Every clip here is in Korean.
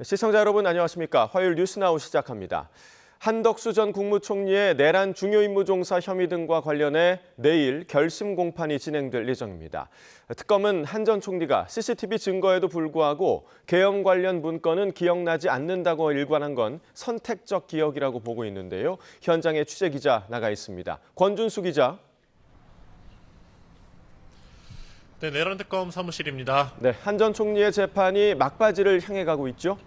시청자 여러분 안녕하십니까? 화요일 뉴스나우 시작합니다. 한덕수 전 국무총리의 내란 중요임무종사 혐의 등과 관련해 내일 결심 공판이 진행될 예정입니다. 특검은 한 전 총리가 CCTV 증거에도 불구하고 계엄 관련 문건은 기억나지 않는다고 일관한 건 선택적 기억이라고 보고 있는데요. 현장에 취재 기자 나가 있습니다. 권준수 기자. 네, 내란 특검 사무실입니다. 네, 한 전 총리의 재판이 막바지를 향해 가고 있죠?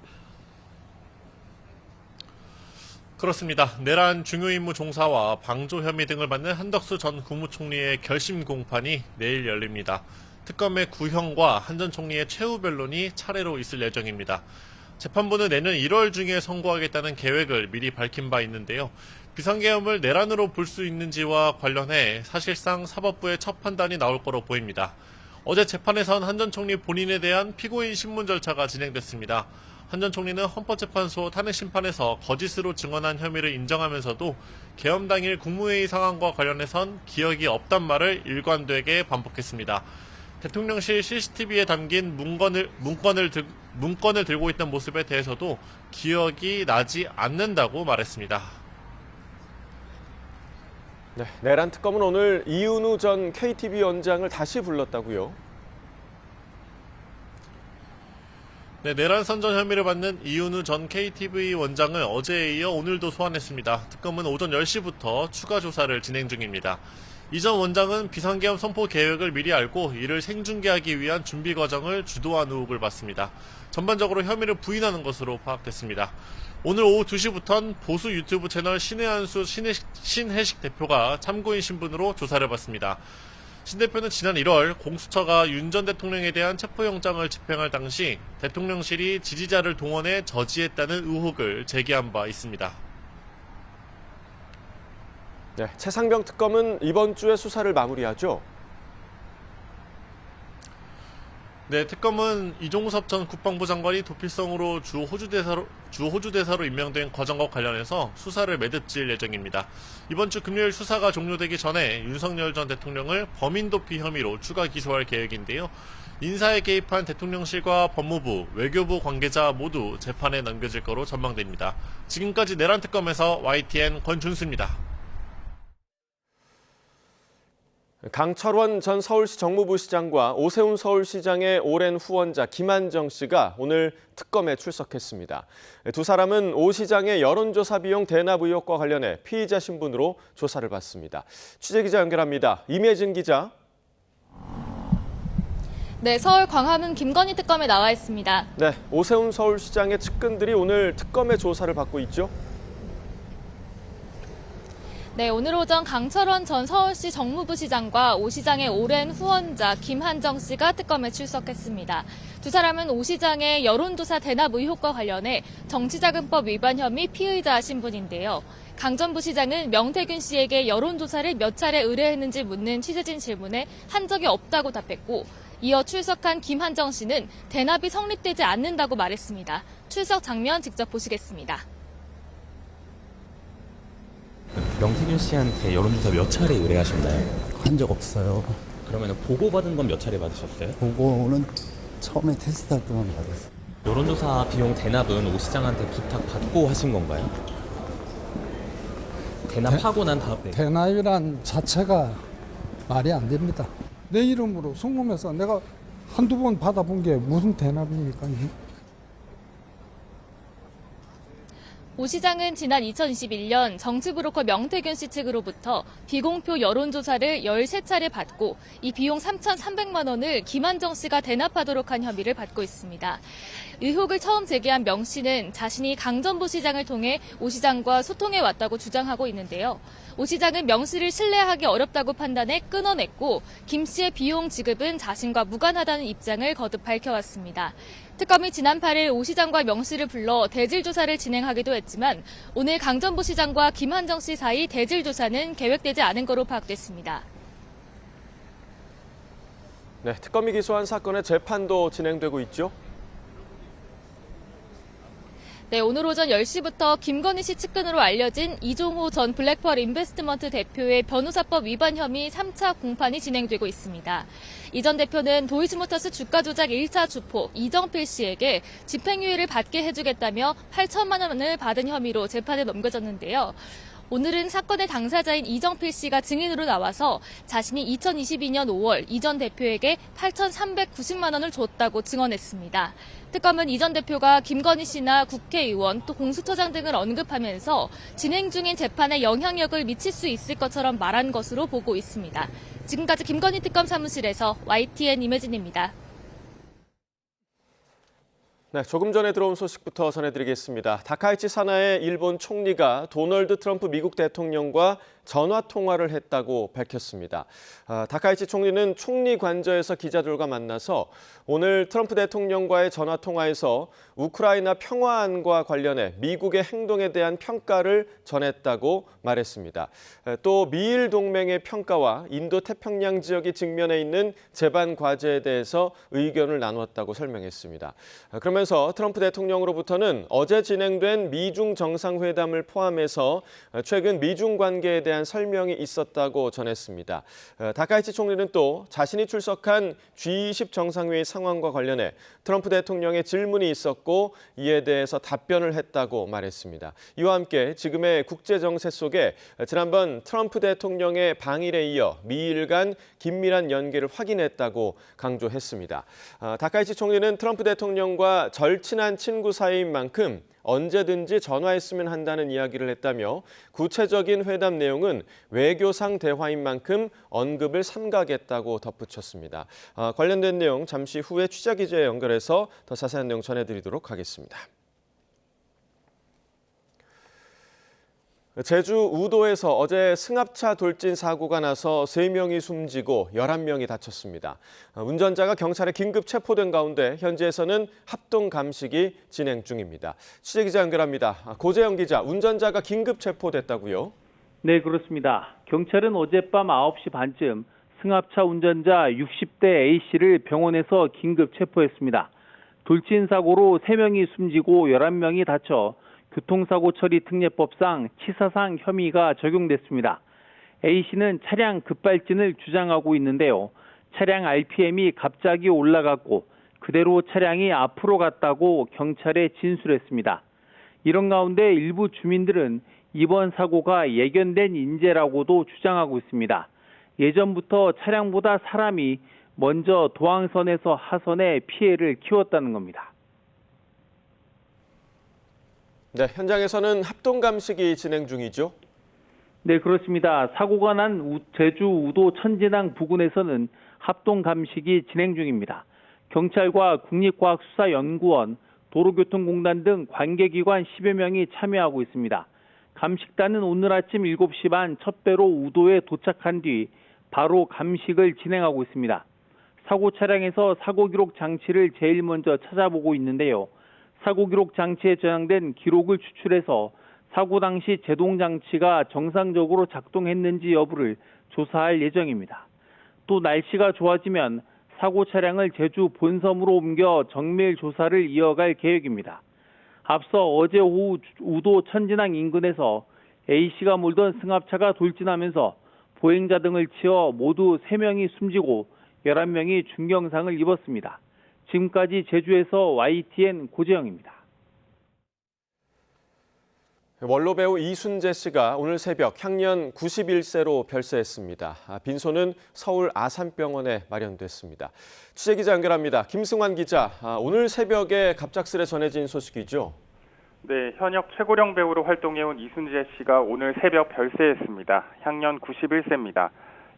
그렇습니다. 내란 중요임무 종사와 방조 혐의 등을 받는 한덕수 전 국무총리의 결심 공판이 내일 열립니다. 특검의 구형과 한 전 총리의 최후 변론이 차례로 있을 예정입니다. 재판부는 내년 1월 중에 선고하겠다는 계획을 미리 밝힌 바 있는데요. 비상계엄을 내란으로 볼 수 있는지와 관련해 사실상 사법부의 첫 판단이 나올 거로 보입니다. 어제 재판에선 한 전 총리 본인에 대한 피고인 신문 절차가 진행됐습니다. 한 전 총리는 헌법재판소 탄핵심판에서 거짓으로 증언한 혐의를 인정하면서도 계엄 당일 국무회의 상황과 관련해선 기억이 없단 말을 일관되게 반복했습니다. 대통령실 CCTV에 담긴 문건을 들고 있던 모습에 대해서도 기억이 나지 않는다고 말했습니다. 네, 내란 특검은 오늘 이은우 전 KTV 원장을 다시 불렀다고요? 네, 내란 선전 혐의를 받는 이은우 전 KTV 원장을 어제에 이어 오늘도 소환했습니다. 특검은 오전 10시부터 추가 조사를 진행 중입니다. 이 전 원장은 비상계엄 선포 계획을 미리 알고 이를 생중계하기 위한 준비 과정을 주도한 의혹을 받습니다. 전반적으로 혐의를 부인하는 것으로 파악됐습니다. 오늘 오후 2시부터는 보수 유튜브 채널 신혜한수 신혜식 대표가 참고인 신분으로 조사를 받습니다. 신 대표는 지난 1월 공수처가 윤 전 대통령에 대한 체포영장을 집행할 당시 대통령실이 지지자를 동원해 저지했다는 의혹을 제기한 바 있습니다. 네, 최상병 특검은 이번 주에 수사를 마무리하죠? 네, 특검은 이종섭 전 국방부 장관이 도피성으로 주 호주 대사로 임명된 과정과 관련해서 수사를 매듭질 예정입니다. 이번 주 금요일 수사가 종료되기 전에 윤석열 전 대통령을 범인 도피 혐의로 추가 기소할 계획인데요. 인사에 개입한 대통령실과 법무부, 외교부 관계자 모두 재판에 넘겨질 거로 전망됩니다. 지금까지 내란 특검에서 YTN 권준수입니다. 강철원 전 서울시 정무부시장과 오세훈 서울시장의 오랜 후원자 김한정 씨가 오늘 특검에 출석했습니다. 두 사람은 오 시장의 여론조사 비용 대납 의혹과 관련해 피의자 신분으로 조사를 받습니다. 취재기자 연결합니다. 임혜진 기자. 네, 서울 광화문 김건희 특검에 나와 있습니다. 네, 오세훈 서울시장의 측근들이 오늘 특검의 조사를 받고 있죠? 네, 오늘 오전 강철원 전 서울시 정무부시장과 오 시장의 오랜 후원자 김한정 씨가 특검에 출석했습니다. 두 사람은 오 시장의 여론조사 대납 의혹과 관련해 정치자금법 위반 혐의 피의자 신분인데요. 강 전 부시장은 명태균 씨에게 여론조사를 몇 차례 의뢰했는지 묻는 취재진 질문에 한 적이 없다고 답했고, 이어 출석한 김한정 씨는 대납이 성립되지 않는다고 말했습니다. 출석 장면 직접 보시겠습니다. 명태균 씨한테 여론조사 몇 차례 의뢰하셨나요? 한 적 없어요. 그러면 보고받은 건 몇 차례 받으셨어요? 보고는 처음에 테스트할 때만 받았어요. 여론조사 비용 대납은 오 시장한테 부탁받고 하신 건가요? 대납하고 난 다음에 대납이란 자체가 말이 안 됩니다. 내 이름으로 송금해서 내가 한두 번 받아본 게 무슨 대납입니까? 오 시장은 지난 2021년 정치브로커 명태균 씨 측으로부터 비공표 여론조사를 13차례 받고 이 비용 3,300만 원을 김한정 씨가 대납하도록 한 혐의를 받고 있습니다. 의혹을 처음 제기한 명 씨는 자신이 강 전 부시장을 통해 오 시장과 소통해 왔다고 주장하고 있는데요. 오 시장은 명 씨를 신뢰하기 어렵다고 판단해 끊어냈고 김 씨의 비용 지급은 자신과 무관하다는 입장을 거듭 밝혀왔습니다. 특검이 지난 8일 오 시장과 명 씨를 불러 대질 조사를 진행하기도 했지만 오늘 강 전 부시장과 김한정 씨 사이 대질 조사는 계획되지 않은 거로 파악됐습니다. 네, 특검이 기소한 사건의 재판도 진행되고 있죠? 네, 오늘 오전 10시부터 김건희 씨 측근으로 알려진 이종호 전 블랙펄 인베스트먼트 대표의 변호사법 위반 혐의 3차 공판이 진행되고 있습니다. 이 전 대표는 도이치모터스 주가 조작 1차 주포 이정필 씨에게 집행유예를 받게 해주겠다며 8천만 원을 받은 혐의로 재판에 넘겨졌는데요. 오늘은 사건의 당사자인 이정필 씨가 증인으로 나와서 자신이 2022년 5월 이 전 대표에게 8,390만 원을 줬다고 증언했습니다. 특검은 이 전 대표가 김건희 씨나 국회의원 또 공수처장 등을 언급하면서 진행 중인 재판에 영향력을 미칠 수 있을 것처럼 말한 것으로 보고 있습니다. 지금까지 김건희 특검 사무실에서 YTN 임혜진입니다. 네, 조금 전에 들어온 소식부터 전해드리겠습니다. 다카이치 사나의 일본 총리가 도널드 트럼프 미국 대통령과 전화 통화를 했다고 밝혔습니다. 다카이치 총리는 총리 관저에서 기자들과 만나서 오늘 트럼프 대통령과의 전화 통화에서 우크라이나 평화안과 관련해 미국의 행동에 대한 평가를 전했다고 말했습니다. 또 미일 동맹의 평가와 인도 태평양 지역이 직면해 있는 재반 과제에 대해서 의견을 나누었다고 설명했습니다. 그러면서 트럼프 대통령으로부터는 어제 진행된 미중 정상회담을 포함해서 최근 미중 관계에 대한 설명이 있었다고 전했습니다. 다카이치 총리는 또 자신이 출석한 G20 정상회의 상황과 관련해 트럼프 대통령의 질문이 있었고 이에 대해서 답변을 했다고 말했습니다. 이와 함께 지금의 국제 정세 속에 지난번 트럼프 대통령의 방일에 이어 미일 간 긴밀한 연계를 확인했다고 강조했습니다. 다카이치 총리는 트럼프 대통령과 절친한 친구 사이인 만큼 언제든지 전화했으면 한다는 이야기를 했다며 구체적인 회담 내용은 외교상 대화인 만큼 언급을 삼가겠다고 덧붙였습니다. 관련된 내용 잠시 후에 취재기자에 연결해서 더 자세한 내용 전해드리도록 하겠습니다. 제주 우도에서 어제 승합차 돌진 사고가 나서 3명이 숨지고 11명이 다쳤습니다. 운전자가 경찰에 긴급 체포된 가운데 현지에서는 합동 감식이 진행 중입니다. 취재기자 연결합니다. 고재영 기자, 운전자가 긴급 체포됐다고요? 네, 그렇습니다. 경찰은 어젯밤 9시 반쯤 승합차 운전자 60대 A씨를 병원에서 긴급 체포했습니다. 돌진 사고로 3명이 숨지고 11명이 다쳐 교통사고 처리 특례법상 치사상 혐의가 적용됐습니다. A씨는 차량 급발진을 주장하고 있는데요. 차량 RPM이 갑자기 올라갔고 그대로 차량이 앞으로 갔다고 경찰에 진술했습니다. 이런 가운데 일부 주민들은 이번 사고가 예견된 인재라고도 주장하고 있습니다. 예전부터 차량보다 사람이 먼저 도항선에서 하선에 피해를 키웠다는 겁니다. 네, 현장에서는 합동 감식이 진행 중이죠? 네, 그렇습니다. 사고가 난 제주 우도 천진항 부근에서는 합동 감식이 진행 중입니다. 경찰과 국립과학수사연구원, 도로교통공단 등 관계기관 10여 명이 참여하고 있습니다. 감식단은 오늘 아침 7시 반 첫 배로 우도에 도착한 뒤 바로 감식을 진행하고 있습니다. 사고 차량에서 사고 기록 장치를 제일 먼저 찾아보고 있는데요. 사고 기록 장치에 저장된 기록을 추출해서 사고 당시 제동 장치가 정상적으로 작동했는지 여부를 조사할 예정입니다. 또 날씨가 좋아지면 사고 차량을 제주 본섬으로 옮겨 정밀 조사를 이어갈 계획입니다. 앞서 어제 오후 우도 천진항 인근에서 A씨가 몰던 승합차가 돌진하면서 보행자 등을 치어 모두 3명이 숨지고 11명이 중경상을 입었습니다. 지금까지 제주에서 YTN 고재영입니다. 원로 배우 이순재 씨가 오늘 새벽 향년 91세로 별세했습니다. 빈소는 서울 아산병원에 마련됐습니다. 취재기자 연결합니다. 김승환 기자, 오늘 새벽에 갑작스레 전해진 소식이죠? 네, 현역 최고령 배우로 활동해온 이순재 씨가 오늘 새벽 별세했습니다. 향년 91세입니다.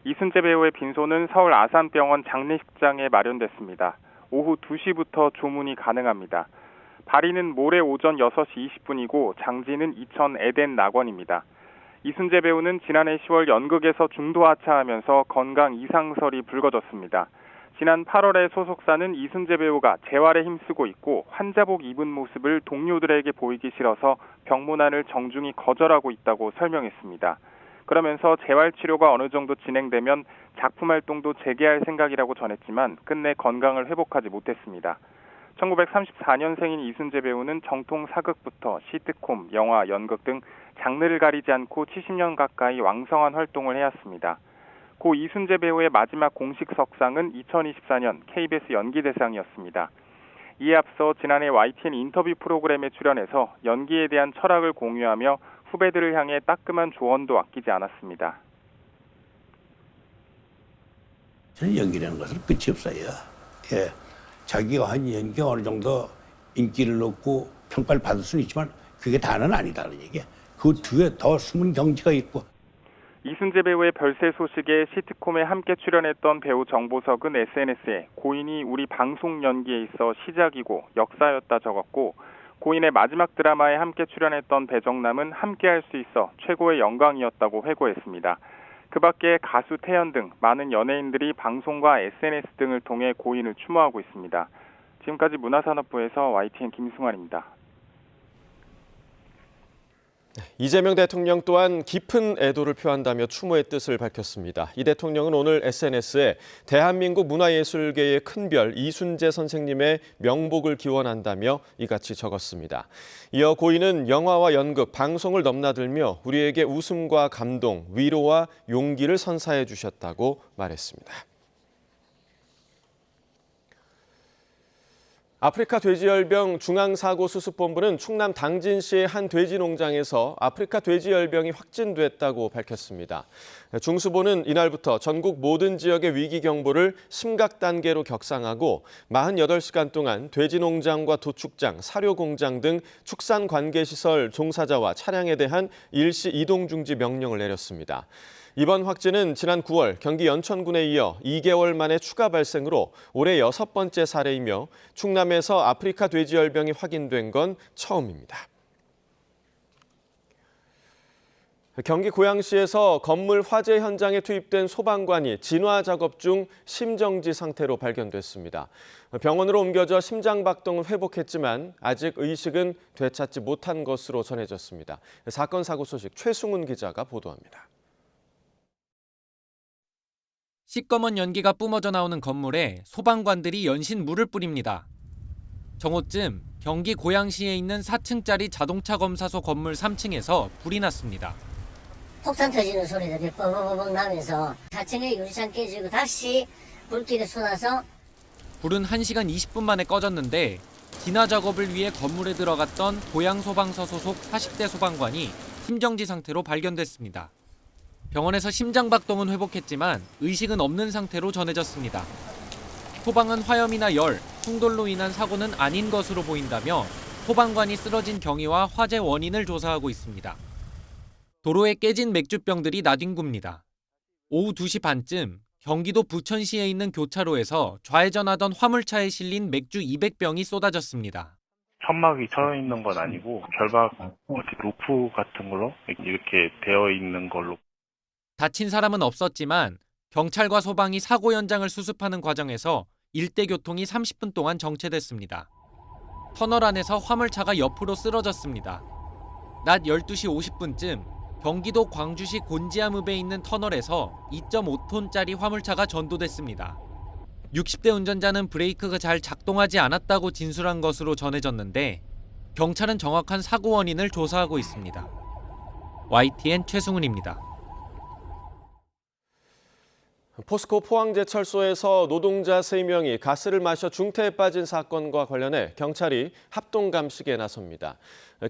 이순재 배우의 빈소는 서울 아산병원 장례식장에 마련됐습니다. 오후 2시부터 조문이 가능합니다. 발인은 모레 오전 6시 20분이고 장지는 이천 에덴 낙원입니다. 이순재 배우는 지난해 10월 연극에서 중도 하차하면서 건강 이상설이 불거졌습니다. 지난 8월에 소속사는 이순재 배우가 재활에 힘쓰고 있고 환자복 입은 모습을 동료들에게 보이기 싫어서 병문안을 정중히 거절하고 있다고 설명했습니다. 그러면서 재활치료가 어느 정도 진행되면 작품 활동도 재개할 생각이라고 전했지만 끝내 건강을 회복하지 못했습니다. 1934년생인 이순재 배우는 정통 사극부터 시트콤, 영화, 연극 등 장르를 가리지 않고 70년 가까이 왕성한 활동을 해왔습니다. 고 이순재 배우의 마지막 공식 석상은 2024년 KBS 연기대상이었습니다. 이에 앞서 지난해 YTN 인터뷰 프로그램에 출연해서 연기에 대한 철학을 공유하며 후배들을 향해 따끔한 조언도 아끼지 않았습니다. 저는 연기라는 것은 끝이 없어요. 예, 자기가 한 연기가 어느 정도 인기를 얻고 평가를 받을 수는 있지만 그게 다는 아니다는 얘기야. 그 뒤에 더 숨은 경지가 있고. 이순재 배우의 별세 소식에 시트콤에 함께 출연했던 배우 정보석은 SNS에 고인이 우리 방송 연기에 있어 시작이고 역사였다 적었고, 고인의 마지막 드라마에 함께 출연했던 배정남은 함께할 수 있어 최고의 영광이었다고 회고했습니다. 그 밖에 가수 태연 등 많은 연예인들이 방송과 SNS 등을 통해 고인을 추모하고 있습니다. 지금까지 문화산업부에서 YTN 김승환입니다. 이재명 대통령 또한 깊은 애도를 표한다며 추모의 뜻을 밝혔습니다. 이 대통령은 오늘 SNS에 대한민국 문화예술계의 큰별 이순재 선생님의 명복을 기원한다며 이같이 적었습니다. 이어 고인은 영화와 연극, 방송을 넘나들며 우리에게 웃음과 감동, 위로와 용기를 선사해 주셨다고 말했습니다. 아프리카 돼지열병 중앙사고수습본부는 충남 당진시의 한 돼지 농장에서 아프리카 돼지열병이 확진됐다고 밝혔습니다. 중수본은 이날부터 전국 모든 지역의 위기 경보를 심각 단계로 격상하고 48시간 동안 돼지 농장과 도축장, 사료 공장 등 축산 관계시설 종사자와 차량에 대한 일시 이동 중지 명령을 내렸습니다. 이번 확진은 지난 9월 경기 연천군에 이어 2개월 만에 추가 발생으로 올해 6번째 사례이며 충남에서 아프리카 돼지열병이 확인된 건 처음입니다. 경기 고양시에서 건물 화재 현장에 투입된 소방관이 진화 작업 중 심정지 상태로 발견됐습니다. 병원으로 옮겨져 심장 박동을 회복했지만 아직 의식은 되찾지 못한 것으로 전해졌습니다. 사건 사고 소식 최승훈 기자가 보도합니다. 시꺼먼 연기가 뿜어져 나오는 건물에 소방관들이 연신 물을 뿌립니다. 정오쯤 경기 고양시에 있는 4층짜리 자동차 검사소 건물 3층에서 불이 났습니다. 폭탄 터지는 소리들이 뻐벅뻐벅 나면서 4층의 유리창 깨지고 다시 불길이 쏟아서 불은 1시간 20분 만에 꺼졌는데 진화 작업을 위해 건물에 들어갔던 고양소방서 소속 40대 소방관이 심정지 상태로 발견됐습니다. 병원에서 심장 박동은 회복했지만 의식은 없는 상태로 전해졌습니다. 소방은 화염이나 열, 충돌로 인한 사고는 아닌 것으로 보인다며 소방관이 쓰러진 경위와 화재 원인을 조사하고 있습니다. 도로에 깨진 맥주병들이 나뒹굽니다. 오후 2시 반쯤 경기도 부천시에 있는 교차로에서 좌회전하던 화물차에 실린 맥주 200병이 쏟아졌습니다. 천막이 쳐 있는 건 아니고 결박 루프 같은 걸로 이렇게 되어 있는 걸로. 다친 사람은 없었지만 경찰과 소방이 사고 현장을 수습하는 과정에서 일대 교통이 30분 동안 정체됐습니다. 터널 안에서 화물차가 옆으로 쓰러졌습니다. 낮 12시 50분쯤 경기도 광주시 곤지암읍에 있는 터널에서 2.5톤짜리 화물차가 전도됐습니다. 60대 운전자는 브레이크가 잘 작동하지 않았다고 진술한 것으로 전해졌는데 경찰은 정확한 사고 원인을 조사하고 있습니다. YTN 최승훈입니다. 포스코 포항제철소에서 노동자 3명이 가스를 마셔 중태에 빠진 사건과 관련해 경찰이 합동감식에 나섭니다.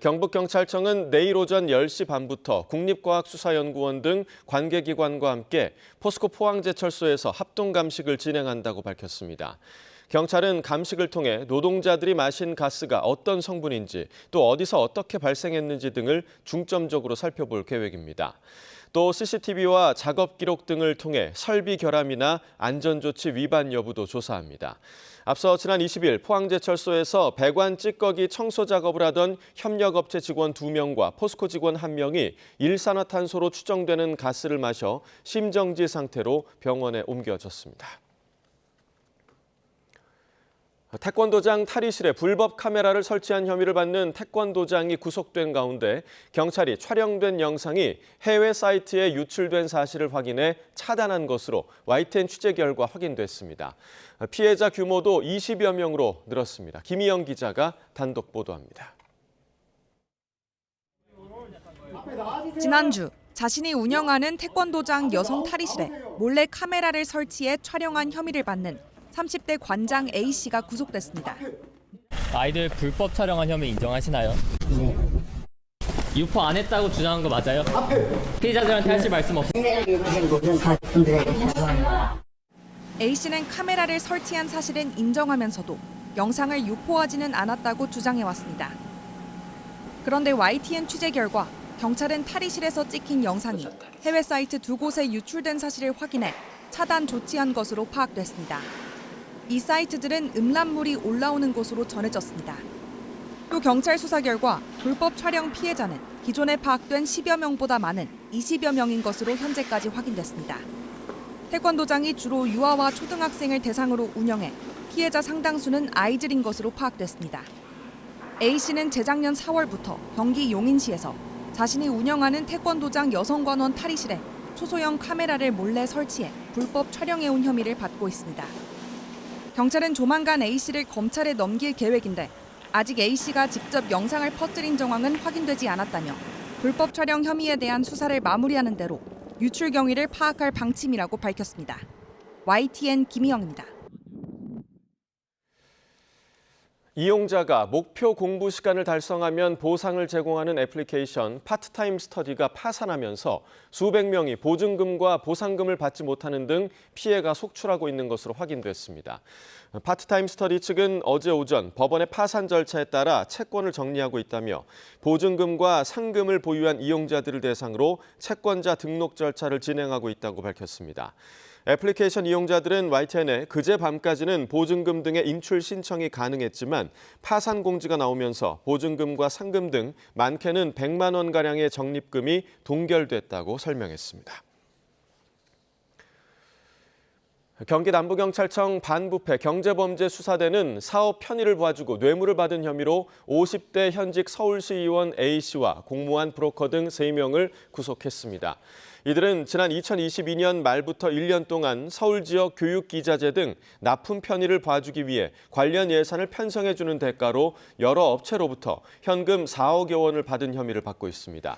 경북경찰청은 내일 오전 10시 반부터 국립과학수사연구원 등 관계기관과 함께 포스코 포항제철소에서 합동감식을 진행한다고 밝혔습니다. 경찰은 감식을 통해 노동자들이 마신 가스가 어떤 성분인지 또 어디서 어떻게 발생했는지 등을 중점적으로 살펴볼 계획입니다. 또 CCTV와 작업 기록 등을 통해 설비 결함이나 안전조치 위반 여부도 조사합니다. 앞서 지난 20일 포항제철소에서 배관 찌꺼기 청소 작업을 하던 협력업체 직원 2명과 포스코 직원 1명이 일산화탄소로 추정되는 가스를 마셔 심정지 상태로 병원에 옮겨졌습니다. 태권도장 탈의실에 불법 카메라를 설치한 혐의를 받는 태권도장이 구속된 가운데 경찰이 촬영된 영상이 해외 사이트에 유출된 사실을 확인해 차단한 것으로 YTN 취재 결과 확인됐습니다. 피해자 규모도 20여 명으로 늘었습니다. 김희영 기자가 단독 보도합니다. 지난주 자신이 운영하는 태권도장 여성 탈의실에 몰래 카메라를 설치해 촬영한 혐의를 받는 30대 관장 A씨가 구속됐습니다. 아이들 불법 촬영한 혐의 인정하시나요? 유포 안 했다고 주장한 거 맞아요? 피해자들한테 하실 말씀 없으세요? A씨는 카메라를 설치한 사실은 인정하면서도 영상을 유포하지는 않았다고 주장해왔습니다. 그런데 YTN 취재 결과 경찰은 탈의실에서 찍힌 영상이 해외 사이트 2곳에 유출된 사실을 확인해 차단 조치한 것으로 파악됐습니다. 이 사이트들은 음란물이 올라오는 곳으로 전해졌습니다. 또 경찰 수사 결과 불법 촬영 피해자는 기존에 파악된 10여 명보다 많은 20여 명인 것으로 현재까지 확인됐습니다. 태권도장이 주로 유아와 초등학생을 대상으로 운영해 피해자 상당수는 아이들인 것으로 파악됐습니다. A씨는 재작년 4월부터 경기 용인시에서 자신이 운영하는 태권도장 여성관원 탈의실에 초소형 카메라를 몰래 설치해 불법 촬영해온 혐의를 받고 있습니다. 경찰은 조만간 A씨를 검찰에 넘길 계획인데 아직 A씨가 직접 영상을 퍼뜨린 정황은 확인되지 않았다며 불법 촬영 혐의에 대한 수사를 마무리하는 대로 유출 경위를 파악할 방침이라고 밝혔습니다. YTN 김희영입니다. 이용자가 목표 공부 시간을 달성하면 보상을 제공하는 애플리케이션 파트타임 스터디가 파산하면서 수백 명이 보증금과 보상금을 받지 못하는 등 피해가 속출하고 있는 것으로 확인됐습니다. 파트타임 스터디 측은 어제 오전 법원의 파산 절차에 따라 채권을 정리하고 있다며 보증금과 상금을 보유한 이용자들을 대상으로 채권자 등록 절차를 진행하고 있다고 밝혔습니다. 애플리케이션 이용자들은 YTN에 그제 밤까지는 보증금 등의 인출 신청이 가능했지만 파산 공지가 나오면서 보증금과 상금 등 많게는 100만 원가량의 적립금이 동결됐다고 설명했습니다. 경기 남부경찰청 반부패 경제범죄수사대는 사업 편의를 봐주고 뇌물을 받은 혐의로 50대 현직 서울시의원 A씨와 공무원 브로커 등 3명을 구속했습니다. 이들은 지난 2022년 말부터 1년 동안 서울 지역 교육기자재 등 납품 편의를 봐주기 위해 관련 예산을 편성해주는 대가로 여러 업체로부터 현금 4억여 원을 받은 혐의를 받고 있습니다.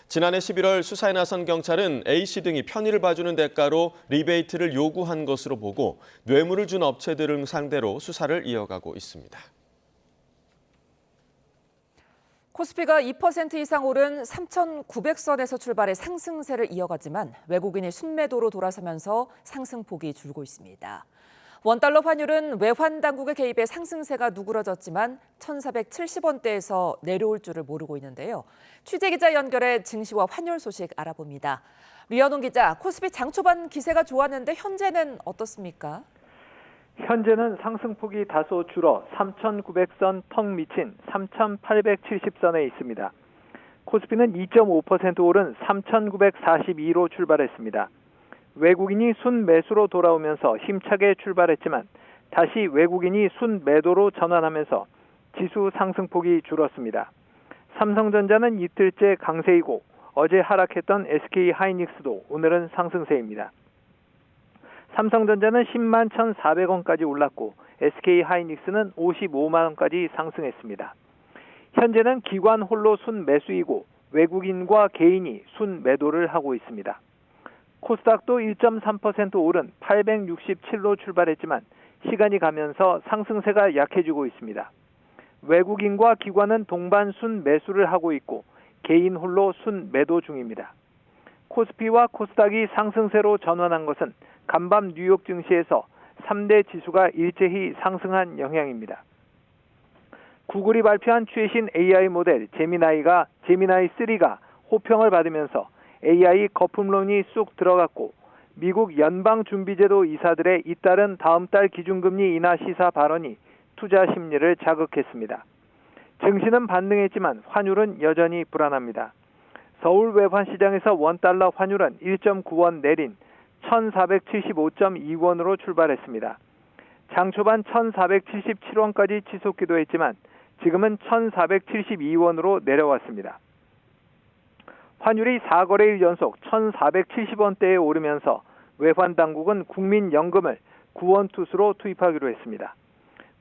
지난해 11월 수사에 나선 경찰은 A씨 등이 편의를 봐주는 대가로 리베이트를 요구한 것으로 보고 뇌물을 준 업체들을 상대로 수사를 이어가고 있습니다. 코스피가 2% 이상 오른 3,900선에서 출발해 상승세를 이어가지만 외국인이 순매도로 돌아서면서 상승폭이 줄고 있습니다. 원달러 환율은 외환 당국의 개입에 상승세가 누그러졌지만 1,470원대에서 내려올 줄을 모르고 있는데요. 취재기자 연결해 증시와 환율 소식 알아봅니다. 류현웅 기자, 코스피 장 초반 기세가 좋았는데 현재는 어떻습니까? 현재는 상승폭이 다소 줄어 3,900선 턱 미친 3,870선에 있습니다. 코스피는 2.5% 오른 3,942로 출발했습니다. 외국인이 순매수로 돌아오면서 힘차게 출발했지만 다시 외국인이 순매도로 전환하면서 지수 상승폭이 줄었습니다. 삼성전자는 이틀째 강세이고 어제 하락했던 SK하이닉스도 오늘은 상승세입니다. 삼성전자는 10만 1,400원까지 올랐고 SK하이닉스는 55만 원까지 상승했습니다. 현재는 기관 홀로 순매수이고 외국인과 개인이 순매도를 하고 있습니다. 코스닥도 1.3% 오른 867로 출발했지만 시간이 가면서 상승세가 약해지고 있습니다. 외국인과 기관은 동반 순매수를 하고 있고 개인 홀로 순매도 중입니다. 코스피와 코스닥이 상승세로 전환한 것은 간밤 뉴욕 증시에서 3대 지수가 일제히 상승한 영향입니다. 구글이 발표한 최신 AI 모델 제미나이3가 호평을 받으면서 AI 거품론이 쑥 들어갔고 미국 연방준비제도 이사들의 잇따른 다음 달 기준금리 인하 시사 발언이 투자 심리를 자극했습니다. 증시는 반등했지만 환율은 여전히 불안합니다. 서울 외환시장에서 원달러 환율은 1.9원 내린 1,475.2원으로 출발했습니다. 장 초반 1,477원까지 치솟기도 했지만 지금은 1,472원으로 내려왔습니다. 환율이 4거래일 연속 1,470원대에 오르면서 외환당국은 국민연금을 9원 투수로 투입하기로 했습니다.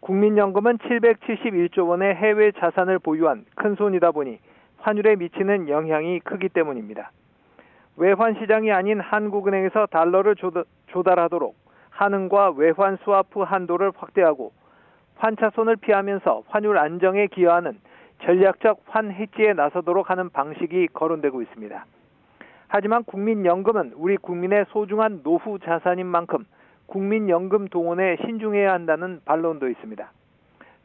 국민연금은 771조 원의 해외 자산을 보유한 큰손이다 보니 환율에 미치는 영향이 크기 때문입니다. 외환시장이 아닌 한국은행에서 달러를 조달하도록 한은과 외환 스와프 한도를 확대하고 환차손을 피하면서 환율 안정에 기여하는 전략적 환 해지에 나서도록 하는 방식이 거론되고 있습니다. 하지만 국민연금은 우리 국민의 소중한 노후 자산인 만큼 국민연금 동원에 신중해야 한다는 반론도 있습니다.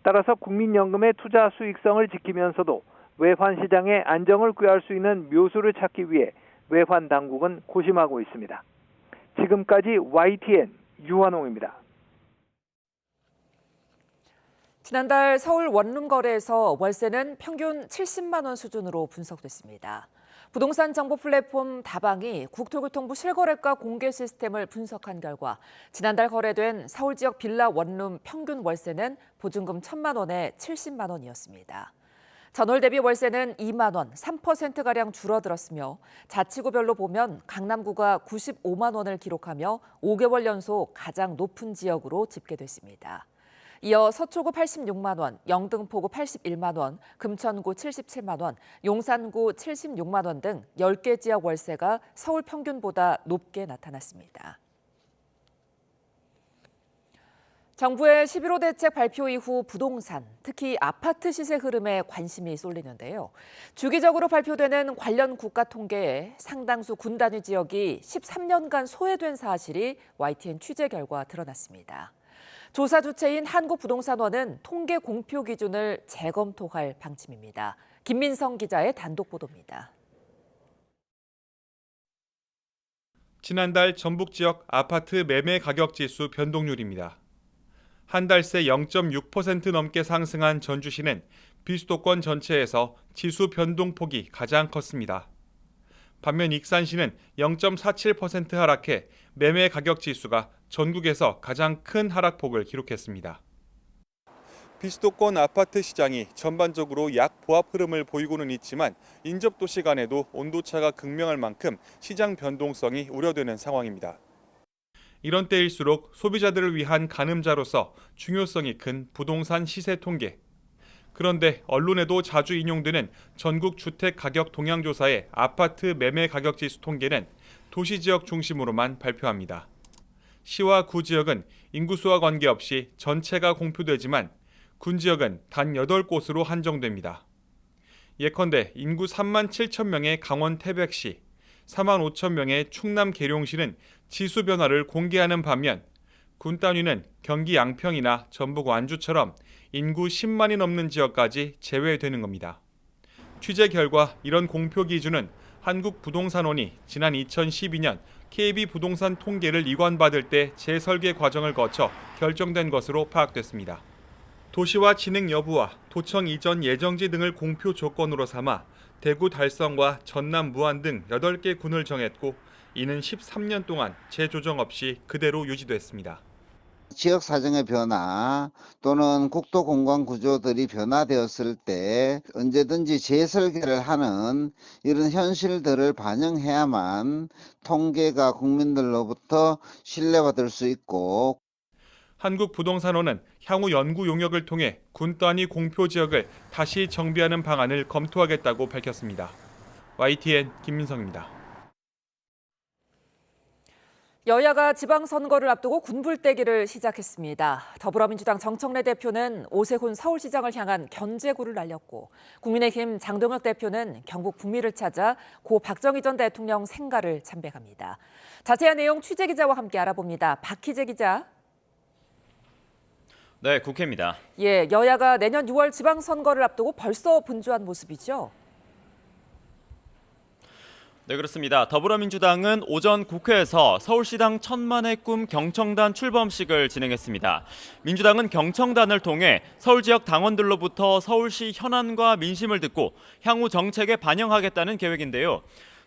따라서 국민연금의 투자 수익성을 지키면서도 외환시장의 안정을 꾀할 수 있는 묘수를 찾기 위해 외환당국은 고심하고 있습니다. 지금까지 YTN 유환홍입니다. 지난달 서울 원룸 거래에서 월세는 평균 70만 원 수준으로 분석됐습니다. 부동산 정보 플랫폼 다방이 국토교통부 실거래가 공개 시스템을 분석한 결과 지난달 거래된 서울 지역 빌라 원룸 평균 월세는 보증금 1,000만 원에 70만 원이었습니다. 전월 대비 월세는 2만 원, 3%가량 줄어들었으며 자치구별로 보면 강남구가 95만 원을 기록하며 5개월 연속 가장 높은 지역으로 집계됐습니다. 이어 서초구 86만 원, 영등포구 81만 원, 금천구 77만 원, 용산구 76만 원 등 10개 지역 월세가 서울 평균보다 높게 나타났습니다. 정부의 11호 대책 발표 이후 부동산, 특히 아파트 시세 흐름에 관심이 쏠리는데요. 주기적으로 발표되는 관련 국가 통계에 상당수 군 단위 지역이 13년간 소외된 사실이 YTN 취재 결과 드러났습니다. 조사 주체인 한국부동산원은 통계 공표 기준을 재검토할 방침입니다. 김민성 기자의 단독 보도입니다. 지난달 전북 지역 아파트 매매 가격 지수 변동률입니다. 한 달 새 0.6% 넘게 상승한 전주시는 비수도권 전체에서 지수 변동폭이 가장 컸습니다. 반면 익산시는 0.47% 하락해 매매 가격 지수가 전국에서 가장 큰 하락폭을 기록했습니다. 비수도권 아파트 시장이 전반적으로 약보합 흐름을 보이고는 있지만 인접도시 간에도 온도차가 극명할 만큼 시장 변동성이 우려되는 상황입니다. 이런 때일수록 소비자들을 위한 가늠자로서 중요성이 큰 부동산 시세 통계. 그런데 언론에도 자주 인용되는 전국 주택 가격 동향조사의 아파트 매매 가격 지수 통계는 도시 지역 중심으로만 발표합니다. 시와 구 지역은 인구수와 관계없이 전체가 공표되지만 군 지역은 단 8곳으로 한정됩니다. 예컨대 인구 3만 7천 명의 강원 태백시, 4만 5천 명의 충남 계룡시는 지수 변화를 공개하는 반면 군 단위는 경기 양평이나 전북 완주처럼 인구 10만이 넘는 지역까지 제외되는 겁니다. 취재 결과 이런 공표 기준은 한국부동산원이 지난 2012년 KB부동산 통계를 이관받을 때 재설계 과정을 거쳐 결정된 것으로 파악됐습니다. 도시화 진행 여부와 도청 이전 예정지 등을 공표 조건으로 삼아 대구 달성과 전남 무안 등 8개 군을 정했고 이는 13년 동안 재조정 없이 그대로 유지됐습니다. 지역 사정의 변화 또는 국토 공간 구조들이 변화되었을 때 언제든지 재설계를 하는 이런 현실들을 반영해야만 통계가 국민들로부터 신뢰받을 수 있고 한국부동산원은 향후 연구 용역을 통해 군 단위 공표 지역을 다시 정비하는 방안을 검토하겠다고 밝혔습니다. YTN 김민성입니다. 여야가 지방선거를 앞두고 군불대기를 시작했습니다. 더불어민주당 정청래 대표는 오세훈 서울시장을 향한 견제구를 날렸고 국민의힘 장동혁 대표는 경북 북미를 찾아 고 박정희 전 대통령 생가를 참배합니다. 자세한 내용 취재기자와 함께 알아봅니다. 박희재 기자. 네, 국회입니다. 예, 여야가 내년 6월 지방선거를 앞두고 벌써 분주한 모습이죠. 네, 그렇습니다. 더불어민주당은 오전 국회에서 서울시당 천만의 꿈 경청단 출범식을 진행했습니다. 민주당은 경청단을 통해 서울 지역 당원들로부터 서울시 현안과 민심을 듣고 향후 정책에 반영하겠다는 계획인데요.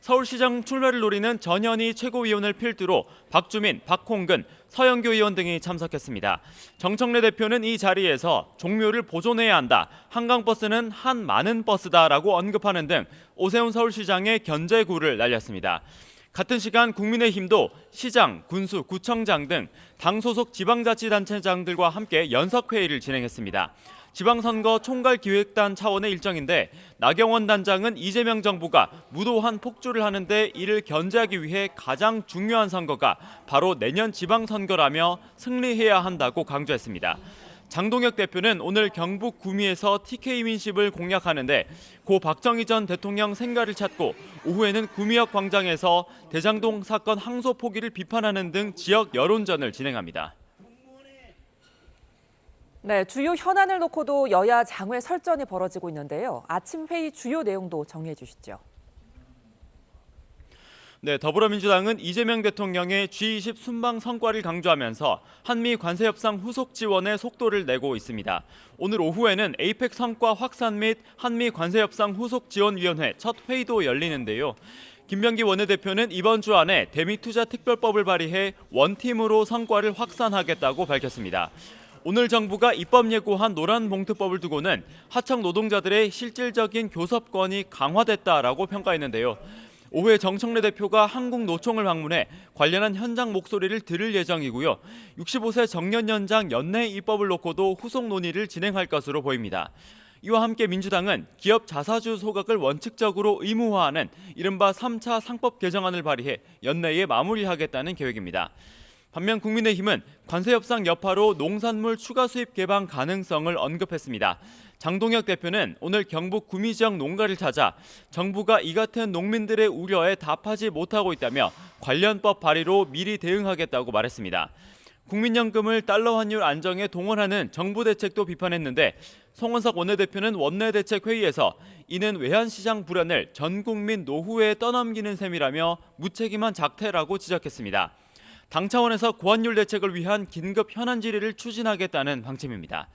서울시장 출마를 노리는 전현희 최고위원을 필두로 박주민, 박홍근, 서영교 의원 등이 참석했습니다. 정청래 대표는 이 자리에서 종묘를 보존해야 한다, 한강버스는 한 많은 버스다라고 언급하는 등 오세훈 서울시장의 견제구를 날렸습니다. 같은 시간 국민의힘도 시장, 군수, 구청장 등 당 소속 지방자치단체장들과 함께 연석회의를 진행했습니다. 지방선거 총괄기획단 차원의 일정인데 나경원 단장은 이재명 정부가 무도한 폭주를 하는데 이를 견제하기 위해 가장 중요한 선거가 바로 내년 지방선거라며 승리해야 한다고 강조했습니다. 장동혁 대표는 오늘 경북 구미에서 TK 민심을 공략하는데 고 박정희 전 대통령 생가를 찾고 오후에는 구미역 광장에서 대장동 사건 항소 포기를 비판하는 등 지역 여론전을 진행합니다. 네, 주요 현안을 놓고도 여야 장외 설전이 벌어지고 있는데요. 아침 회의 주요 내용도 정리해 주시죠. 네, 더불어민주당은 이재명 대통령의 G20 순방 성과를 강조하면서 한미 관세 협상 후속 지원에 속도를 내고 있습니다. 오늘 오후에는 에이펙 성과 확산 및 한미 관세 협상 후속 지원위원회 첫 회의도 열리는데요. 김병기 원내대표는 이번 주 안에 대미투자특별법을 발의해 원팀으로 성과를 확산하겠다고 밝혔습니다. 오늘 정부가 입법 예고한 노란봉투법을 두고는 하청 노동자들의 실질적인 교섭권이 강화됐다라고 평가했는데요. 오후에 정청래 대표가 한국노총을 방문해 관련한 현장 목소리를 들을 예정이고요. 65세 정년 연장 연내 입법을 놓고도 후속 논의를 진행할 것으로 보입니다. 이와 함께 민주당은 기업 자사주 소각을 원칙적으로 의무화하는 이른바 3차 상법 개정안을 발의해 연내에 마무리하겠다는 계획입니다. 반면 국민의힘은 관세협상 여파로 농산물 추가 수입 개방 가능성을 언급했습니다. 장동혁 대표는 오늘 경북 구미 지역 농가를 찾아 정부가 이 같은 농민들의 우려에 답하지 못하고 있다며 관련법 발의로 미리 대응하겠다고 말했습니다. 국민연금을 달러 환율 안정에 동원하는 정부 대책도 비판했는데 송원석 원내대표는 원내대책회의에서 이는 외환시장 불안을 전 국민 노후에 떠넘기는 셈이라며 무책임한 작태라고 지적했습니다. 당 차원에서 고환율 대책을 위한 긴급 현안 질의를 추진하겠다는 방침입니다.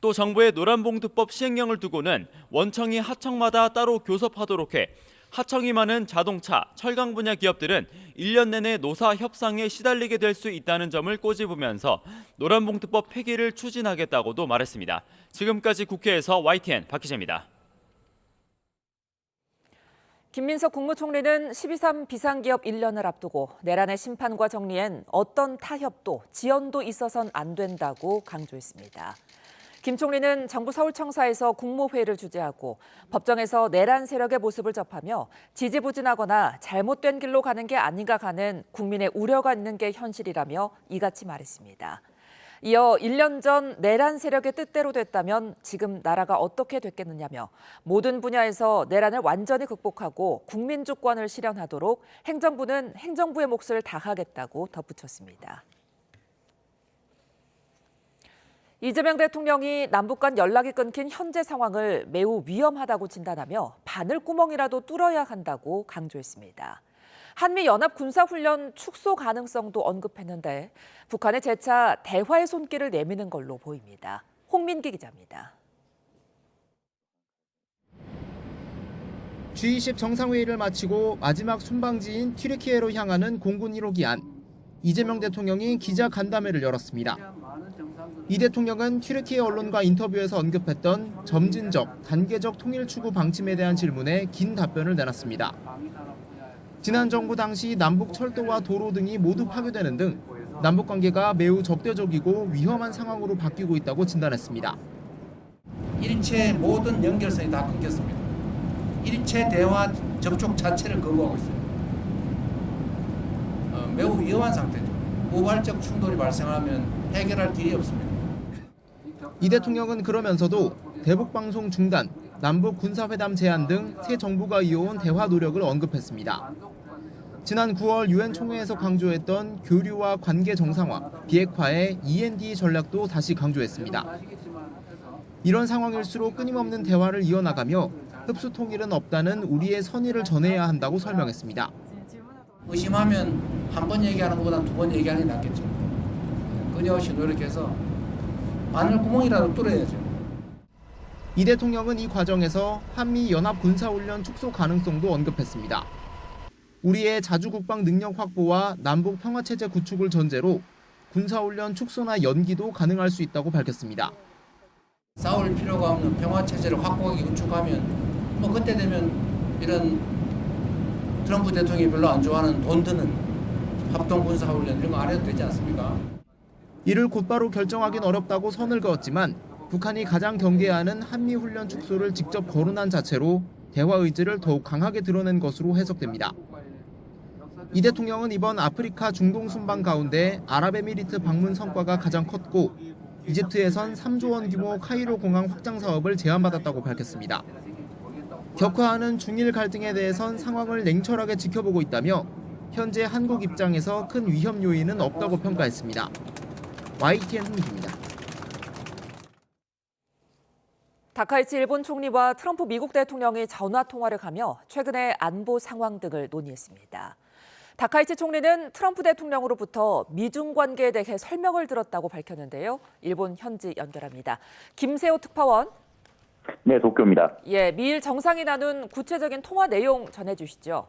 또 정부의 노란봉투법 시행령을 두고는 원청이 하청마다 따로 교섭하도록 해 하청이 많은 자동차, 철강 분야 기업들은 1년 내내 노사 협상에 시달리게 될 수 있다는 점을 꼬집으면서 노란봉투법 폐기를 추진하겠다고도 말했습니다. 지금까지 국회에서 YTN 박희재입니다. 김민석 국무총리는 12.3 비상기업 1년을 앞두고 내란의 심판과 정리엔 어떤 타협도 지연도 있어선 안 된다고 강조했습니다. 김 총리는 정부 서울청사에서 국무회의를 주재하고 법정에서 내란 세력의 모습을 접하며 지지부진하거나 잘못된 길로 가는 게 아닌가 하는 국민의 우려가 있는 게 현실이라며 이같이 말했습니다. 이어 1년 전 내란 세력의 뜻대로 됐다면 지금 나라가 어떻게 됐겠느냐며 모든 분야에서 내란을 완전히 극복하고 국민 주권을 실현하도록 행정부는 행정부의 몫을 다하겠다고 덧붙였습니다. 이재명 대통령이 남북 간 연락이 끊긴 현재 상황을 매우 위험하다고 진단하며 바늘구멍이라도 뚫어야 한다고 강조했습니다. 한미 연합 군사훈련 축소 가능성도 언급했는데 북한의 재차 대화의 손길을 내미는 걸로 보입니다. 홍민기 기자입니다. G20 정상회의를 마치고 마지막 순방지인 튀르키예로 향하는 공군 1호기 안. 이재명 대통령이 기자 간담회를 열었습니다. 이 대통령은 튀르키예 언론과 인터뷰에서 언급했던 점진적, 단계적 통일 추구 방침에 대한 질문에 긴 답변을 내놨습니다. 지난 정부 당시 남북 철도와 도로 등이 모두 파괴되는 등 남북 관계가 매우 적대적이고 위험한 상황으로 바뀌고 있다고 진단했습니다. 일체 모든 연결선이 다 끊겼습니다. 일체 대화 접촉 자체를 거부하고 있어요. 매우 위험한 상태죠. 우발적 충돌이 발생하면 해결할 길이 없습니다. 이 대통령은 그러면서도 대북방송 중단, 남북 군사회담 제한 등 새 정부가 이어온 대화 노력을 언급했습니다. 지난 9월 유엔 총회에서 강조했던 교류와 관계 정상화, 비핵화의 END 전략도 다시 강조했습니다. 이런 상황일수록 끊임없는 대화를 이어나가며 흡수 통일은 없다는 우리의 선의를 전해야 한다고 설명했습니다. 의심하면 한 번 얘기하는 것보다 두 번 얘기하는 게 낫겠죠. 끊임없이 노력해서 바늘구멍이라도 뚫어야죠. 이 대통령은 이 과정에서 한미 연합 군사훈련 축소 가능성도 언급했습니다. 우리의 자주국방 능력 확보와 남북 평화체제 구축을 전제로 군사훈련 축소나 연기도 가능할 수 있다고 밝혔습니다. 싸울 필요가 없는 평화체제를 확고하게 구축하면 뭐 그때 되면 이런 트럼프 대통령이 별로 안 좋아하는 돈 드는 합동군사훈련 이런 거 안 해도 되지 않습니까? 이를 곧바로 결정하긴 어렵다고 선을 그었지만 북한이 가장 경계하는 한미훈련 축소를 직접 거론한 자체로 대화 의지를 더욱 강하게 드러낸 것으로 해석됩니다. 이 대통령은 이번 아프리카 중동 순방 가운데 아랍에미리트 방문 성과가 가장 컸고 이집트에선 3조 원 규모 카이로 공항 확장 사업을 제안받았다고 밝혔습니다. 격화하는 중일 갈등에 대해선 상황을 냉철하게 지켜보고 있다며 현재 한국 입장에서 큰 위험 요인은 없다고 평가했습니다. YTN 홍기입니다. 다카이치 일본 총리와 트럼프 미국 대통령이 전화 통화를 가며 최근의 안보 상황 등을 논의했습니다. 다카이치 총리는 트럼프 대통령으로부터 미중 관계에 대해 설명을 들었다고 밝혔는데요. 일본 현지 연결합니다. 김세호 특파원. 네, 도쿄입니다. 예, 미일 정상이 나눈 구체적인 통화 내용 전해주시죠.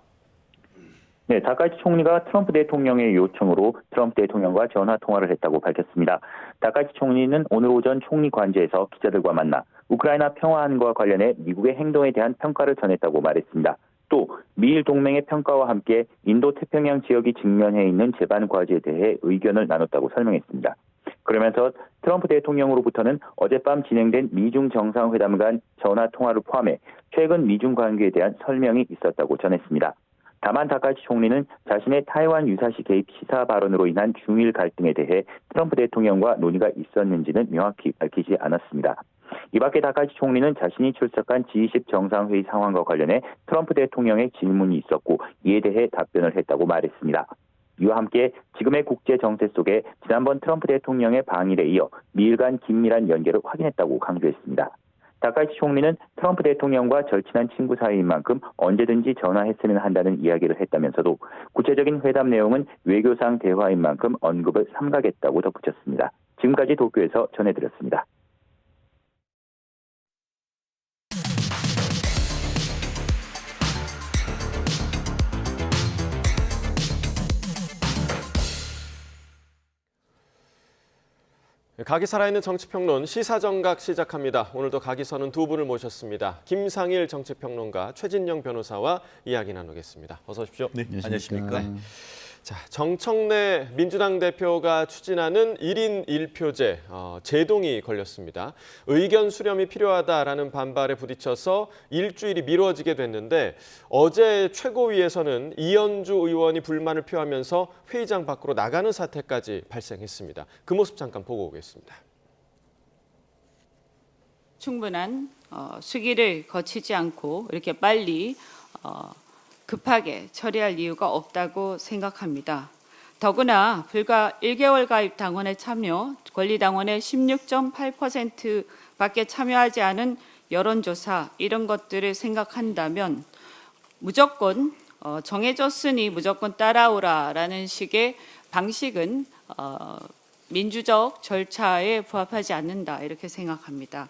네, 다카이치 총리가 트럼프 대통령의 요청으로 트럼프 대통령과 전화 통화를 했다고 밝혔습니다. 다카이치 총리는 오늘 오전 총리 관저에서 기자들과 만나 우크라이나 평화안과 관련해 미국의 행동에 대한 평가를 전했다고 말했습니다. 또 미일 동맹의 평가와 함께 인도 태평양 지역이 직면해 있는 재반 과제에 대해 의견을 나눴다고 설명했습니다. 그러면서 트럼프 대통령으로부터는 어젯밤 진행된 미중 정상회담 간 전화 통화를 포함해 최근 미중 관계에 대한 설명이 있었다고 전했습니다. 다만 다카이치 총리는 자신의 타이완 유사시 개입 시사 발언으로 인한 중일 갈등에 대해 트럼프 대통령과 논의가 있었는지는 명확히 밝히지 않았습니다. 이 밖에 다카이치 총리는 자신이 출석한 G20 정상회의 상황과 관련해 트럼프 대통령의 질문이 있었고 이에 대해 답변을 했다고 말했습니다. 이와 함께 지금의 국제 정세 속에 지난번 트럼프 대통령의 방일에 이어 미일 간 긴밀한 연계를 확인했다고 강조했습니다. 다카이치 총리는 트럼프 대통령과 절친한 친구 사이인 만큼 언제든지 전화했으면 한다는 이야기를 했다면서도 구체적인 회담 내용은 외교상 대화인 만큼 언급을 삼가겠다고 덧붙였습니다. 지금까지 도쿄에서 전해드렸습니다. 각이 살아있는 정치평론 시사정각 시작합니다. 오늘도 각이 서는 두 분을 모셨습니다. 김상일 정치평론가, 최진영 변호사와 이야기 나누겠습니다. 어서 오십시오. 네, 안녕하십니까. 네. 자, 정청래 민주당 대표가 추진하는 1인 1표제 제동이 걸렸습니다. 의견 수렴이 필요하다라는 반발에 부딪혀서 일주일이 미뤄지게 됐는데 어제 최고위에서는 이현주 의원이 불만을 표하면서 회의장 밖으로 나가는 사태까지 발생했습니다. 그 모습 잠깐 보고 오겠습니다. 충분한 수기를 거치지 않고 이렇게 빨리 급하게 처리할 이유가 없다고 생각합니다. 더구나 불과 1개월 가입 당원의 참여, 권리당원의 16.8%밖에 참여하지 않은 여론조사 이런 것들을 생각한다면 무조건 정해졌으니 무조건 따라오라라는 식의 방식은 민주적 절차에 부합하지 않는다 이렇게 생각합니다.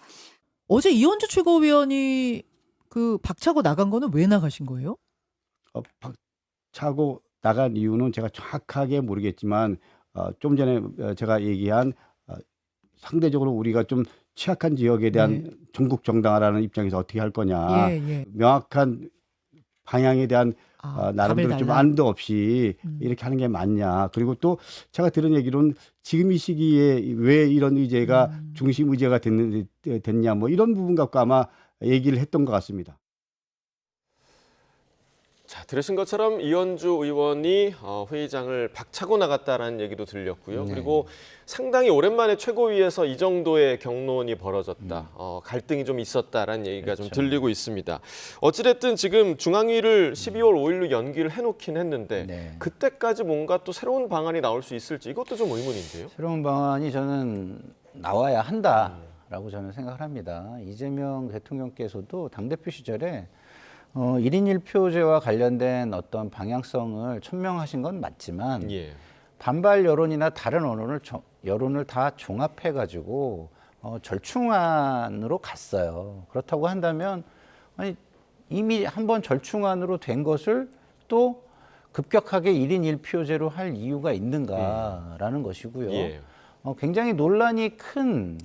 어제 이현주 최고위원이 그 박차고 나간 거는 왜 나가신 거예요? 차고 나간 이유는 제가 정확하게 모르겠지만 좀 전에 제가 얘기한 상대적으로 우리가 좀 취약한 지역에 대한 전국 정당화라는 입장에서 어떻게 할 거냐. 명확한 방향에 대한 나름대로 좀 안도 없이 이렇게 하는 게 맞냐. 그리고 또 제가 들은 얘기로는 지금 이 시기에 왜 이런 의제가 중심 의제가 됐냐 뭐 이런 부분 갖고 아마 얘기를 했던 것 같습니다. 자, 들으신 것처럼 이현주 의원이 회의장을 박차고 나갔다라는 얘기도 들렸고요. 그리고 상당히 오랜만에 최고위에서 이 정도의 격론이 벌어졌다. 갈등이 좀 있었다라는 얘기가 좀 들리고 있습니다. 어찌됐든 지금 중앙위를 12월 5일로 연기를 해놓긴 했는데 그때까지 뭔가 또 새로운 방안이 나올 수 있을지 이것도 좀 의문인데요. 새로운 방안이 저는 나와야 한다라고 저는 생각을 합니다. 이재명 대통령께서도 당대표 시절에 1인 1표제와 관련된 어떤 방향성을 천명하신 건 맞지만 반발 여론이나 다른 여론을 다 종합해가지고 절충안으로 갔어요. 그렇다고 한다면 아니, 이미 한번 절충안으로 된 것을 또 급격하게 1인 1표제로 할 이유가 있는가라는 것이고요. 예. 굉장히 논란이 큰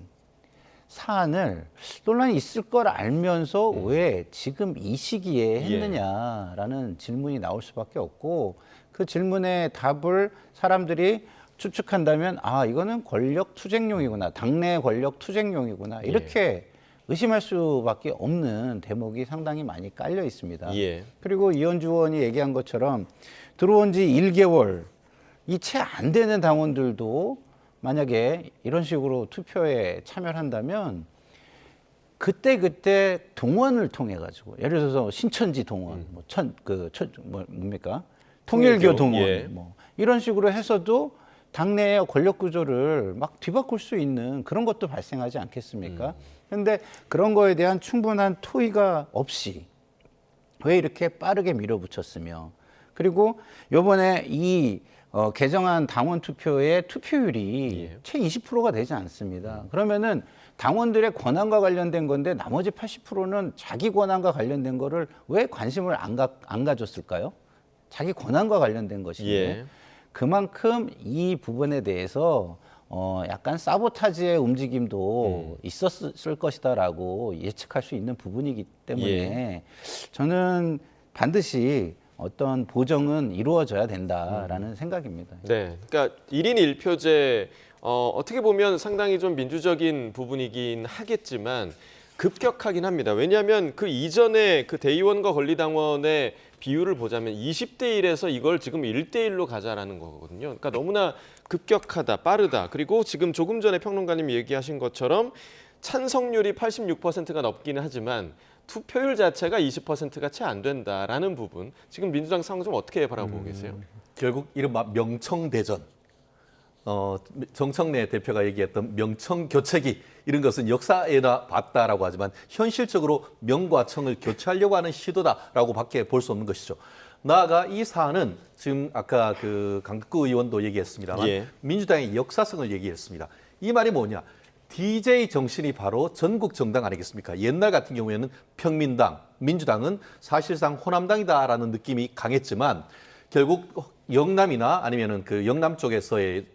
사안을 논란이 있을 걸 알면서 왜 지금 이 시기에 했느냐라는 질문이 나올 수밖에 없고 그 질문의 답을 사람들이 추측한다면 아 이거는 권력 투쟁용이구나 당내 권력 투쟁용이구나 이렇게 의심할 수밖에 없는 대목이 상당히 많이 깔려 있습니다. 그리고 이현주 의원이 얘기한 것처럼 들어온 지 1개월 이 채 안 되는 당원들도 만약에 이런 식으로 투표에 참여를 한다면 그때 동원을 통해 가지고 예를 들어서 신천지 동원, 뭡니까? 통일교 동원, 뭐 이런 식으로 해서도 당내의 권력 구조를 막 뒤바꿀 수 있는 그런 것도 발생하지 않겠습니까? 그런데 그런 거에 대한 충분한 토의가 없이 왜 이렇게 빠르게 밀어붙였으며 그리고 이번에 이 개정안 당원 투표의 투표율이 채 20%가 되지 않습니다. 그러면은 당원들의 권한과 관련된 건데 나머지 80%는 자기 권한과 관련된 거를 왜 관심을 안 가졌을까요? 자기 권한과 관련된 것인데 그만큼 이 부분에 대해서 약간 사보타지의 움직임도 있었을 것이다라고 예측할 수 있는 부분이기 때문에 저는 반드시 어떤 보정은 이루어져야 된다라는 생각입니다. 네, 그러니까 1인 1표제 어떻게 보면 상당히 좀 민주적인 부분이긴 하겠지만 급격하긴 합니다. 왜냐하면 그 이전에 그 대의원과 권리당원의 비율을 보자면 20대 1에서 이걸 지금 1대 1로 가자라는 거거든요. 그러니까 너무나 급격하다, 빠르다. 그리고 지금 조금 전에 평론가님이 얘기하신 것처럼 찬성률이 86%가 넘기는 하지만 투표율 자체가 20%가 채 안 된다라는 부분. 지금 민주당 상황 좀 어떻게 바라보고 계세요? 결국 이른바 명청대전. 정청래 대표가 얘기했던 명청교체기 이런 것은 역사에나 봤다라고 하지만 현실적으로 명과 청을 교체하려고 하는 시도다라고 밖에 볼 수 없는 것이죠. 나아가 이 사안은 지금 아까 그 강덕구 의원도 얘기했습니다만 민주당의 역사성을 얘기했습니다. 이 말이 뭐냐? DJ 정신이 바로 전국 정당 아니겠습니까? 옛날 같은 경우에는 평민당, 민주당은 사실상 호남당이다라는 느낌이 강했지만 결국 영남이나 아니면은 그 영남 쪽에서의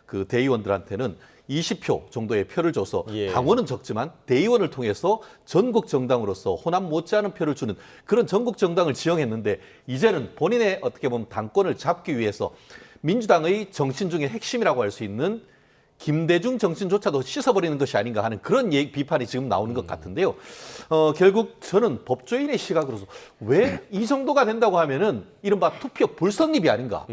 그 대의원들한테는 20표 정도의 표를 줘서 당원은 적지만 대의원을 통해서 전국 정당으로서 호남 못지않은 표를 주는 그런 전국 정당을 지형했는데 이제는 본인의 어떻게 보면 당권을 잡기 위해서 민주당의 정신 중에 핵심이라고 할 수 있는 김대중 정신조차도 씻어버리는 것이 아닌가 하는 그런 비판이 지금 나오는 것 같은데요. 결국 저는 법조인의 시각으로서 왜 이 정도가 된다고 하면은 이른바 투표 불성립이 아닌가.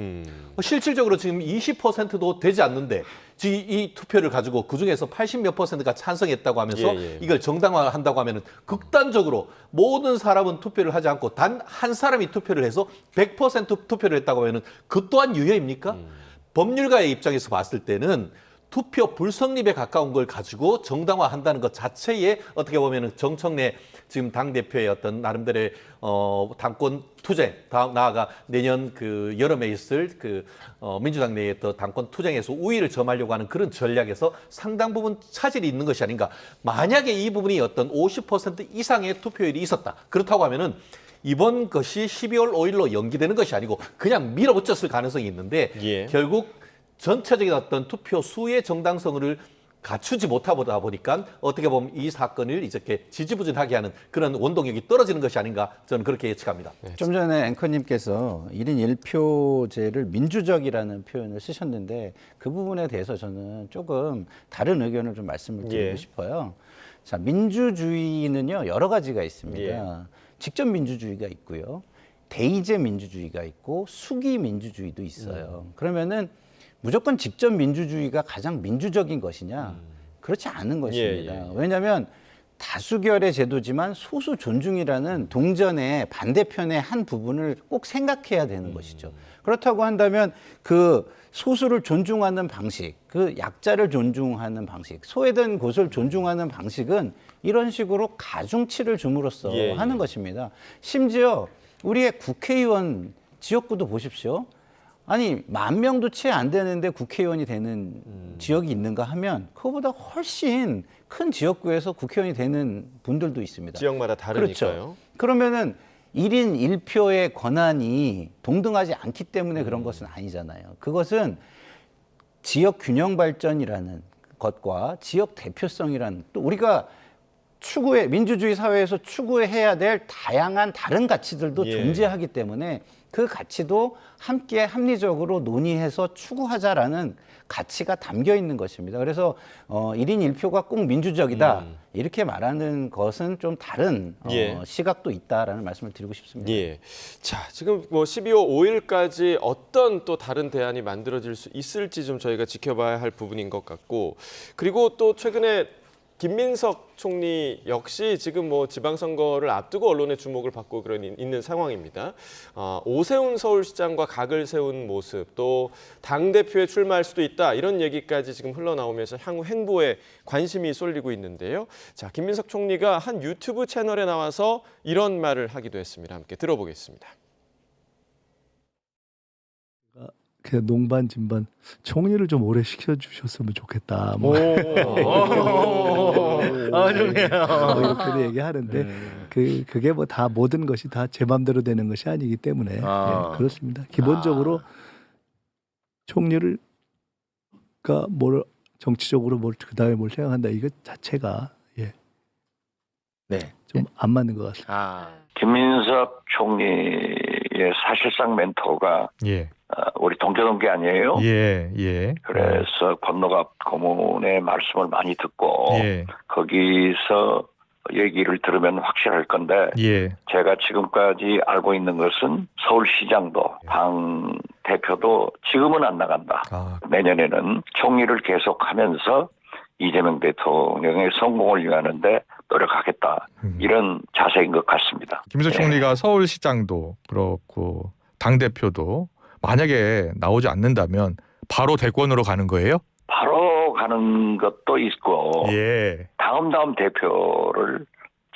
실질적으로 지금 20%도 되지 않는데 이 투표를 가지고 그중에서 80몇 %가 찬성했다고 하면서 이걸 정당화한다고 하면은 극단적으로 모든 사람은 투표를 하지 않고 단 한 사람이 투표를 해서 100% 투표를 했다고 하면은 그 또한 유효입니까? 법률가의 입장에서 봤을 때는 투표 불성립에 가까운 걸 가지고 정당화한다는 것 자체에 어떻게 보면은 정청래 지금 당대표의 어떤 나름대로의 당권 투쟁, 나아가 내년 그 여름에 있을 그 민주당 내의 또 당권 투쟁에서 우위를 점하려고 하는 그런 전략에서 상당 부분 차질이 있는 것이 아닌가. 만약에 이 부분이 어떤 50% 이상의 투표율이 있었다. 그렇다고 하면은 이번 것이 12월 5일로 연기되는 것이 아니고 그냥 밀어붙였을 가능성이 있는데 결국 전체적인 어떤 투표 수의 정당성을 갖추지 못하다 보니까 어떻게 보면 이 사건을 이렇게 지지부진하게 하는 그런 원동력이 떨어지는 것이 아닌가 저는 그렇게 예측합니다. 좀 전에 앵커님께서 1인 1표제를 민주적이라는 표현을 쓰셨는데 그 부분에 대해서 저는 조금 다른 의견을 좀 말씀을 드리고 싶어요. 자, 민주주의는요 여러 가지가 있습니다. 직접 민주주의가 있고요. 대의제 민주주의가 있고 수기 민주주의도 있어요. 그러면은 무조건 직접 민주주의가 가장 민주적인 것이냐? 그렇지 않은 것입니다. 왜냐하면 다수결의 제도지만 소수 존중이라는 동전의 반대편의 한 부분을 꼭 생각해야 되는 것이죠. 그렇다고 한다면 그 소수를 존중하는 방식, 그 약자를 존중하는 방식, 소외된 곳을 존중하는 방식은 이런 식으로 가중치를 줌으로써 하는 것입니다. 심지어 우리의 국회의원 지역구도 보십시오. 아니 10,000명도 채 안 되는데 국회의원이 되는 지역이 있는가 하면 그거보다 훨씬 큰 지역구에서 국회의원이 되는 분들도 있습니다. 지역마다 다르니까요. 그렇죠. 그러면은 1인 1표의 권한이 동등하지 않기 때문에 그런 것은 아니잖아요. 그것은 지역 균형 발전이라는 것과 지역 대표성이라는, 또 우리가 민주주의 사회에서 추구해야 될 다양한 다른 가치들도 존재하기 때문에 그 가치도 함께 합리적으로 논의해서 추구하자라는 가치가 담겨 있는 것입니다. 그래서 1인 1표가 꼭 민주적이다 이렇게 말하는 것은 좀 다른 시각도 있다라는 말씀을 드리고 싶습니다. 자, 지금 뭐 12월 5일까지 어떤 또 다른 대안이 만들어질 수 있을지 좀 저희가 지켜봐야 할 부분인 것 같고, 그리고 또 최근에 김민석 총리 역시 지금 뭐 지방선거를 앞두고 언론의 주목을 받고 있는 상황입니다. 오세훈 서울시장과 각을 세운 모습, 또 당대표에 출마할 수도 있다, 이런 얘기까지 지금 흘러나오면서 향후 행보에 관심이 쏠리고 있는데요. 자, 김민석 총리가 한 유튜브 채널에 나와서 이런 말을 하기도 했습니다. 함께 들어보겠습니다. 그냥 농반 진반 총리를 좀 오래 시켜주셨으면 좋겠다. 뭐. 이렇게 얘기하는데 그게 뭐 다 모든 것이 다 제 맘대로 되는 것이 아니기 때문에 그렇습니다. 기본적으로 총리를 뭘 정치적으로 그다음에 뭘 생각한다, 이거 자체가 좀 안 맞는 것 같습니다. 김민석 총리의 사실상 멘토가 우리 동교동계 아니에요? 그래서 권노갑 고문의 말씀을 많이 듣고 거기서 얘기를 들으면 확실할 건데 제가 지금까지 알고 있는 것은 서울시장도 당 대표도 지금은 안 나간다. 내년에는 총리를 계속하면서 이재명 대통령의 성공을 위하는데 노력하겠다. 이런 자세인 것 같습니다. 김민석 총리가 서울시장도 그렇고 당대표도 만약에 나오지 않는다면 바로 대권으로 가는 거예요? 바로 가는 것도 있고 다음 대표를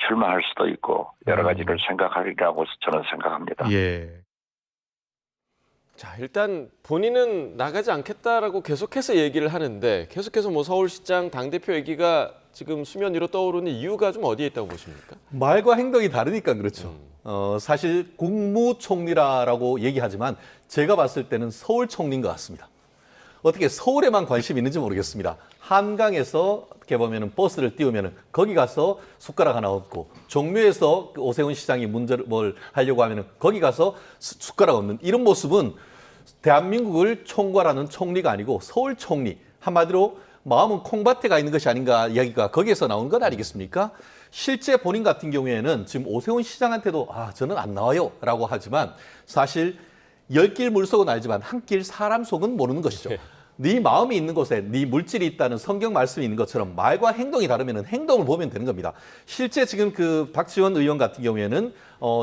출마할 수도 있고 여러 가지를 생각하리라고 저는 생각합니다. 자, 일단 본인은 나가지 않겠다라고 계속해서 얘기를 하는데 계속해서 뭐 서울시장 당대표 얘기가 지금 수면 위로 떠오르는 이유가 좀 어디에 있다고 보십니까? 말과 행동이 다르니까 그렇죠. 사실 국무총리라고 얘기하지만 제가 봤을 때는 서울총리인 것 같습니다. 어떻게 서울에만 관심이 있는지 모르겠습니다. 한강에서 이렇게 보면은 버스를 띄우면은 거기 가서 숟가락 하나 얻고, 종묘에서 오세훈 시장이 뭘 하려고 하면은 거기 가서 숟가락 얻는 이런 모습은 대한민국을 총괄하는 총리가 아니고 서울 총리, 한마디로 마음은 콩밭에 가 있는 것이 아닌가 이야기가 거기에서 나온 것 아니겠습니까? 실제 본인 같은 경우에는 지금 오세훈 시장한테도 저는 안 나와요 라고 하지만 사실 열길 물속은 알지만 한길 사람 속은 모르는 것이죠. 네 마음이 있는 곳에 네 물질이 있다는 성경 말씀이 있는 것처럼 말과 행동이 다르면 행동을 보면 되는 겁니다. 실제 지금 그 박지원 의원 같은 경우에는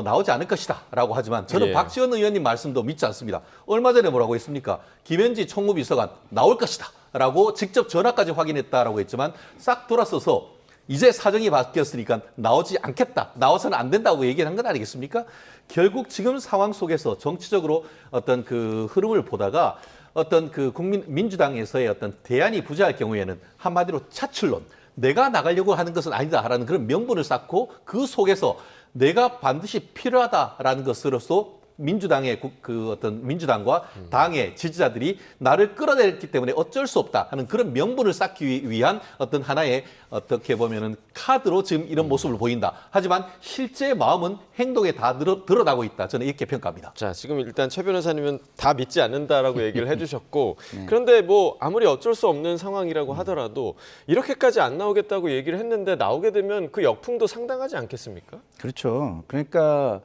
나오지 않을 것이다 라고 하지만 저는 박지원 의원님 말씀도 믿지 않습니다. 얼마 전에 뭐라고 했습니까? 김현지 총무비서관 나올 것이다 라고 직접 전화까지 확인했다라고 했지만 싹 돌아서서 이제 사정이 바뀌었으니까 나오지 않겠다, 나와서는 안 된다고 얘기한 건 아니겠습니까? 결국 지금 상황 속에서 정치적으로 어떤 그 흐름을 보다가 어떤 그 민주당에서의 어떤 대안이 부재할 경우에는 한마디로 차출론, 내가 나가려고 하는 것은 아니다라는 그런 명분을 쌓고 그 속에서 내가 반드시 필요하다라는 것으로서 민주당의 그 어떤 민주당과 당의 지지자들이 나를 끌어냈기 때문에 어쩔 수 없다 하는 그런 명분을 쌓기 위한 어떤 하나의 어떻게 보면은 카드로 지금 이런 모습을 보인다. 하지만 실제 마음은 행동에 다 드러나고 있다. 저는 이렇게 평가합니다. 자, 지금 일단 최 변호사님은 다 믿지 않는다라고 얘기를 해주셨고 그런데 뭐 아무리 어쩔 수 없는 상황이라고 하더라도 이렇게까지 안 나오겠다고 얘기를 했는데 나오게 되면 그 역풍도 상당하지 않겠습니까? 그렇죠. 그러니까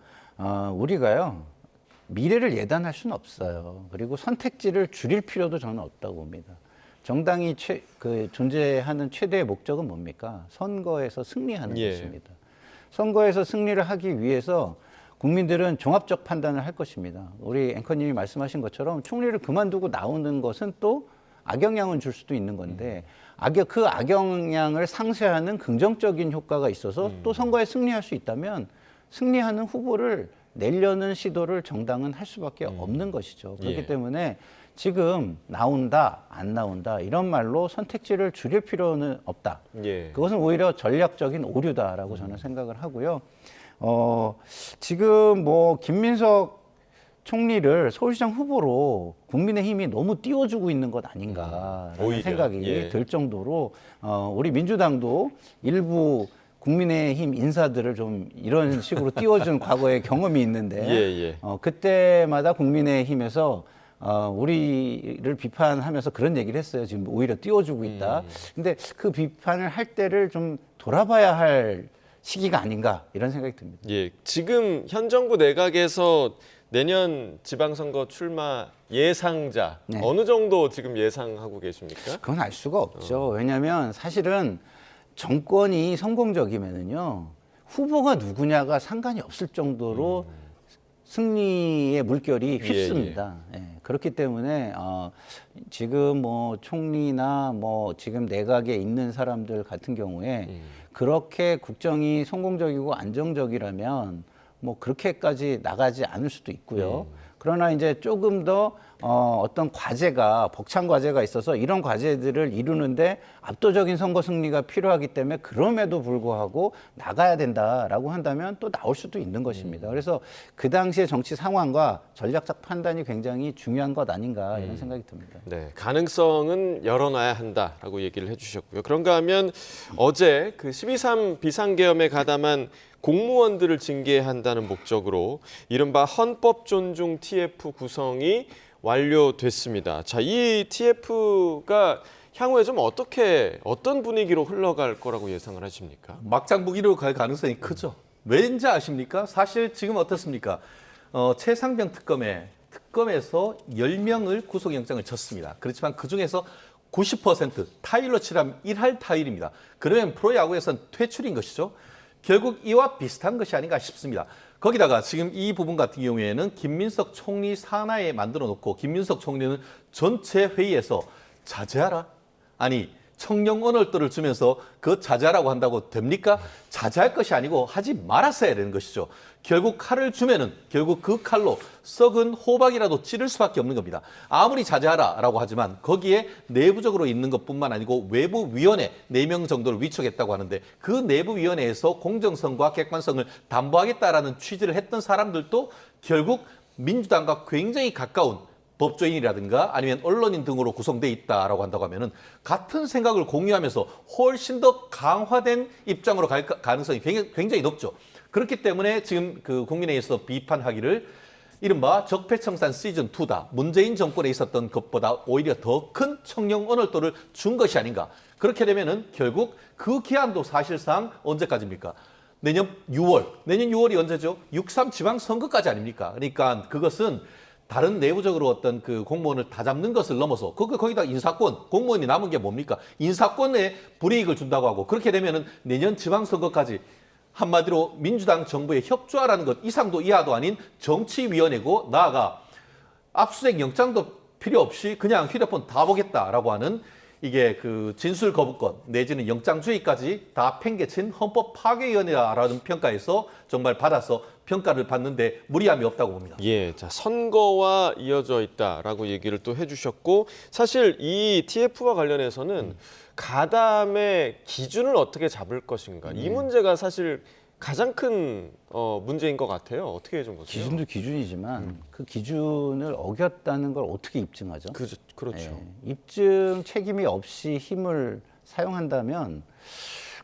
우리가요. 미래를 예단할 수는 없어요. 그리고 선택지를 줄일 필요도 저는 없다고 봅니다. 정당이 존재하는 최대의 목적은 뭡니까? 선거에서 승리하는 것입니다. 선거에서 승리를 하기 위해서 국민들은 종합적 판단을 할 것입니다. 우리 앵커님이 말씀하신 것처럼 총리를 그만두고 나오는 것은 또 악영향을 줄 수도 있는 건데 그 악영향을 상쇄하는 긍정적인 효과가 있어서 또 선거에 승리할 수 있다면 승리하는 후보를 내려는 시도를 정당은 할 수밖에 없는 것이죠. 그렇기 때문에 지금 나온다, 안 나온다 이런 말로 선택지를 줄일 필요는 없다. 그것은 오히려 전략적인 오류다라고 저는 생각을 하고요. 지금 뭐 김민석 총리를 서울시장 후보로 국민의힘이 너무 띄워주고 있는 것 아닌가라는 오히려, 생각이 예. 들 정도로 우리 민주당도 일부 국민의힘 인사들을 좀 이런 식으로 띄워준 과거의 경험이 있는데 예. 그때마다 국민의힘에서 우리를 비판하면서 그런 얘기를 했어요. 지금 오히려 띄워주고 있다. 근데 그 비판을 할 때를 좀 돌아봐야 할 시기가 아닌가 이런 생각이 듭니다. 예, 지금 현 정부 내각에서 내년 지방선거 출마 예상자 네. 어느 정도 지금 예상하고 계십니까? 그건 알 수가 없죠. 왜냐하면 사실은 정권이 성공적이면은요 후보가 누구냐가 상관이 없을 정도로 승리의 물결이 휩습니다. 예. 그렇기 때문에 지금 뭐 총리나 뭐 지금 내각에 있는 사람들 같은 경우에 그렇게 국정이 성공적이고 안정적이라면 뭐 그렇게까지 나가지 않을 수도 있고요. 그러나 이제 조금 더 어떤 과제가 벅찬 과제가 있어서 이런 과제들을 이루는데 압도적인 선거 승리가 필요하기 때문에 그럼에도 불구하고 나가야 된다라고 한다면 또 나올 수도 있는 것입니다. 그래서 그 당시의 정치 상황과 전략적 판단이 굉장히 중요한 것 아닌가 이런 생각이 듭니다. 네, 가능성은 열어놔야 한다라고 얘기를 해주셨고요. 그런가 하면 어제 그 12.3 비상계엄에 가담한 공무원들을 징계한다는 목적으로 이른바 헌법 존중 TF 구성이 완료됐습니다. 자, 이 TF가 향후에 좀 어떤 분위기로 흘러갈 거라고 예상을 하십니까? 막장부기로 갈 가능성이 크죠. 왠지 아십니까? 사실 지금 어떻습니까? 최상병 특검에서 10명을 구속영장을 쳤습니다. 그렇지만 그중에서 90% 타일로 치라면 1할 타일입니다. 그러면 프로야구에서는 퇴출인 것이죠. 결국 이와 비슷한 것이 아닌가 싶습니다. 거기다가 지금 이 부분 같은 경우에는 김민석 총리 산하에 만들어 놓고 김민석 총리는 전체 회의에서 자제하라. 아니 청령 언어들을 주면서 그 자제하라고 한다고 됩니까? 자제할 것이 아니고 하지 말았어야 되는 것이죠. 결국 칼을 주면은 결국 그 칼로 썩은 호박이라도 찌를 수밖에 없는 겁니다. 아무리 자제하라라고 하지만 거기에 내부적으로 있는 것뿐만 아니고 외부위원회 4명 정도를 위촉했다고 하는데 그 내부위원회에서 공정성과 객관성을 담보하겠다라는 취지를 했던 사람들도 결국 민주당과 굉장히 가까운 법조인이라든가 아니면 언론인 등으로 구성돼 있다라고 한다고 하면은 같은 생각을 공유하면서 훨씬 더 강화된 입장으로 갈 가능성이 굉장히 높죠. 그렇기 때문에 지금 그 국민회의에서 비판하기를 이른바 적폐청산 시즌2다. 문재인 정권에 있었던 것보다 오히려 더 큰 청령 언월도를 준 것이 아닌가. 그렇게 되면은 결국 그 기한도 사실상 언제까지입니까? 내년 6월이 언제죠? 6.3 지방선거까지 아닙니까? 그러니까 그것은 다른 내부적으로 어떤 그 공무원을 다 잡는 것을 넘어서 거기다 인사권, 공무원이 남은 게 뭡니까? 인사권에 불이익을 준다고 하고 그렇게 되면은 내년 지방선거까지 한마디로 민주당 정부에 협조하라는 것 이상도 이하도 아닌 정치위원회고 나아가 압수수색 영장도 필요 없이 그냥 휴대폰 다 보겠다라고 하는 이게 그 진술 거부권 내지는 영장주의까지 다 팽개친 헌법 파괴위원회라는 평가에서 정말 받아서 평가를 받는데 무리함이 없다고 봅니다. 예, 자 선거와 이어져 있다라고 얘기를 또 해주셨고 사실 이 TF와 관련해서는 가담의 기준을 어떻게 잡을 것인가 이 문제가 사실 가장 큰 문제인 것 같아요. 어떻게 좀 보세요? 기준도 기준이지만 그 기준을 어겼다는 걸 어떻게 입증하죠? 그렇죠. 입증 책임이 없이 힘을 사용한다면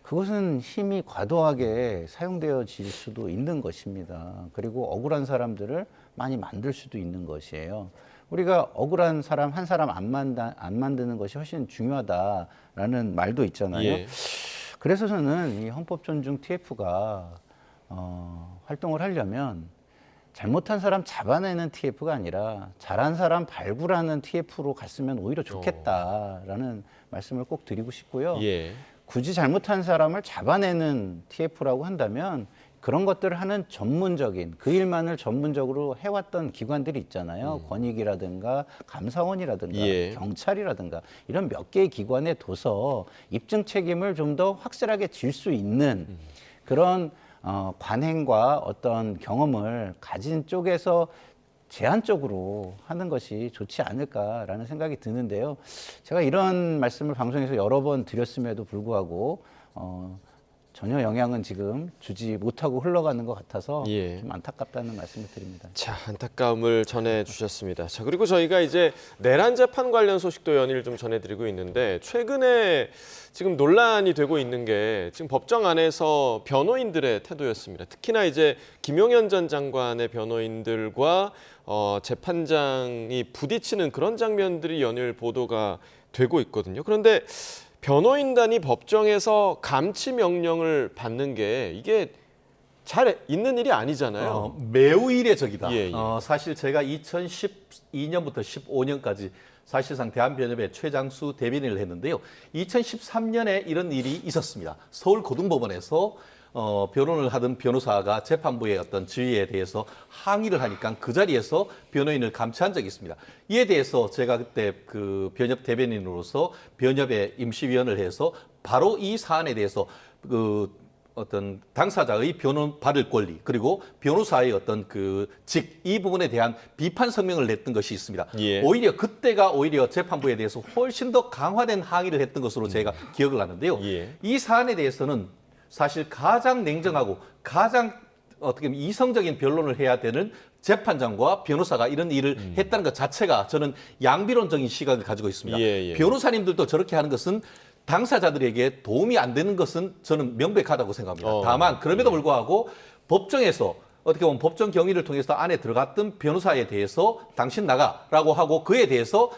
그것은 힘이 과도하게 사용되어질 수도 있는 것입니다. 그리고 억울한 사람들을 많이 만들 수도 있는 것이에요. 우리가 억울한 사람 한 사람 안 만드는 것이 훨씬 중요하다라는 말도 있잖아요. 예. 그래서 저는 이 헌법 존중 TF가 활동을 하려면 잘못한 사람 잡아내는 TF가 아니라 잘한 사람 발굴하는 TF로 갔으면 오히려 좋겠다라는 말씀을 꼭 드리고 싶고요. 예. 굳이 잘못한 사람을 잡아내는 TF라고 한다면 그런 것들을 하는 전문적인 그 일만을 전문적으로 해왔던 기관들이 있잖아요. 권익이라든가 감사원이라든가 예. 경찰이라든가 이런 몇 개의 기관에 둬서 입증 책임을 좀 더 확실하게 질 수 있는 그런 관행과 어떤 경험을 가진 쪽에서 제한적으로 하는 것이 좋지 않을까라는 생각이 드는데요. 제가 이런 말씀을 방송에서 여러 번 드렸음에도 불구하고 전혀 영향은 지금 주지 못하고 흘러가는 것 같아서 예. 좀 안타깝다는 말씀을 드립니다. 자, 안타까움을 전해주셨습니다. 자, 그리고 저희가 이제 내란 재판 관련 소식도 연일 좀 전해드리고 있는데 최근에 지금 논란이 되고 있는 게 지금 법정 안에서 변호인들의 태도였습니다. 특히나 이제 김용현 전 장관의 변호인들과 재판장이 부딪히는 그런 장면들이 연일 보도가 되고 있거든요. 그런데 변호인단이 법정에서 감치 명령을 받는 게 이게 잘 있는 일이 아니잖아요. 매우 이례적이다. 예, 예. 사실 제가 2012년부터 15년까지 사실상 대한변협의 최장수 대변인을 했는데요. 2013년에 이런 일이 있었습니다. 서울고등법원에서 변론을 하던 변호사가 재판부의 어떤 지위에 대해서 항의를 하니까 그 자리에서 변호인을 감치한 적이 있습니다. 이에 대해서 제가 그때 그 변협 대변인으로서 변협의 임시위원을 해서 바로 이 사안에 대해서 그 어떤 당사자의 변론 받을 권리 그리고 변호사의 어떤 그 이 부분에 대한 비판 성명을 냈던 것이 있습니다. 예. 오히려 그때가 오히려 재판부에 대해서 훨씬 더 강화된 항의를 했던 것으로 제가 기억을 하는데요. 예. 이 사안에 대해서는 사실 가장 냉정하고 가장 어떻게 보면 이성적인 변론을 해야 되는 재판장과 변호사가 이런 일을 했다는 것 자체가 저는 양비론적인 시각을 가지고 있습니다. 예, 예. 변호사님들도 저렇게 하는 것은 당사자들에게 도움이 안 되는 것은 저는 명백하다고 생각합니다. 다만 그럼에도 불구하고 법정에서 어떻게 보면 법정 경위를 통해서 안에 들어갔던 변호사에 대해서 당신 나가라고 하고 그에 대해서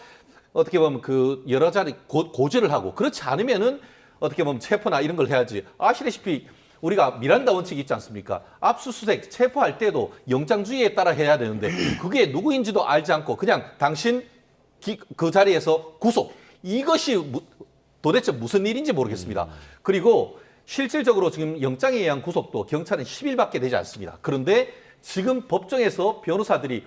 어떻게 보면 그 여러 자리 고지를 하고 그렇지 않으면은 어떻게 보면 체포나 이런 걸 해야지. 아시다시피 우리가 미란다 원칙이 있지 않습니까? 압수수색 체포할 때도 영장주의에 따라 해야 되는데 그게 누구인지도 알지 않고 그냥 당신 그 자리에서 구속. 이것이 도대체 무슨 일인지 모르겠습니다. 그리고 실질적으로 지금 영장에 의한 구속도 경찰은 10일밖에 되지 않습니다. 그런데 지금 법정에서 변호사들이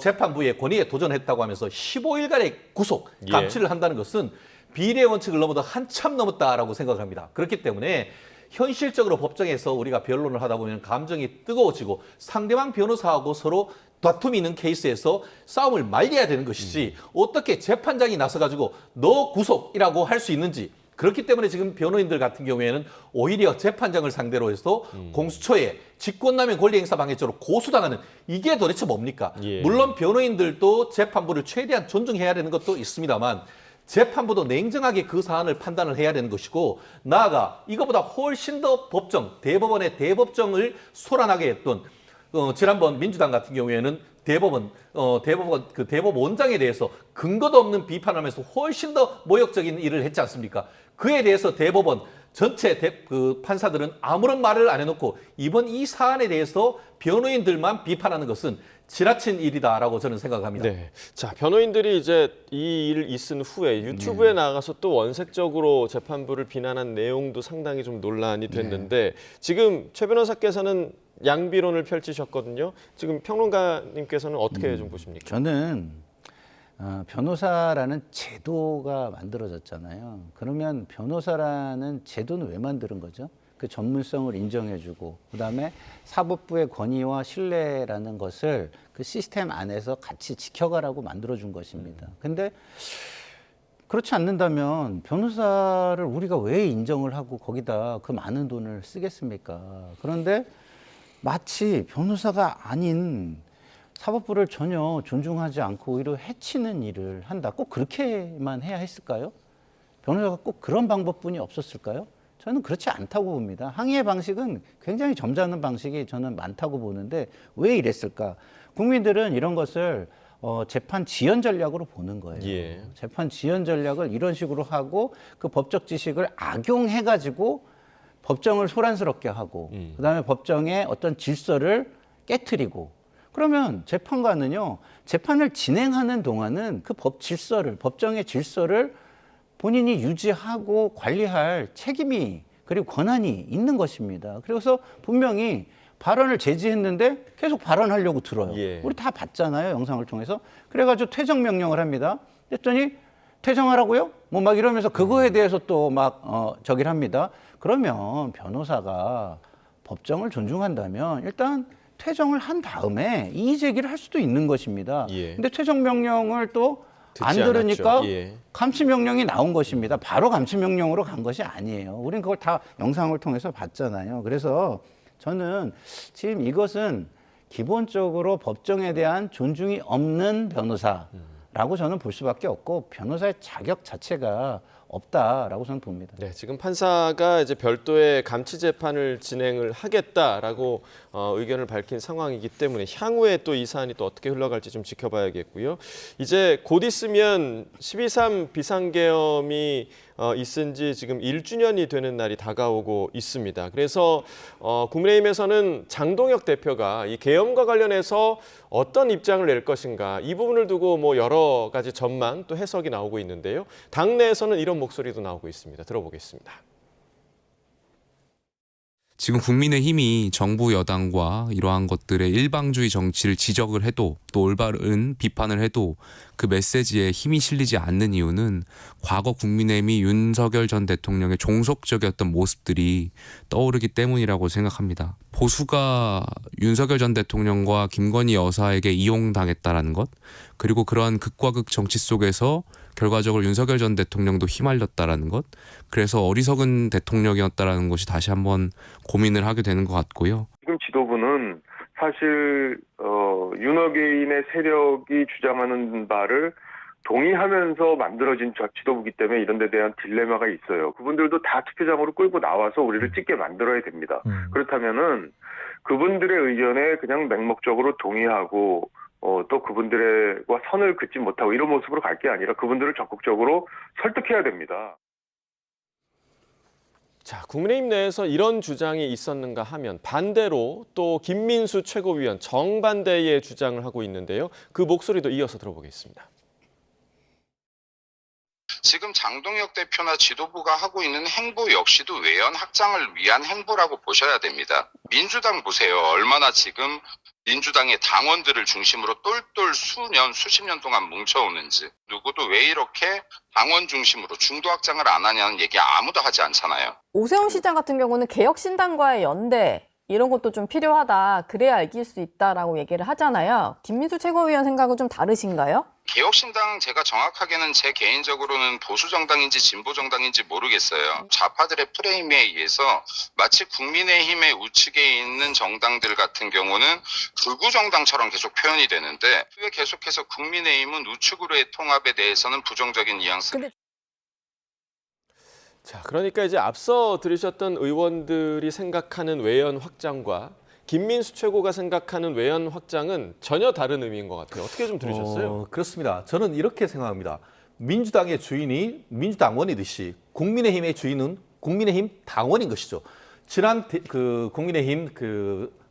재판부의 권위에 도전했다고 하면서 15일간의 구속, 감치를 한다는 것은 비례 원칙을 넘어도 한참 넘었다라고 생각합니다. 그렇기 때문에 현실적으로 법정에서 우리가 변론을 하다 보면 감정이 뜨거워지고 상대방 변호사하고 서로 다툼이 있는 케이스에서 싸움을 말려야 되는 것이지 어떻게 재판장이 나서가지고 너 구속이라고 할 수 있는지 그렇기 때문에 지금 변호인들 같은 경우에는 오히려 재판장을 상대로 해서 공수처에 직권남용 권리행사방해죄로 고소당하는 이게 도대체 뭡니까? 예. 물론 변호인들도 재판부를 최대한 존중해야 되는 것도 있습니다만 재판부도 냉정하게 그 사안을 판단을 해야 되는 것이고 나아가 이거보다 훨씬 더 대법원의 대법정을 소란하게 했던 지난번 민주당 같은 경우에는 대법원 그 대법원장에 대해서 근거도 없는 비판하면서 훨씬 더 모욕적인 일을 했지 않습니까? 그에 대해서 대법원 전체 그 판사들은 아무런 말을 안 해놓고 이번 이 사안에 대해서 변호인들만 비판하는 것은 지나친 일이다라고 저는 생각합니다. 네. 자, 변호인들이 이제 이 일을 있은 후에 유튜브에 나가서 또 원색적으로 재판부를 비난한 내용도 상당히 좀 논란이 됐는데 지금 최 변호사께서는 양비론을 펼치셨거든요. 지금 평론가님께서는 어떻게 좀 보십니까? 저는 변호사라는 제도가 만들어졌잖아요. 그러면 변호사라는 제도는 왜 만드는 거죠? 그 전문성을 인정해주고 그다음에 사법부의 권위와 신뢰라는 것을 그 시스템 안에서 같이 지켜가라고 만들어준 것입니다. 근데 그렇지 않는다면 변호사를 우리가 왜 인정을 하고 거기다 그 많은 돈을 쓰겠습니까? 그런데 마치 변호사가 아닌 사법부를 전혀 존중하지 않고 오히려 해치는 일을 한다. 꼭 그렇게만 해야 했을까요? 변호사가 꼭 그런 방법뿐이 없었을까요? 저는 그렇지 않다고 봅니다. 항의의 방식은 굉장히 점잖은 방식이 저는 많다고 보는데 왜 이랬을까? 국민들은 이런 것을 재판 지연 전략으로 보는 거예요. 예. 재판 지연 전략을 이런 식으로 하고 그 법적 지식을 악용해가지고 법정을 소란스럽게 하고 그다음에 법정의 어떤 질서를 깨트리고 그러면 재판관은요 재판을 진행하는 동안은 그 법정의 질서를 본인이 유지하고 관리할 책임이 그리고 권한이 있는 것입니다. 그래서 분명히 발언을 제지했는데 계속 발언하려고 들어요. 예. 우리 다 봤잖아요. 영상을 통해서. 그래가지고 퇴정 명령을 합니다. 그랬더니 퇴정하라고요? 뭐 막 이러면서 그거에 대해서 또 막 저기를 합니다. 그러면 변호사가 법정을 존중한다면 일단 퇴정을 한 다음에 이의 제기를 할 수도 있는 것입니다. 예. 근데 퇴정 명령을 또 안 들으니까 감시 명령이 나온 것입니다. 바로 감시 명령으로 간 것이 아니에요. 우리는 그걸 다 영상을 통해서 봤잖아요. 그래서 저는 지금 이것은 기본적으로 법정에 대한 존중이 없는 변호사라고 저는 볼 수밖에 없고 변호사의 자격 자체가 없다라고 저는 봅니다. 네, 지금 판사가 이제 별도의 감치 재판을 진행을 하겠다라고 의견을 밝힌 상황이기 때문에 향후에 또 이 사안이 또 어떻게 흘러갈지 좀 지켜봐야겠고요. 이제 곧 있으면 12.3 비상계엄이 있은 지 지금 1주년이 되는 날이 다가오고 있습니다. 그래서 국민의힘에서는 장동혁 대표가 이 계엄과 관련해서 어떤 입장을 낼 것인가 이 부분을 두고 뭐 여러 가지 전망 또 해석이 나오고 있는데요. 당내에서는 이런 목소리도 나오고 있습니다. 들어보겠습니다. 지금 국민의힘이 정부 여당과 이러한 것들의 일방주의 정치를 지적을 해도 또 올바른 비판을 해도 그 메시지에 힘이 실리지 않는 이유는 과거 국민의힘이 윤석열 전 대통령의 종속적이었던 모습들이 떠오르기 때문이라고 생각합니다. 보수가 윤석열 전 대통령과 김건희 여사에게 이용당했다라는 것, 그리고 그러한 극과 극 정치 속에서 결과적으로 윤석열 전 대통령도 휘말렸다라는 것, 그래서 어리석은 대통령이었다라는 것이 다시 한번 고민을 하게 되는 것 같고요. 지금 지도부는 사실 윤어게인의 세력이 주장하는 바를 동의하면서 만들어진 지도부이기 때문에 이런 데 대한 딜레마가 있어요. 그분들도 다 투표장으로 끌고 나와서 우리를 찍게 만들어야 됩니다. 그렇다면은 그분들의 의견에 그냥 맹목적으로 동의하고 또 그분들과 선을 긋지 못하고 이런 모습으로 갈 게 아니라 그분들을 적극적으로 설득해야 됩니다. 자, 국민의힘 내에서 이런 주장이 있었는가 하면 반대로 또 김민수 최고위원 정반대의 주장을 하고 있는데요. 그 목소리도 이어서 들어보겠습니다. 지금 장동혁 대표나 지도부가 하고 있는 행보 역시도 외연 확장을 위한 행보라고 보셔야 됩니다. 민주당 보세요. 얼마나 지금 민주당의 당원들을 중심으로 똘똘 수십 년 동안 뭉쳐오는지. 누구도 왜 이렇게 당원 중심으로 중도 확장을 안 하냐는 얘기 아무도 하지 않잖아요. 오세훈 시장 같은 경우는 개혁신당과의 연대 이런 것도 좀 필요하다. 그래야 이길 수 있다라고 얘기를 하잖아요. 김민수 최고위원 생각은 좀 다르신가요? 개혁신당 제가 정확하게는 제 개인적으로는 보수정당인지 진보정당인지 모르겠어요. 좌파들의 프레임에 의해서 마치 국민의힘의 우측에 있는 정당들 같은 경우는 극우정당처럼 계속 표현이 되는데 왜 계속해서 국민의힘은 우측으로의 통합에 대해서는 부정적인 뉘앙스. 자, 그러니까 이제 앞서 들으셨던 의원들이 생각하는 외연 확장과 김민수 최고가 생각하는 외연 확장은 전혀 다른 의미인 것 같아요. 어떻게 좀 들으셨어요? 그렇습니다. 저는 이렇게 생각합니다. 민주당의 주인이 민주당원이듯이 국민의힘의 주인은 국민의힘 당원인 것이죠. 지난 국민의힘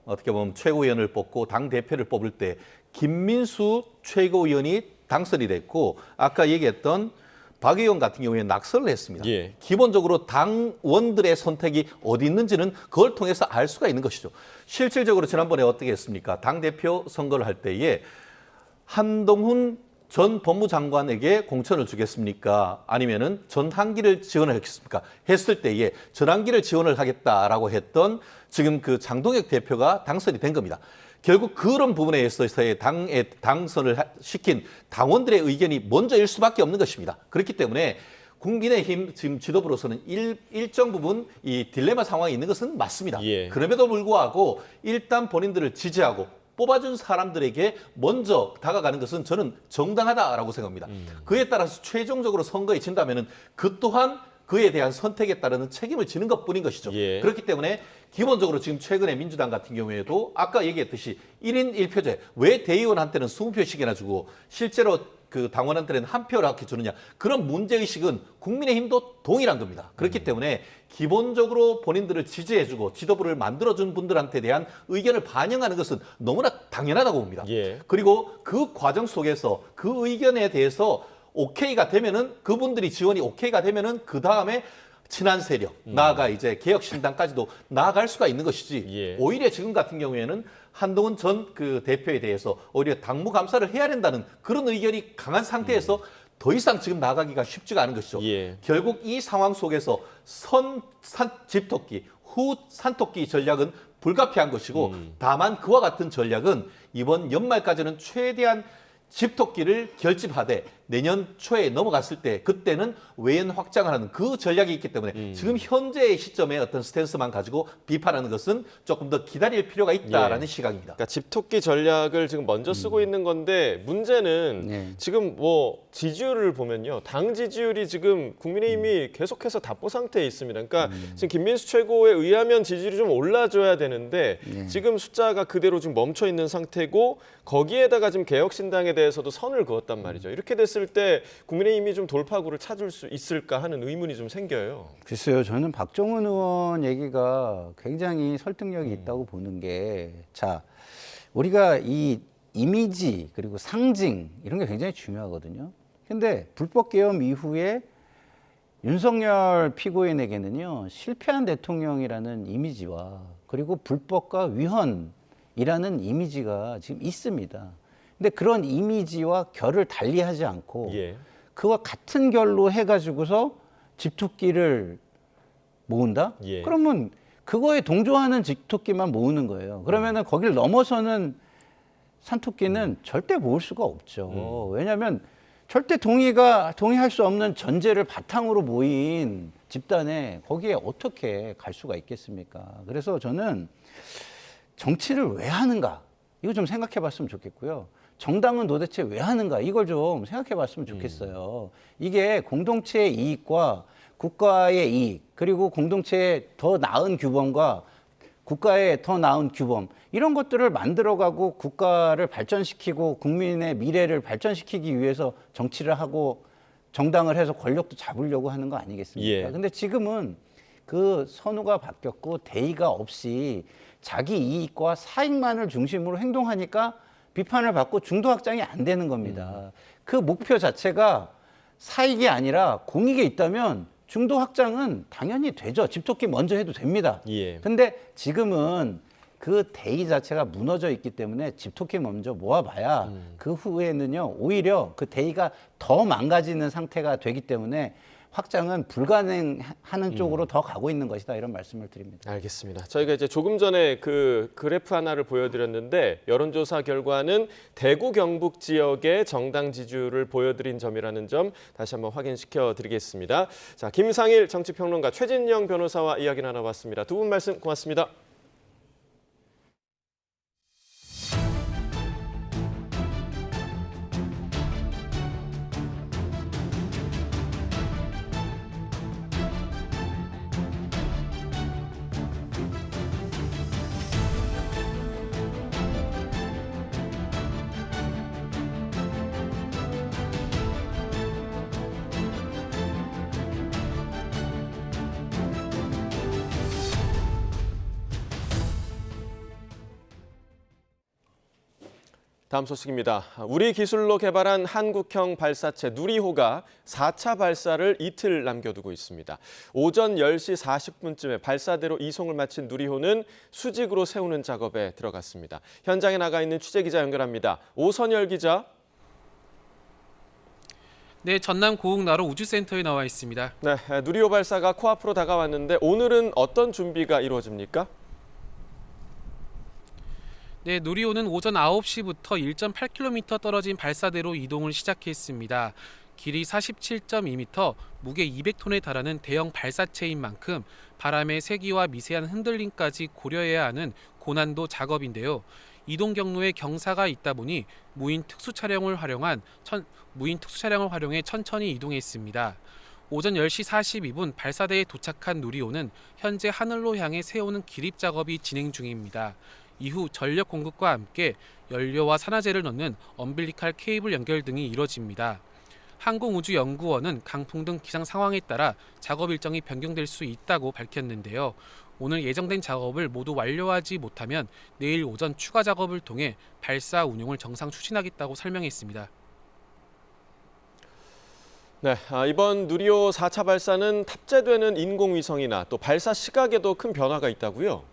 어떻게 보면 최고위원을 뽑고 당 대표를 뽑을 때 김민수 최고위원이 당선이 됐고 아까 얘기했던 박 의원 같은 경우에 낙선을 했습니다. 예. 기본적으로 당원들의 선택이 어디 있는지는 그걸 통해서 알 수가 있는 것이죠. 실질적으로 지난번에 어떻게 했습니까? 당대표 선거를 할 때에 한동훈 전 법무장관에게 공천을 주겠습니까? 아니면은 전환기를 지원을 하겠습니까? 했을 때에 전환기를 지원을 하겠다라고 했던 지금 그 장동혁 대표가 당선이 된 겁니다. 결국 그런 부분에 있어서의 당에 당선을 시킨 당원들의 의견이 먼저일 수밖에 없는 것입니다. 그렇기 때문에 국민의힘 지금 지도부로서는 일정 부분 이 딜레마 상황이 있는 것은 맞습니다. 예. 그럼에도 불구하고 일단 본인들을 지지하고 뽑아준 사람들에게 먼저 다가가는 것은 저는 정당하다라고 생각합니다. 그에 따라서 최종적으로 선거에 진다면은 그 또한 그에 대한 선택에 따르는 책임을 지는 것뿐인 것이죠. 예. 그렇기 때문에 기본적으로 지금 최근에 민주당 같은 경우에도 아까 얘기했듯이 1인 1표제 왜 대의원한테는 20표씩이나 주고 실제로 그 당원한테는 한 표를 이렇게 주느냐 그런 문제의식은 국민의힘도 동일한 겁니다. 그렇기 때문에 기본적으로 본인들을 지지해주고 지도부를 만들어준 분들한테 대한 의견을 반영하는 것은 너무나 당연하다고 봅니다. 예. 그리고 그 과정 속에서 그 의견에 대해서 오케이가 되면은 그분들이 지원이 오케이가 되면은 그 다음에 친한 세력 나아가 이제 개혁신당까지도 나아갈 수가 있는 것이지. 예. 오히려 지금 같은 경우에는 한동훈 전 그 대표에 대해서 오히려 당무 감사를 해야 된다는 그런 의견이 강한 상태에서 더 이상 지금 나가기가 쉽지가 않은 것이죠. 예. 결국 이 상황 속에서 집토끼, 후 산토끼 전략은 불가피한 것이고 다만 그와 같은 전략은 이번 연말까지는 최대한 집토끼를 결집하되 내년 초에 넘어갔을 때 그때는 외연 확장을 하는 그 전략이 있기 때문에 지금 현재의 시점에 어떤 스탠스만 가지고 비판하는 것은 조금 더 기다릴 필요가 있다라는 시각입니다. 그러니까 집토끼 전략을 지금 먼저 쓰고 있는 건데 문제는 지금 뭐 지지율을 보면요. 당 지지율이 지금 국민의힘이 계속해서 답보 상태에 있습니다. 그러니까 지금 김민수 최고에 의하면 지지율이 좀 올라줘야 되는데 지금 숫자가 그대로 지금 멈춰 있는 상태고 거기에다가 지금 개혁신당에 대해서도 선을 그었단 말이죠. 이렇게 됐을 때 국민의힘이 좀 돌파구를 찾을 수 있을까 하는 의문이 좀 생겨요. 글쎄요. 저는 박정훈 의원 얘기가 굉장히 설득력이 있다고 보는 게, 자, 우리가 이 이미지 그리고 상징 이런 게 굉장히 중요하거든요. 근데 불법 계엄 이후에 윤석열 피고인에게는요, 실패한 대통령이라는 이미지와 그리고 불법과 위헌이라는 이미지가 지금 있습니다. 근데 그런 이미지와 결을 달리하지 않고 그와 같은 결로 해가지고서 집토끼를 모은다? 그러면 그거에 동조하는 집토끼만 모으는 거예요. 그러면은 거길 넘어서는 산토끼는 절대 모을 수가 없죠. 왜냐하면 절대 동의할 수 없는 전제를 바탕으로 모인 집단에 거기에 어떻게 갈 수가 있겠습니까? 그래서 저는 정치를 왜 하는가? 이거 좀 생각해 봤으면 좋겠고요. 정당은 도대체 왜 하는가? 이걸 좀 생각해 봤으면 좋겠어요. 이게 공동체의 이익과 국가의 이익, 그리고 공동체의 더 나은 규범과 국가의 더 나은 규범, 이런 것들을 만들어가고 국가를 발전시키고 국민의 미래를 발전시키기 위해서 정치를 하고 정당을 해서 권력도 잡으려고 하는 거 아니겠습니까? 근데 지금은 그 선우가 바뀌었고 대의가 없이 자기 이익과 사익만을 중심으로 행동하니까 비판을 받고 중도 확장이 안 되는 겁니다. 그 목표 자체가 사익이 아니라 공익에 있다면 중도 확장은 당연히 되죠. 집토끼 먼저 해도 됩니다. 근데 지금은 그 대의 자체가 무너져 있기 때문에 집토끼 먼저 모아봐야 그 후에는요, 오히려 그 대의가 더 망가지는 상태가 되기 때문에 확장은 불가능하는 쪽으로 더 가고 있는 것이다, 이런 말씀을 드립니다. 알겠습니다. 저희가 이제 조금 전에 그 그래프 하나를 보여드렸는데 여론조사 결과는 대구 경북 지역의 정당 지지율을 보여드린 점이라는 점 다시 한번 확인시켜 드리겠습니다. 자, 김상일 정치평론가, 최진영 변호사와 이야기 나눠봤습니다. 두 분 말씀 고맙습니다. 다음 소식입니다. 우리 기술로 개발한 한국형 발사체 누리호가 4차 발사를 이틀 남겨두고 있습니다. 오전 10시 40분쯤에 발사대로 이송을 마친 누리호는 수직으로 세우는 작업에 들어갔습니다. 현장에 나가 있는 취재기자 연결합니다. 오선열 기자. 네, 전남 고흥나로 우주센터에 나와 있습니다. 네, 누리호 발사가 코앞으로 다가왔는데 오늘은 어떤 준비가 이루어집니까? 네, 누리호는 오전 9시부터 1.8km 떨어진 발사대로 이동을 시작했습니다. 길이 47.2m, 무게 200톤에 달하는 대형 발사체인 만큼 바람의 세기와 미세한 흔들림까지 고려해야 하는 고난도 작업인데요. 이동 경로에 경사가 있다 보니 무인 특수 차량을 활용해 천천히 이동했습니다. 오전 10시 42분 발사대에 도착한 누리호는 현재 하늘로 향해 세우는 기립 작업이 진행 중입니다. 이후 전력 공급과 함께 연료와 산화제를 넣는 엄빌리칼 케이블 연결 등이 이뤄집니다. 항공우주연구원은 강풍 등 기상 상황에 따라 작업 일정이 변경될 수 있다고 밝혔는데요. 오늘 예정된 작업을 모두 완료하지 못하면 내일 오전 추가 작업을 통해 발사 운용을 정상 추진하겠다고 설명했습니다. 네, 이번 누리호 4차 발사는 탑재되는 인공위성이나 또 발사 시각에도 큰 변화가 있다고요?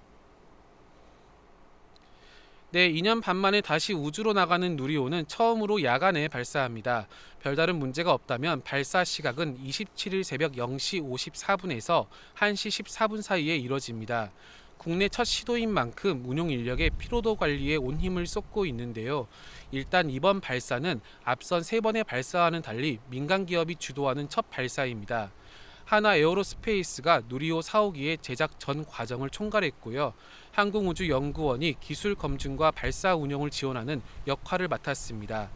네, 2년 반 만에 다시 우주로 나가는 누리호는 처음으로 야간에 발사합니다. 별다른 문제가 없다면 발사 시각은 27일 새벽 0시 54분에서 1시 14분 사이에 이뤄집니다. 국내 첫 시도인 만큼 운용 인력의 피로도 관리에 온 힘을 쏟고 있는데요. 일단 이번 발사는 앞선 3번의 발사와는 달리 민간 기업이 주도하는 첫 발사입니다. 하나 에어로스페이스가 누리호 4호기의 제작 전 과정을 총괄했고요. 항공우주연구원이 기술 검증과 발사 운영을 지원하는 역할을 맡았습니다.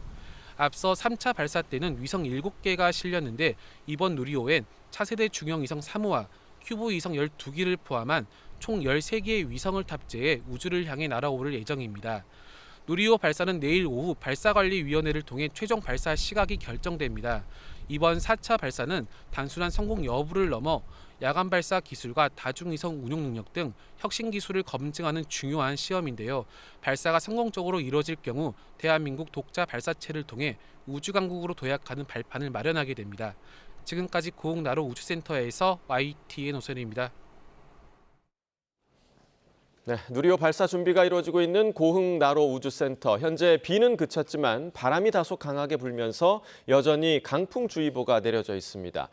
앞서 3차 발사 때는 위성 7개가 실렸는데 이번 누리호엔 차세대 중형 위성 3호와 큐브 위성 12기를 포함한 총 13개의 위성을 탑재해 우주를 향해 날아오를 예정입니다. 누리호 발사는 내일 오후 발사관리위원회를 통해 최종 발사 시각이 결정됩니다. 이번 4차 발사는 단순한 성공 여부를 넘어 야간 발사 기술과 다중위성 운용 능력 등 혁신 기술을 검증하는 중요한 시험인데요. 발사가 성공적으로 이루어질 경우 대한민국 독자 발사체를 통해 우주강국으로 도약하는 발판을 마련하게 됩니다. 지금까지 고흥나로 우주센터에서 YTN 노선입니다. 네, 누리호 발사 준비가 이루어지고 있는 고흥나로 우주센터. 현재 비는 그쳤지만 바람이 다소 강하게 불면서 여전히 강풍주의보가 내려져 있습니다.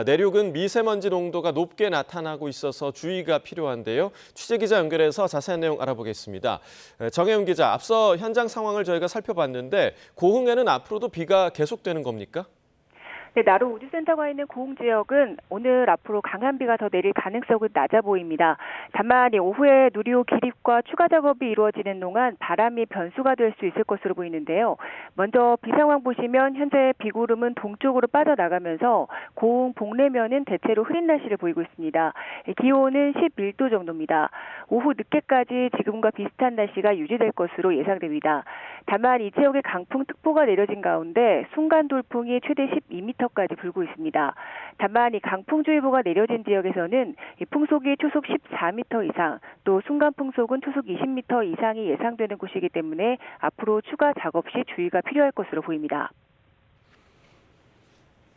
내륙은 미세먼지 농도가 높게 나타나고 있어서 주의가 필요한데요. 취재기자 연결해서 자세한 내용 알아보겠습니다. 정혜윤 기자, 앞서 현장 상황을 저희가 살펴봤는데 고흥에는 앞으로도 비가 계속되는 겁니까? 네, 나로 우주센터가 있는 고흥 지역은 오늘 앞으로 강한 비가 더 내릴 가능성은 낮아 보입니다. 다만 오후에 누리호 기립과 추가 작업이 이루어지는 동안 바람이 변수가 될 수 있을 것으로 보이는데요. 먼저 비 상황 보시면 현재 비구름은 동쪽으로 빠져나가면서 고흥 북내면은 대체로 흐린 날씨를 보이고 있습니다. 기온은 11도 정도입니다. 오후 늦게까지 지금과 비슷한 날씨가 유지될 것으로 예상됩니다. 다만 이 지역에 강풍특보가 내려진 가운데 순간 돌풍이 최대 12m까지 불고 있습니다. 다만 이 강풍주의보가 내려진 지역에서는 이 풍속이 초속 14m 이상, 또 순간 풍속은 초속 20m 이상이 예상되는 곳이기 때문에 앞으로 추가 작업 시 주의가 필요할 것으로 보입니다.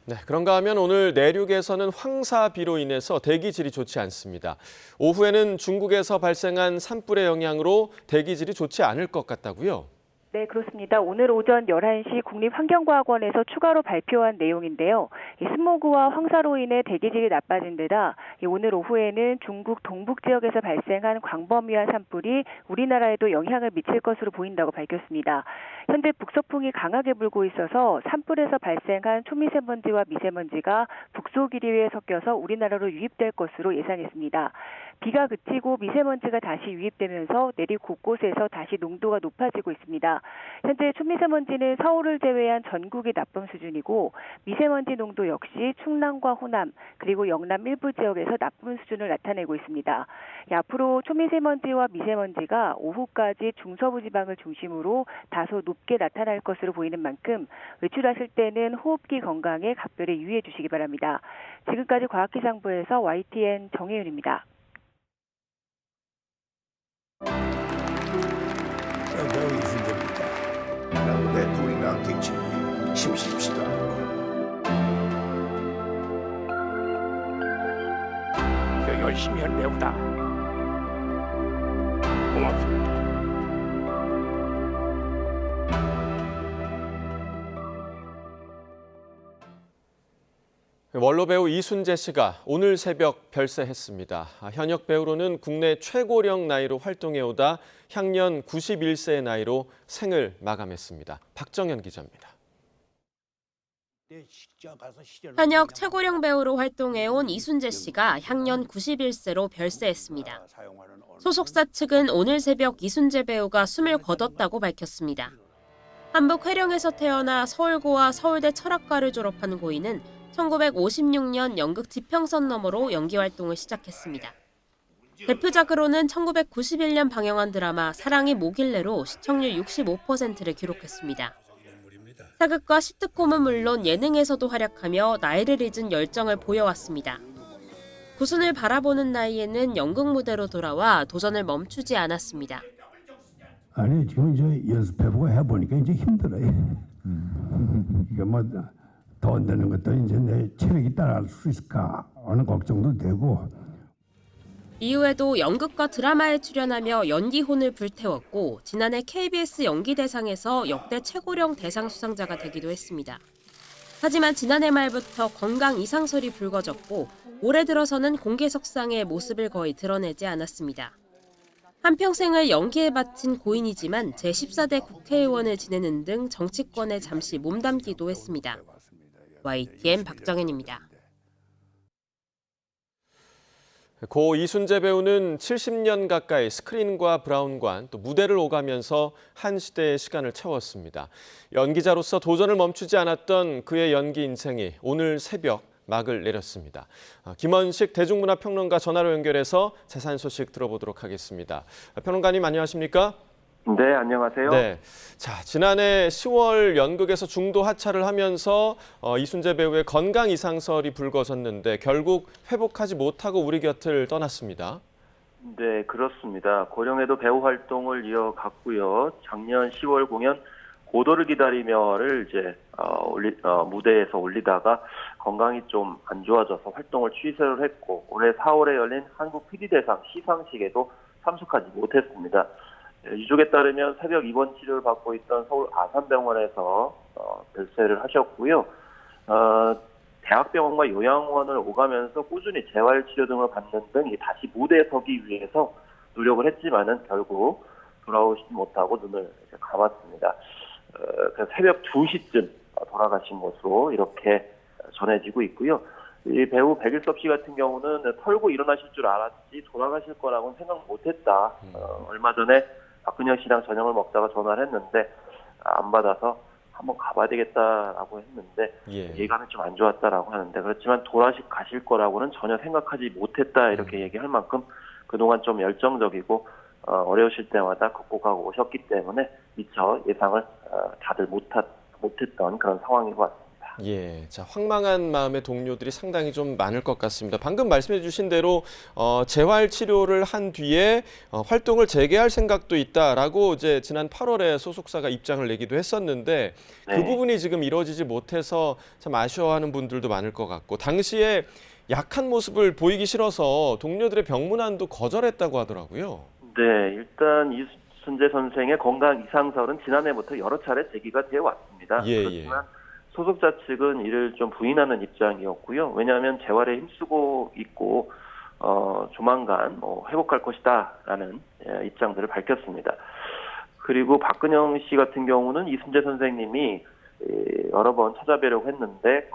네, 그런가 하면 오늘 내륙에서는 황사비로 인해서 대기질이 좋지 않습니다. 오후에는 중국에서 발생한 산불의 영향으로 대기질이 좋지 않을 것 같다고요? 네, 그렇습니다. 오늘 오전 11시 국립환경과학원에서 추가로 발표한 내용인데요. 이 스모그와 황사로 인해 대기질이 나빠진 데다 오늘 오후에는 중국 동북 지역에서 발생한 광범위한 산불이 우리나라에도 영향을 미칠 것으로 보인다고 밝혔습니다. 현재 북서풍이 강하게 불고 있어서 산불에서 발생한 초미세먼지와 미세먼지가 북소기류에 섞여서 우리나라로 유입될 것으로 예상했습니다. 비가 그치고 미세먼지가 다시 유입되면서 내륙 곳곳에서 다시 농도가 높아지고 있습니다. 현재 초미세먼지는 서울을 제외한 전국이 나쁨 수준이고 미세먼지 농도 역시 충남과 호남 그리고 영남 일부 지역에서 나쁨 수준을 나타내고 있습니다. 앞으로 초미세먼지와 미세먼지가 오후까지 중서부 지방을 중심으로 다소 높게 나타날 것으로 보이는 만큼 외출하실 때는 호흡기 건강에 각별히 유의해 주시기 바랍니다. 지금까지 과학기상부에서 YTN 정혜윤입니다. 우리가 같이 힘씁시다. 열심히 할 배우다. 고맙습니다. 원로 배우 이순재 씨가 오늘 새벽 별세했습니다. 현역 배우로는 국내 최고령 나이로 활동해오다 향년 91세의 나이로 생을 마감했습니다. 박정현 기자입니다. 현역 최고령 배우로 활동해온 이순재 씨가 향년 91세로 별세했습니다. 소속사 측은 오늘 새벽 이순재 배우가 숨을 거뒀다고 밝혔습니다. 한북 회령에서 태어나 서울고와 서울대 철학과를 졸업한 고인은 1956년 연극 지평선 너머로 연기 활동을 시작했습니다. 대표작으로는 1991년 방영한 드라마 사랑이 뭐길래로 시청률 65%를 기록했습니다. 사극과 시트콤은 물론 예능에서도 활약하며 나이를 잊은 열정을 보여왔습니다. 구순을 바라보는 나이에는 연극 무대로 돌아와 도전을 멈추지 않았습니다. 아니 지금 이제 연습해보고 해보니까 이제 힘들어요. 이게 뭐 더 안 되는 것도 이제 내 체력이 따라갈 수 있을까 하는 걱정도 되고. 이후에도 연극과 드라마에 출연하며 연기혼을 불태웠고 지난해 KBS 연기대상에서 역대 최고령 대상 수상자가 되기도 했습니다. 하지만 지난해 말부터 건강 이상설이 불거졌고 올해 들어서는 공개석상에 모습을 거의 드러내지 않았습니다. 한평생을 연기에 바친 고인이지만 제14대 국회의원을 지내는 등 정치권에 잠시 몸담기도 했습니다. YTN 박정현입니다. 고 이순재 배우는 70년 가까이 스크린과 브라운관 또 무대를 오가면서 한 시대의 시간을 채웠습니다. 연기자로서 도전을 멈추지 않았던 그의 연기 인생이 오늘 새벽 막을 내렸습니다. 김원식 대중문화평론가 전화로 연결해서 자세한 소식 들어보도록 하겠습니다. 평론가님 안녕하십니까? 네, 안녕하세요. 네, 자 지난해 10월 연극에서 중도 하차를 하면서 이순재 배우의 건강 이상설이 불거졌는데 결국 회복하지 못하고 우리 곁을 떠났습니다. 네, 그렇습니다. 고령에도 배우 활동을 이어갔고요. 작년 10월 공연 고도를 기다리며를 이제 무대에서 올리다가 건강이 좀 안 좋아져서 활동을 취소를 했고 올해 4월에 열린 한국 PD대상 시상식에도 참석하지 못했습니다. 유족에 따르면 새벽 입원 치료를 받고 있던 서울 아산병원에서 별세를 하셨고요. 대학병원과 요양원을 오가면서 꾸준히 재활치료 등을 받는 등 다시 무대에 서기 위해서 노력을 했지만은 결국 돌아오시지 못하고 눈을 이제 감았습니다. 그래서 새벽 2시쯤 돌아가신 것으로 이렇게 전해지고 있고요. 이 배우 백일섭 씨 같은 경우는 털고 일어나실 줄 알았지 돌아가실 거라고는 생각 못했다. 얼마 전에 박근영 씨랑 저녁을 먹다가 전화를 했는데 안 받아서 한번 가봐야 되겠다라고 했는데 예감이 좀 안 좋았다라고 하는데 그렇지만 돌아가실 거라고는 전혀 생각하지 못했다 이렇게 얘기할 만큼 그동안 좀 열정적이고 어려우실 때마다 극복하고 오셨기 때문에 미처 예상을 다들 못했던 그런 상황인 것 같습니다. 예, 자 황망한 마음의 동료들이 상당히 좀 많을 것 같습니다. 방금 말씀해주신 대로 재활 치료를 한 뒤에 활동을 재개할 생각도 있다라고 이제 지난 8월에 소속사가 입장을 내기도 했었는데 그 부분이 지금 이루어지지 못해서 참 아쉬워하는 분들도 많을 것 같고 당시에 약한 모습을 보이기 싫어서 동료들의 병문안도 거절했다고 하더라고요. 네, 일단 이순재 선생의 건강 이상설은 지난해부터 여러 차례 제기가 되어 왔습니다. 그렇지만 소속사 측은 이를 좀 부인하는 입장이었고요. 왜냐하면 재활에 힘쓰고 있고 조만간 회복할 것이다라는 입장들을 밝혔습니다. 그리고 박근영 씨 같은 경우는 이순재 선생님이 여러 번 찾아뵈려고 했는데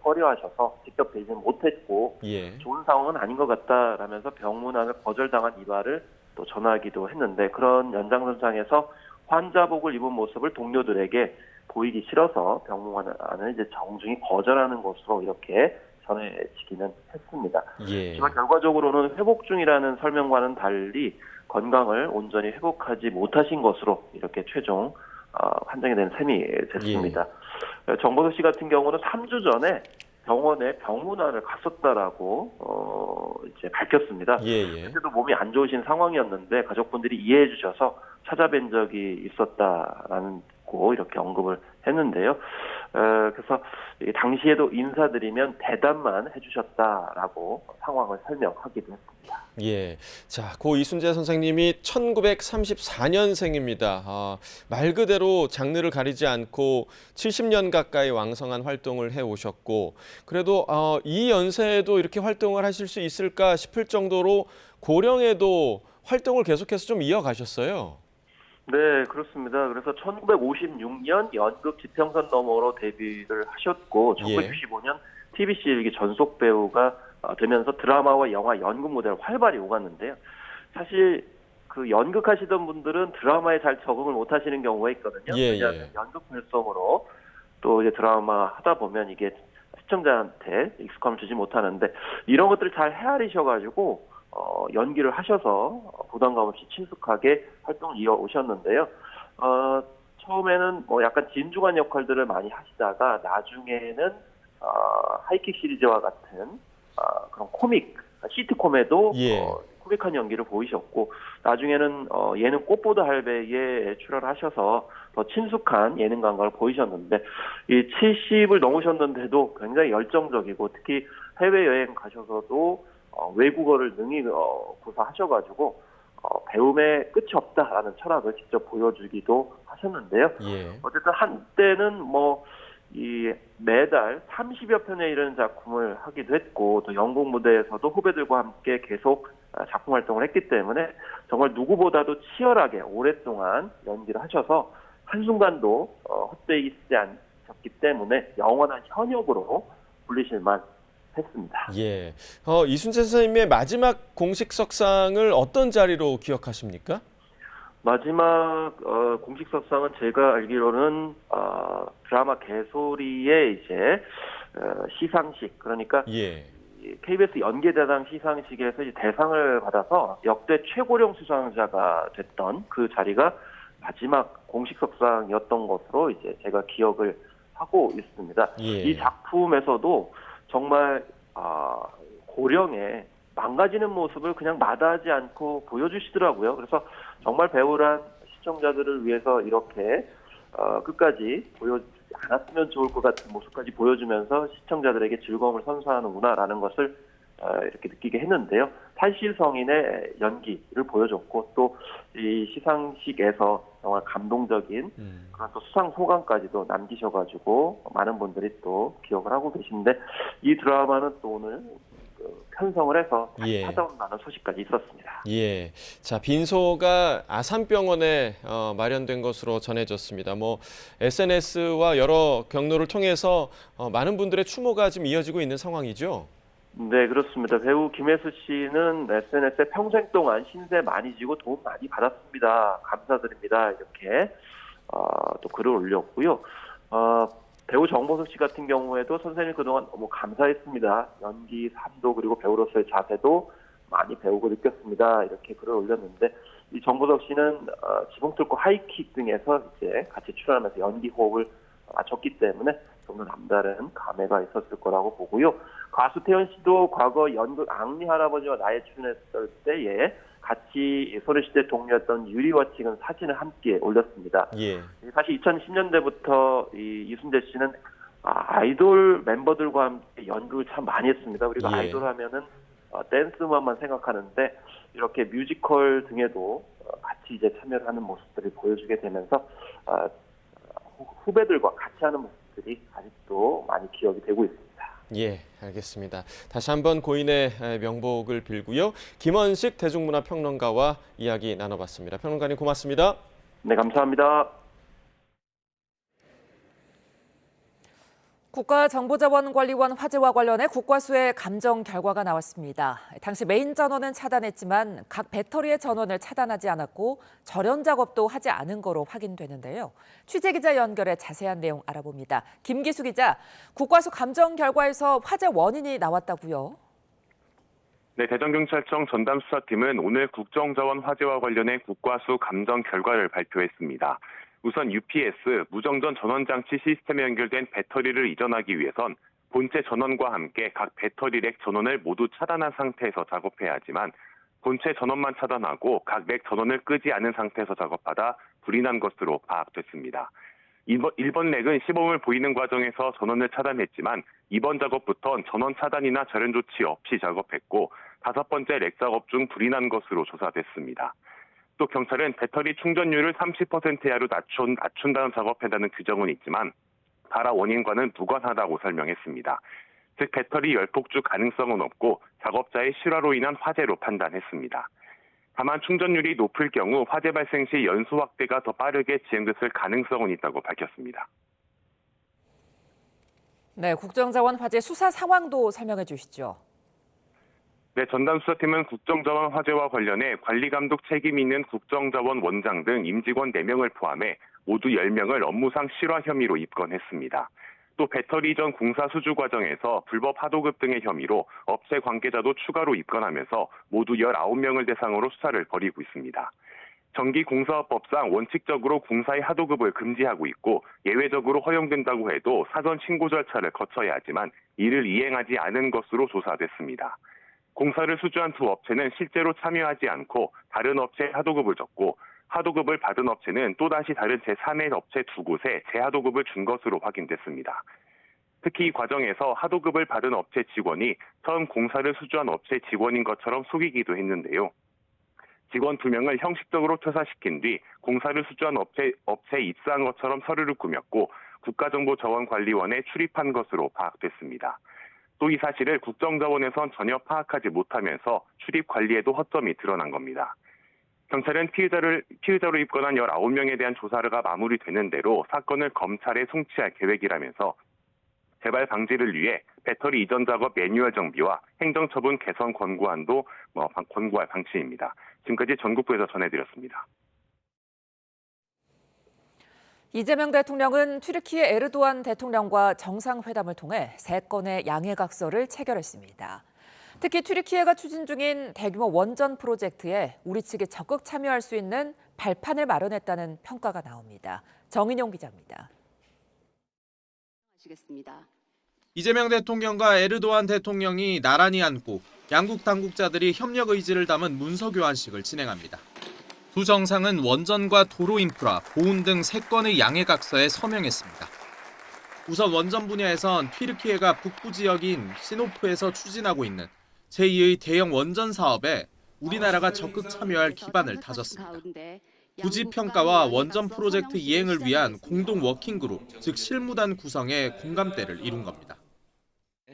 꺼려하셔서 직접 뵈지는 못했고 좋은 상황은 아닌 것 같다라면서 병문안을 거절당한 일화를 또 전하기도 했는데 그런 연장선상에서 환자복을 입은 모습을 동료들에게 보이기 싫어서 병문안을 이제 정중히 거절하는 것으로 이렇게 전해지기는 했습니다. 하지만 결과적으로는 회복 중이라는 설명과는 달리 건강을 온전히 회복하지 못하신 것으로 이렇게 최종 판정이 된 셈이 됐습니다. 정보석 씨 같은 경우는 3주 전에 병원에 병문안을 갔었다라고 이제 밝혔습니다. 그때도 몸이 안 좋으신 상황이었는데 가족분들이 이해해 주셔서 찾아뵌 적이 있었다라는 이렇게 언급을 했는데요. 그래서 당시에도 인사드리면 대답만 해주셨다라고 상황을 설명하기도 했습니다. 예, 자, 고 이순재 선생님이 1934년생입니다. 말 그대로 장르를 가리지 않고 70년 가까이 왕성한 활동을 해오셨고 그래도 이 연세에도 이렇게 활동을 하실 수 있을까 싶을 정도로 고령에도 활동을 계속해서 좀 이어가셨어요. 네, 그렇습니다. 그래서 1956년 연극 지평선 너머로 데뷔를 하셨고 1965년 TBC 일기 전속 배우가 되면서 드라마와 영화, 연극 무대를 활발히 오갔는데요. 사실 그 연극 하시던 분들은 드라마에 잘 적응을 못 하시는 경우가 있거든요. 왜냐하면 연극 발성으로 또 이제 드라마 하다 보면 이게 시청자한테 익숙함을 주지 못하는데 이런 것들을 잘 헤아리셔가지고 연기를 하셔서 부담감 없이 친숙하게 활동을 이어오셨는데요. 처음에는 약간 진중한 역할들을 많이 하시다가 나중에는 하이킥 시리즈와 같은 그런 코믹, 시트콤에도 코믹한 연기를 보이셨고 나중에는 예능 꽃보다 할배에 출연하셔서 더 친숙한 예능 감각을 보이셨는데 이 70을 넘으셨는데도 굉장히 열정적이고 특히 해외여행 가셔서도 외국어를 능히 구사하셔가지고 배움에 끝이 없다라는 철학을 직접 보여주기도 하셨는데요. 어쨌든 한때는 매달 30여 편에 이르는 작품을 하기도 했고 또 연극 무대에서도 후배들과 함께 계속 작품 활동을 했기 때문에 정말 누구보다도 치열하게 오랫동안 연기를 하셔서 한순간도 헛되이 쓰지 않으셨기 때문에 영원한 현역으로 불리실만 했습니다. 예. 이순재 선생님의 마지막 공식 석상을 어떤 자리로 기억하십니까? 마지막 공식 석상은 제가 알기로는 드라마 개소리의 이제 시상식, 그러니까 예. KBS 연기대상 시상식에서 이제 대상을 받아서 역대 최고령 수상자가 됐던 그 자리가 마지막 공식 석상이었던 것으로 이제 제가 기억을 하고 있습니다. 예. 이 작품에서도 정말 고령의 망가지는 모습을 그냥 마다하지 않고 보여주시더라고요. 그래서 정말 배우란 시청자들을 위해서 이렇게 끝까지 보여주지 않았으면 좋을 것 같은 모습까지 보여주면서 시청자들에게 즐거움을 선사하는구나라는 것을 이렇게 느끼게 했는데요. 산실성인의 연기를 보여줬고 또 이 시상식에서 정말 감동적인 그런 또 수상 소감까지도 남기셔가지고 많은 분들이 또 기억을 하고 계신데 이 드라마는 또 오늘 편성을 해서 예. 찾아온다는 소식까지 있었습니다. 예. 자, 빈소가 아산병원에 마련된 것으로 전해졌습니다. SNS와 여러 경로를 통해서 많은 분들의 추모가 지금 이어지고 있는 상황이죠. 네, 그렇습니다. 배우 김혜수 씨는 SNS에 평생 동안 신세 많이 지고 도움 많이 받았습니다. 감사드립니다. 이렇게 또 글을 올렸고요. 배우 정보석 씨 같은 경우에도 선생님 그동안 너무 감사했습니다. 연기, 삶도 그리고 배우로서의 자세도 많이 배우고 느꼈습니다. 이렇게 글을 올렸는데 이 정보석 씨는 지붕 뚫고 하이킥 등에서 이제 같이 출연하면서 연기 호흡을 맞췄기 때문에 좀 더 남다른 감회가 있었을 거라고 보고요. 가수 태연 씨도 과거 연극 앙리 할아버지와 나에 출연했을 때에 같이 소녀시대 동료였던 유리와 찍은 사진을 함께 올렸습니다. 예. 사실 2010년대부터 이순재 씨는 아이돌 멤버들과 함께 연극을 참 많이 했습니다. 우리가 예. 아이돌 하면은 댄스만만 생각하는데 이렇게 뮤지컬 등에도 같이 이제 참여를 하는 모습들을 보여주게 되면서 후배들과 같이 하는 모습들이 아직도 많이 기억이 되고 있습니다. 예, 알겠습니다. 다시 한번 고인의 명복을 빌고요. 김원식 대중문화평론가와 이야기 나눠봤습니다. 평론가님 고맙습니다. 네, 감사합니다. 국가정보자원관리원 화재와 관련해 국과수의 감정 결과가 나왔습니다. 당시 메인 전원은 차단했지만 각 배터리의 전원을 차단하지 않았고 절연 작업도 하지 않은 거로 확인되는데요. 취재기자 연결해 자세한 내용 알아봅니다. 김기수 기자, 국과수 감정 결과에서 화재 원인이 나왔다고요? 네, 대전경찰청 전담수사팀은 오늘 국정자원 화재와 관련해 국과수 감정 결과를 발표했습니다. 우선 UPS, 무정전 전원장치 시스템에 연결된 배터리를 이전하기 위해선 본체 전원과 함께 각 배터리 렉 전원을 모두 차단한 상태에서 작업해야 하지만 본체 전원만 차단하고 각 렉 전원을 끄지 않은 상태에서 작업하다 불이 난 것으로 파악됐습니다. 1번 렉은 시범을 보이는 과정에서 전원을 차단했지만 2번 작업부터는 전원 차단이나 절연 조치 없이 작업했고 5번째 렉 작업 중 불이 난 것으로 조사됐습니다. 또 경찰은 배터리 충전율을 30% 이하로 낮춘 다음 작업한다는 규정은 있지만 발화 원인과는 무관하다고 설명했습니다. 즉 배터리 열폭주 가능성은 없고 작업자의 실화로 인한 화재로 판단했습니다. 다만 충전율이 높을 경우 화재 발생 시 연소 확대가 더 빠르게 진행됐을 가능성은 있다고 밝혔습니다. 네, 국정자원 화재 수사 상황도 설명해 주시죠. 네, 전담수사팀은 국정자원 화재와 관련해 관리감독 책임 있는 국정자원 원장 등 임직원 4명을 포함해 모두 10명을 업무상 실화 혐의로 입건했습니다. 또 배터리 이전 공사 수주 과정에서 불법 하도급 등의 혐의로 업체 관계자도 추가로 입건하면서 모두 19명을 대상으로 수사를 벌이고 있습니다. 전기공사업법상 원칙적으로 공사의 하도급을 금지하고 있고 예외적으로 허용된다고 해도 사전 신고 절차를 거쳐야 하지만 이를 이행하지 않은 것으로 조사됐습니다. 공사를 수주한 두 업체는 실제로 참여하지 않고 다른 업체에 하도급을 줬고 하도급을 받은 업체는 또다시 다른 제3의 업체 2곳에 재하도급을 준 것으로 확인됐습니다. 특히 이 과정에서 하도급을 받은 업체 직원이 처음 공사를 수주한 업체 직원인 것처럼 속이기도 했는데요. 직원 2명을 형식적으로 퇴사시킨 뒤 공사를 수주한 업체에 입사한 것처럼 서류를 꾸몄고 국가정보자원관리원에 출입한 것으로 파악됐습니다. 또 이 사실을 국정자원에선 전혀 파악하지 못하면서 출입 관리에도 허점이 드러난 겁니다. 경찰은 피의자로 입건한 19명에 대한 조사가 마무리되는 대로 사건을 검찰에 송치할 계획이라면서 재발 방지를 위해 배터리 이전 작업 매뉴얼 정비와 행정처분 개선 권고할 방침입니다. 지금까지 전국부에서 전해드렸습니다. 이재명 대통령은 튀르키예 에르도안 대통령과 정상회담을 통해 3건의 양해각서를 체결했습니다. 특히 튀르키예가 추진 중인 대규모 원전 프로젝트에 우리 측이 적극 참여할 수 있는 발판을 마련했다는 평가가 나옵니다. 정인용 기자입니다. 이재명 대통령과 에르도안 대통령이 나란히 앉고 양국 당국자들이 협력 의지를 담은 문서 교환식을 진행합니다. 두 정상은 원전과 도로 인프라, 보훈 등 3건의 양해각서에 서명했습니다. 우선 원전 분야에선 튀르키예가 북부 지역인 시노프에서 추진하고 있는 제2의 대형 원전 사업에 우리나라가 적극 참여할 기반을 다졌습니다. 부지 평가와 원전 프로젝트 이행을 위한 공동 워킹그룹, 즉 실무단 구성에 공감대를 이룬 겁니다.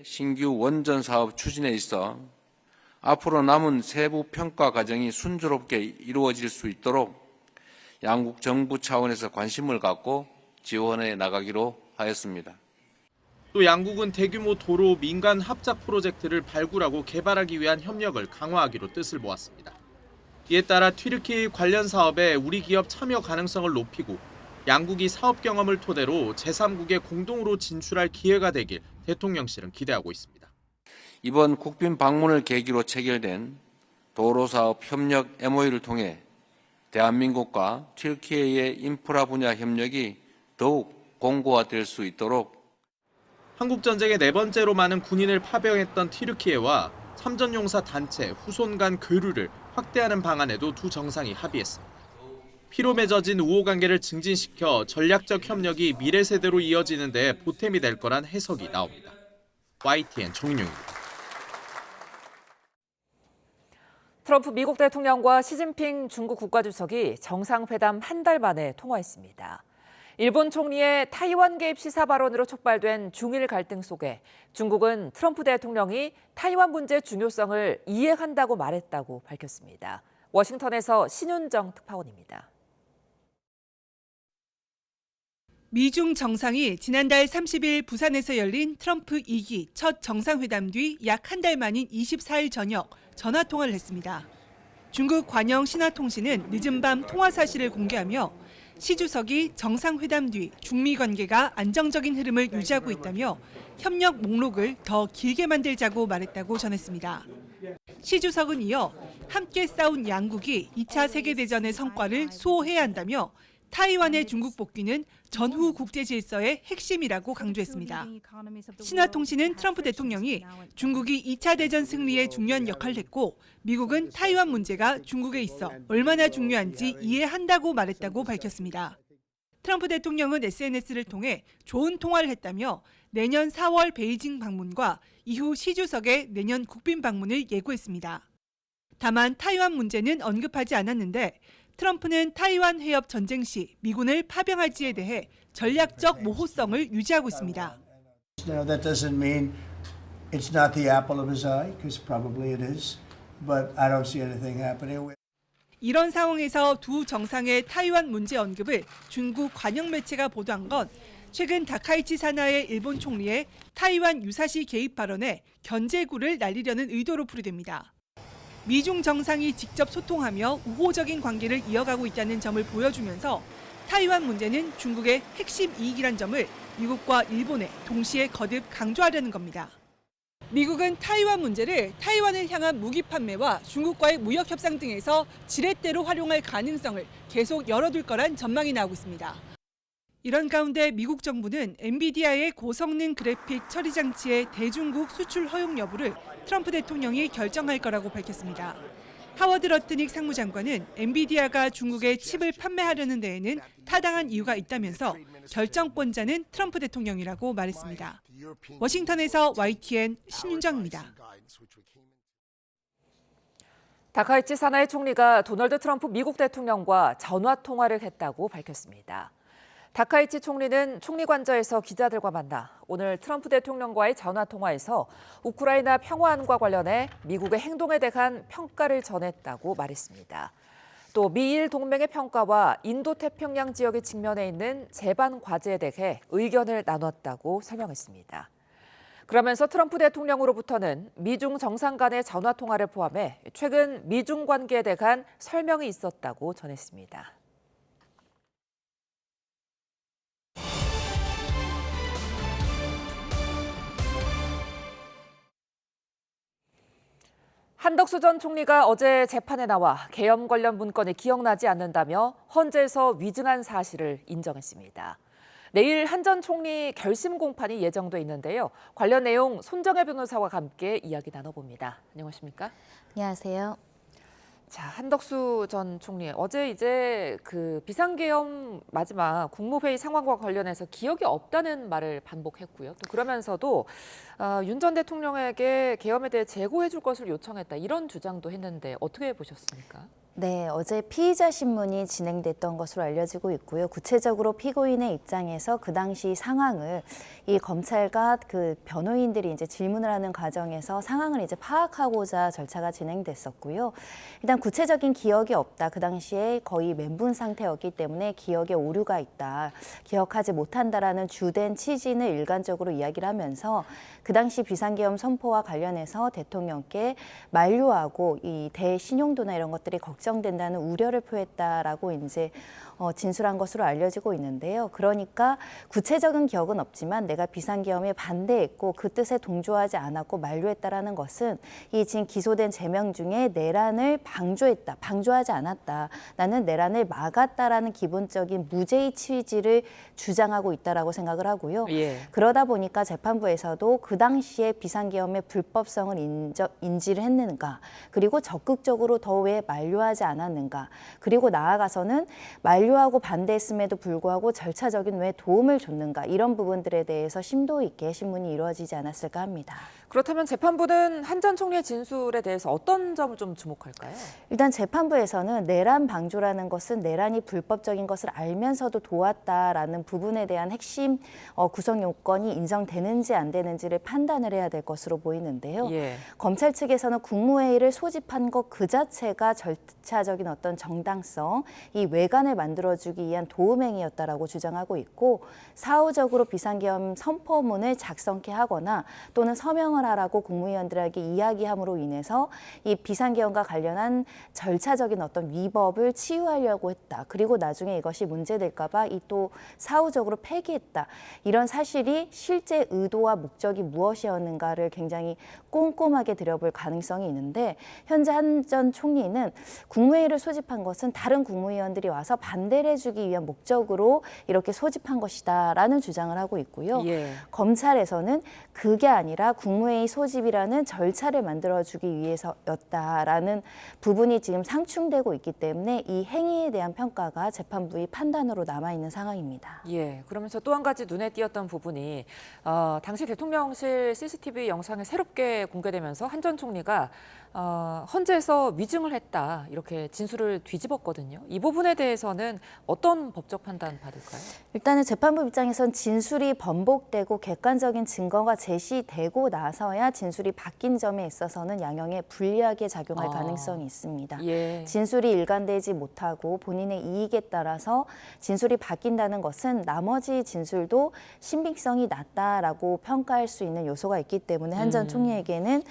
신규 원전 사업 추진에 있어 앞으로 남은 세부 평가 과정이 순조롭게 이루어질 수 있도록 양국 정부 차원에서 관심을 갖고 지원해 나가기로 하였습니다. 또 양국은 대규모 도로 민간 합작 프로젝트를 발굴하고 개발하기 위한 협력을 강화하기로 뜻을 모았습니다. 이에 따라 튀르키예 관련 사업에 우리 기업 참여 가능성을 높이고 양국이 사업 경험을 토대로 제3국에 공동으로 진출할 기회가 되길 대통령실은 기대하고 있습니다. 이번 국빈 방문을 계기로 체결된 도로사업 협력 MOU를 통해 대한민국과 튀르키예의 인프라 분야 협력이 더욱 공고화될 수 있도록 한국전쟁의 4번째로 많은 군인을 파병했던 튀르키예와 참전용사 단체 후손 간 교류를 확대하는 방안에도 두 정상이 합의했습니다. 피로 맺어진 우호관계를 증진시켜 전략적 협력이 미래 세대로 이어지는 데 보탬이 될 거란 해석이 나옵니다. YTN 정인용입니다. 트럼프 미국 대통령과 시진핑 중국 국가주석이 정상회담 한 달 만에 통화했습니다. 일본 총리의 타이완 개입 시사 발언으로 촉발된 중일 갈등 속에 중국은 트럼프 대통령이 타이완 문제의 중요성을 이해한다고 말했다고 밝혔습니다. 워싱턴에서 신윤정 특파원입니다. 미중 정상이 지난달 30일 부산에서 열린 트럼프 2기 첫 정상회담 뒤 약 한 달 만인 24일 저녁 전화통화를 했습니다. 중국 관영 신화통신은 늦은 밤 통화 사실을 공개하며 시 주석이 정상회담 뒤 중미 관계가 안정적인 흐름을 유지하고 있다며 협력 목록을 더 길게 만들자고 말했다고 전했습니다. 시 주석은 이어 함께 싸운 양국이 2차 세계대전의 성과를 수호해야 한다며 타이완의 중국 복귀는 전후 국제 질서의 핵심이라고 강조했습니다. 신화통신은 트럼프 대통령이 중국이 2차 대전 승리에 중요한 역할을 했고 미국은 타이완 문제가 중국에 있어 얼마나 중요한지 이해한다고 말했다고 밝혔습니다. 트럼프 대통령은 SNS를 통해 좋은 통화를 했다며 내년 4월 베이징 방문과 이후 시 주석의 내년 국빈 방문을 예고했습니다. 다만 타이완 문제는 언급하지 않았는데 트럼프는 타이완 해협 전쟁 시 미군을 파병할지에 대해 전략적 모호성을 유지하고 있습니다. That doesn't mean it's not the apple of his eye, because probably it is, but I don't see anything happening. 이런 상황에서 두 정상의 타이완 문제 언급을 중국 관영 매체가 보도한 건 최근 다카이치 사나의 일본 총리의 타이완 유사시 개입 발언에 견제구를 날리려는 의도로 풀이됩니다. 미중 정상이 직접 소통하며 우호적인 관계를 이어가고 있다는 점을 보여주면서 타이완 문제는 중국의 핵심 이익이란 점을 미국과 일본에 동시에 거듭 강조하려는 겁니다. 미국은 타이완 문제를 타이완을 향한 무기 판매와 중국과의 무역 협상 등에서 지렛대로 활용할 가능성을 계속 열어둘 거란 전망이 나오고 있습니다. 이런 가운데 미국 정부는 엔비디아의 고성능 그래픽 처리 장치의 대중국 수출 허용 여부를 트럼프 대통령이 결정할 거라고 밝혔습니다. 하워드 러트닉 상무장관은 엔비디아가 중국에 칩을 판매하려는 데에는 타당한 이유가 있다면서 결정권자는 트럼프 대통령이라고 말했습니다. 워싱턴에서 YTN 신윤정입니다. 다카이치 사나의 총리가 도널드 트럼프 미국 대통령과 전화 통화를 했다고 밝혔습니다. 다카이치 총리는 총리관저에서 기자들과 만나 오늘 트럼프 대통령과의 전화통화에서 우크라이나 평화안과 관련해 미국의 행동에 대한 평가를 전했다고 말했습니다. 또 미일 동맹의 평가와 인도태평양 지역이 직면해 있는 재반 과제에 대해 의견을 나눴다고 설명했습니다. 그러면서 트럼프 대통령으로부터는 미중 정상 간의 전화통화를 포함해 최근 미중 관계에 대한 설명이 있었다고 전했습니다. 한덕수 전 총리가 어제 재판에 나와 계엄 관련 문건이 기억나지 않는다며 헌재에서 위증한 사실을 인정했습니다. 내일 한 전 총리 결심 공판이 예정돼 있는데요. 관련 내용 손정혜 변호사와 함께 이야기 나눠봅니다. 안녕하십니까? 안녕하세요. 자, 한덕수 전 총리 어제 이제 그 비상계엄 마지막 국무회의 상황과 관련해서 기억이 없다는 말을 반복했고요. 또 그러면서도 윤 전 대통령에게 계엄에 대해 제고해 줄 것을 요청했다 이런 주장도 했는데 어떻게 보셨습니까? 네, 어제 피의자 신문이 진행됐던 것으로 알려지고 있고요. 구체적으로 피고인의 입장에서 그 당시 상황을 이 검찰과 그 변호인들이 이제 질문을 하는 과정에서 상황을 이제 파악하고자 절차가 진행됐었고요. 일단 구체적인 기억이 없다. 그 당시에 거의 멘붕 상태였기 때문에 기억에 오류가 있다. 기억하지 못한다라는 주된 취지는 일관적으로 이야기를 하면서 그 당시 비상계엄 선포와 관련해서 대통령께 만류하고 이 대신용도나 이런 것들이 걱정된다는 우려를 표했다라고 이제 진술한 것으로 알려지고 있는데요. 그러니까 구체적인 기억은 없지만 내가 비상계엄에 반대했고 그 뜻에 동조하지 않았고 만류했다라는 것은 이 지금 기소된 제명 중에 내란을 방조했다, 방조하지 않았다. 나는 내란을 막았다라는 기본적인 무죄의 취지를 주장하고 있다라고 생각을 하고요. 예. 그러다 보니까 재판부에서도 그 당시에 비상계엄의 불법성을 인지를 했는가, 그리고 적극적으로 더 왜 만류하지 않았는가, 그리고 나아가서는 만류하고 반대했음에도 불구하고 절차적인 왜 도움을 줬는가, 이런 부분들에 대해서 심도 있게 신문이 이루어지지 않았을까 합니다. 그렇다면 재판부는 한 전 총리의 진술에 대해서 어떤 점을 좀 주목할까요? 일단 재판부에서는 내란 방조라는 것은 내란이 불법적인 것을 알면서도 도왔다라는 부분에 대한 핵심 구성 요건이 인정되는지 안 되는지를 판단을 해야 될 것으로 보이는데요. 예. 검찰 측에서는 국무회의를 소집한 것 그 자체가 절차적인 어떤 정당성, 이 외관을 만들어주기 위한 도움행위였다라고 주장하고 있고, 사후적으로 비상계엄 선포문을 작성케 하거나 또는 서명을 하라고 국무위원들에게 이야기함으로 인해서 이 비상계엄과 관련한 절차적인 어떤 위법을 치유하려고 했다. 그리고 나중에 이것이 문제될까 봐 이 또 사후적으로 폐기했다. 이런 사실이 실제 의도와 목적이 무엇이었는가를 굉장히 꼼꼼하게 들여볼 가능성이 있는데, 현재 한 전 총리는 국무회의를 소집한 것은 다른 국무위원들이 와서 반대를 해주기 위한 목적으로 이렇게 소집한 것이다라는 주장을 하고 있고요. 예. 검찰에서는 그게 아니라 국무회의 소집이라는 절차를 만들어주기 위해서였다라는 부분이 지금 상충되고 있기 때문에 이 행위에 대한 평가가 재판부의 판단으로 남아있는 상황입니다. 예, 그러면서 또 한 가지 눈에 띄었던 부분이 당시 대통령실 CCTV 영상이 새롭게 공개되면서 한 전 총리가 헌재에서 위증을 했다 이렇게 진술을 뒤집었거든요. 이 부분에 대해서는 어떤 법적 판단 받을까요? 일단은 재판부 입장에선 진술이 번복되고 객관적인 증거가 제시되고 나서야 진술이 바뀐 점에 있어서는 양형에 불리하게 작용할 가능성이 있습니다. 예. 진술이 일관되지 못하고 본인의 이익에 따라서 진술이 바뀐다는 것은 나머지 진술도 신빙성이 낮다라고 평가할 수 있는 요소가 있기 때문에 한 전 총리에게는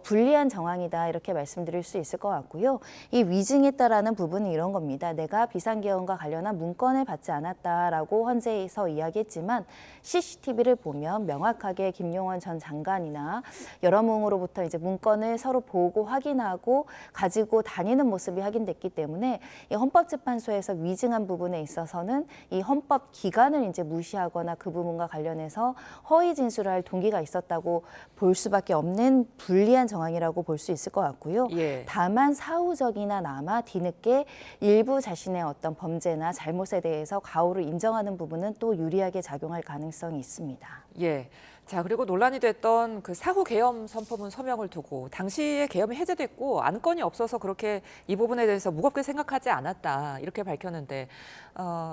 불리한 정황이다 이렇게 말씀드릴 수 있을 것 같고요. 이 위증했다라는 부분은 이런 겁니다. 내가 비상계엄과 관련한 문건을 받지 않았다라고 헌재에서 이야기했지만 CCTV를 보면 명확하게 김용원 전 장관이나 여러 명으로부터 이제 문건을 서로 보고 확인하고 가지고 다니는 모습이 확인됐기 때문에 이 헌법재판소에서 위증한 부분에 있어서는 이 헌법 기관을 이제 무시하거나 그 부분과 관련해서 허위 진술을 할 동기가 있었다고 볼 수밖에 없는 불리한 정황이라고 볼 수 있을 있을 것 같고요. 예. 다만 사후적이나마 뒤늦게 일부 자신의 어떤 범죄나 잘못에 대해서 가오를 인정하는 부분은 또 유리하게 작용할 가능성이 있습니다. 예. 자, 그리고 논란이 됐던 그 사후 계엄 선포문 서명을 두고 당시에 계엄이 해제됐고 안건이 없어서 그렇게 이 부분에 대해서 무겁게 생각하지 않았다 이렇게 밝혔는데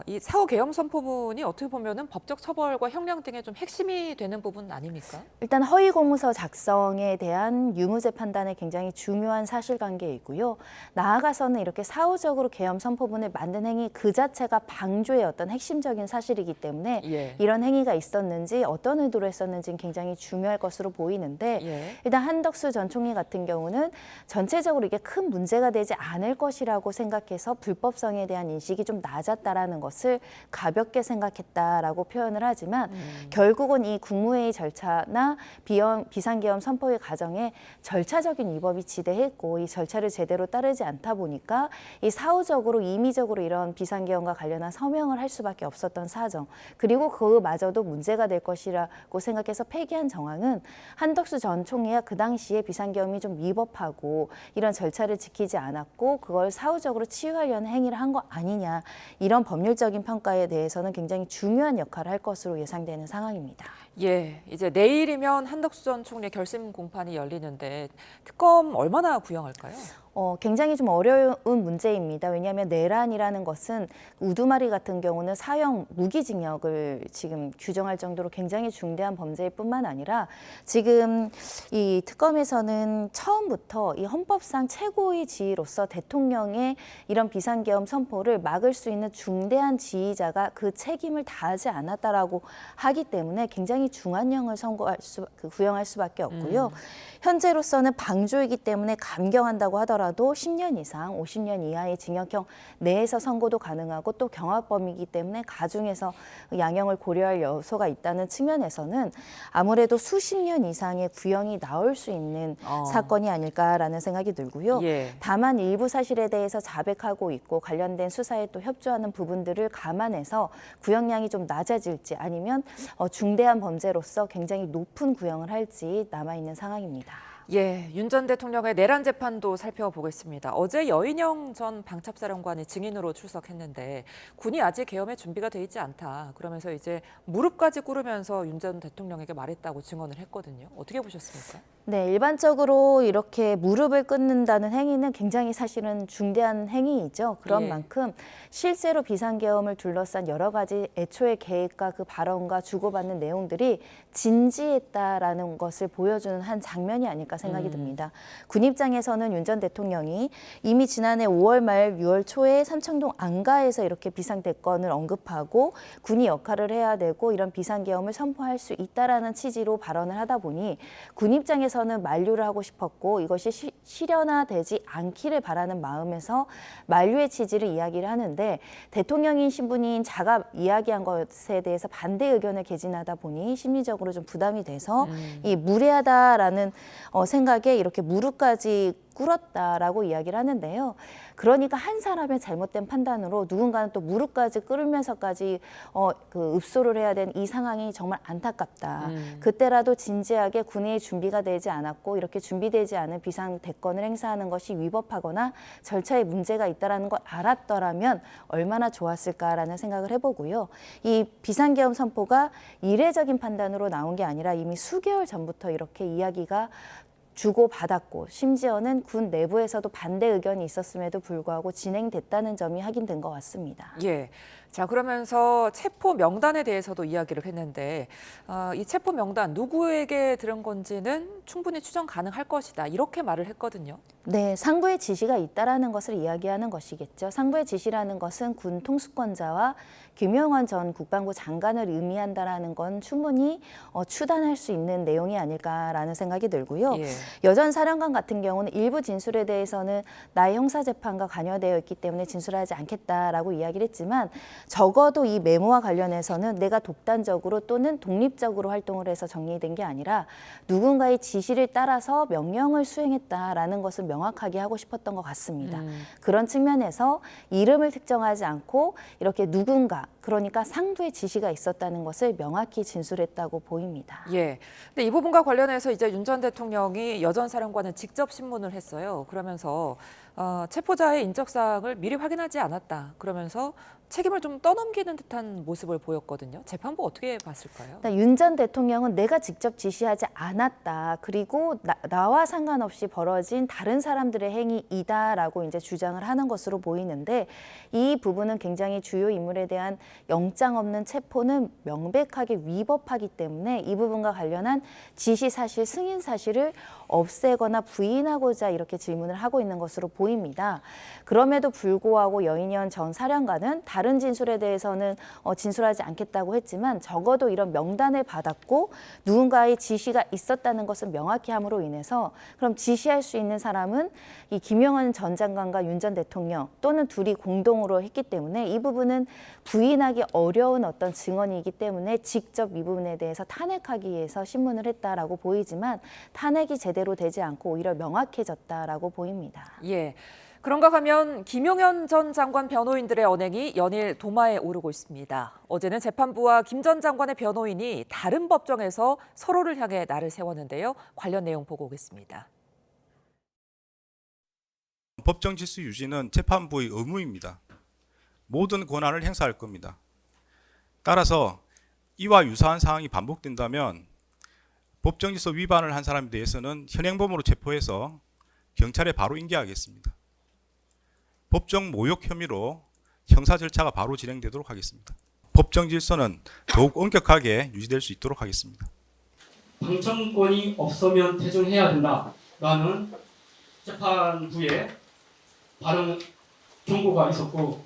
이 사후 계엄 선포문이 어떻게 보면은 법적 처벌과 형량 등의 좀 핵심이 되는 부분 아닙니까? 일단 허위 공문서 작성에 대한 유무죄 판단에 굉장히 중요한 사실관계이고요. 나아가서는 이렇게 사후적으로 계엄 선포문을 만든 행위 그 자체가 방조의 어떤 핵심적인 사실이기 때문에 예. 이런 행위가 있었는지 어떤 의도로 했었는지 굉장히 중요할 것으로 보이는데 예. 일단 한덕수 전 총리 같은 경우는 전체적으로 이게 큰 문제가 되지 않을 것이라고 생각해서 불법성에 대한 인식이 좀 낮았다라는 것을 가볍게 생각했다라고 표현을 하지만 결국은 이 국무회의 절차나 비상계엄 선포의 과정에 절차적인 위법이 지대했고 이 절차를 제대로 따르지 않다 보니까 이 사후적으로 임의적으로 이런 비상계엄과 관련한 서명을 할 수밖에 없었던 사정 그리고 그마저도 문제가 될 것이라고 생각해서 폐기한 정황은 한덕수 전 총리가 그 당시에 비상계엄이 좀 위법하고 이런 절차를 지키지 않았고 그걸 사후적으로 치유하려는 행위를 한 거 아니냐 이런 법률적인 평가에 대해서는 굉장히 중요한 역할을 할 것으로 예상되는 상황입니다. 예, 이제 내일이면 한덕수 전 총리 결심 공판이 열리는데 특검 얼마나 구형할까요? 굉장히 좀 어려운 문제입니다. 왜냐하면 내란이라는 것은 우두마리 같은 경우는 사형 무기징역을 지금 규정할 정도로 굉장히 중대한 범죄일 뿐만 아니라 지금 이 특검에서는 처음부터 이 헌법상 최고의 지위로서 대통령의 이런 비상계엄 선포를 막을 수 있는 중대한 지휘자가 그 책임을 다하지 않았다라고 하기 때문에 굉장히 중한형을 구형할 수밖에 없고요. 현재로서는 방조이기 때문에 감경한다고 하더라도 10년 이상, 50년 이하의 징역형 내에서 선고도 가능하고 또 경합범이기 때문에 가중해서 양형을 고려할 요소가 있다는 측면에서는 아무래도 수십 년 이상의 구형이 나올 수 있는 사건이 아닐까라는 생각이 들고요. 예. 다만 일부 사실에 대해서 자백하고 있고 관련된 수사에 또 협조하는 부분들을 감안해서 구형량이 좀 낮아질지 아니면 중대한 범죄로서 굉장히 높은 구형을 할지 남아있는 상황입니다. 예, 윤 전 대통령의 내란 재판도 살펴보겠습니다. 어제 여인영 전 방첩사령관이 증인으로 출석했는데 군이 아직 계엄에 준비가 돼 있지 않다. 그러면서 이제 무릎까지 꿇으면서 윤 전 대통령에게 말했다고 증언을 했거든요. 어떻게 보셨습니까? 네, 일반적으로 이렇게 무릎을 꿇는다는 행위는 굉장히 사실은 중대한 행위이죠. 그런 예. 만큼 실제로 비상계엄을 둘러싼 여러 가지 애초의 계획과 그 발언과 주고받는 내용들이 진지했다라는 것을 보여주는 한 장면이 아닐까 생각이 듭니다. 군 입장에서는 윤 전 대통령이 이미 지난해 5월 말 6월 초에 삼청동 안가에서 이렇게 비상대권을 언급하고 군이 역할을 해야 되고 이런 비상계엄을 선포할 수 있다라는 취지로 발언을 하다 보니 군 입장에서는 만류를 하고 싶었고 이것이 실현화되지 않기를 바라는 마음에서 만류의 취지를 이야기를 하는데 대통령인 신분인 자가 이야기한 것에 대해서 반대 의견을 개진하다 보니 심리적으로 좀 부담이 돼서 이 무례하다라는 생각에 이렇게 무릎까지 꿇었다라고 이야기를 하는데요. 그러니까 한 사람의 잘못된 판단으로 누군가는 또 무릎까지 꿇으면서까지 그 읍소를 해야 된 이 상황이 정말 안타깝다. 그때라도 진지하게 군의 준비가 되지 않았고 이렇게 준비되지 않은 비상 대권을 행사하는 것이 위법하거나 절차에 문제가 있다는 걸 알았더라면 얼마나 좋았을까라는 생각을 해보고요. 이 비상계엄 선포가 이례적인 판단으로 나온 게 아니라 이미 수개월 전부터 이렇게 이야기가 주고받았고 심지어는 군 내부에서도 반대 의견이 있었음에도 불구하고 진행됐다는 점이 확인된 것 같습니다. 예. 자, 그러면서 체포 명단에 대해서도 이야기를 했는데 이 체포 명단 누구에게 들은 건지는 충분히 추정 가능할 것이다. 이렇게 말을 했거든요. 네, 상부의 지시가 있다라는 것을 이야기하는 것이겠죠. 상부의 지시라는 것은 군 통수권자와 김용원 전 국방부 장관을 의미한다라는 건 충분히 추단할 수 있는 내용이 아닐까라는 생각이 들고요. 예. 여 전 사령관 같은 경우는 일부 진술에 대해서는 나의 형사재판과 관여되어 있기 때문에 진술하지 않겠다라고 이야기를 했지만 적어도 이 메모와 관련해서는 내가 독단적으로 또는 독립적으로 활동을 해서 정리된 게 아니라 누군가의 지시를 따라서 명령을 수행했다라는 것을 명확하게 하고 싶었던 것 같습니다. 그런 측면에서 이름을 특정하지 않고 이렇게 누군가, 그러니까 상부의 지시가 있었다는 것을 명확히 진술했다고 보입니다. 예. 근데 이 부분과 관련해서 이제 윤 전 대통령이 여 전 사령관은 직접 신문을 했어요. 그러면서 체포자의 인적사항을 미리 확인하지 않았다. 그러면서 책임을 좀 떠넘기는 듯한 모습을 보였거든요. 재판부 어떻게 봤을까요? 윤 전 대통령은 내가 직접 지시하지 않았다. 그리고 나와 상관없이 벌어진 다른 사람들의 행위이다라고 이제 주장을 하는 것으로 보이는데 이 부분은 굉장히 주요 인물에 대한 영장 없는 체포는 명백하게 위법하기 때문에 이 부분과 관련한 지시 사실, 승인 사실을 없애거나 부인하고자 이렇게 질문을 하고 있는 것으로 보입니다. 그럼에도 불구하고 여인현 전 사령관은 다른 진술에 대해서는 진술하지 않겠다고 했지만 적어도 이런 명단을 받았고 누군가의 지시가 있었다는 것을 명확히 함으로 인해서 그럼 지시할 수 있는 사람은 이 김영환 전 장관과 윤 전 대통령 또는 둘이 공동으로 했기 때문에 이 부분은 부인하기 어려운 어떤 증언이기 때문에 직접 이 부분에 대해서 탄핵하기 위해서 신문을 했다라고 보이지만 탄핵이 제대로 되지 않고 오히려 명확해졌다라고 보입니다. 예. 그런가 하면 김용현 전 장관 변호인들의 언행이 연일 도마에 오르고 있습니다. 어제는 재판부와 김 전 장관의 변호인이 다른 법정에서 서로를 향해 날을 세웠는데요. 관련 내용 보고 오겠습니다. 법정 질서 유지는 재판부의 의무입니다. 모든 권한을 행사할 겁니다. 따라서 이와 유사한 사항이 반복된다면 법정 질서 위반을 한 사람에 대해서는 현행범으로 체포해서 경찰에 바로 인계하겠습니다. 법정 모욕 혐의로 형사 절차가 바로 진행되도록 하겠습니다. 법정 질서는 더욱 엄격하게 유지될 수 있도록 하겠습니다. 방청권이 없으면 퇴정해야 된다라는 재판부의 발언 경고가 있었고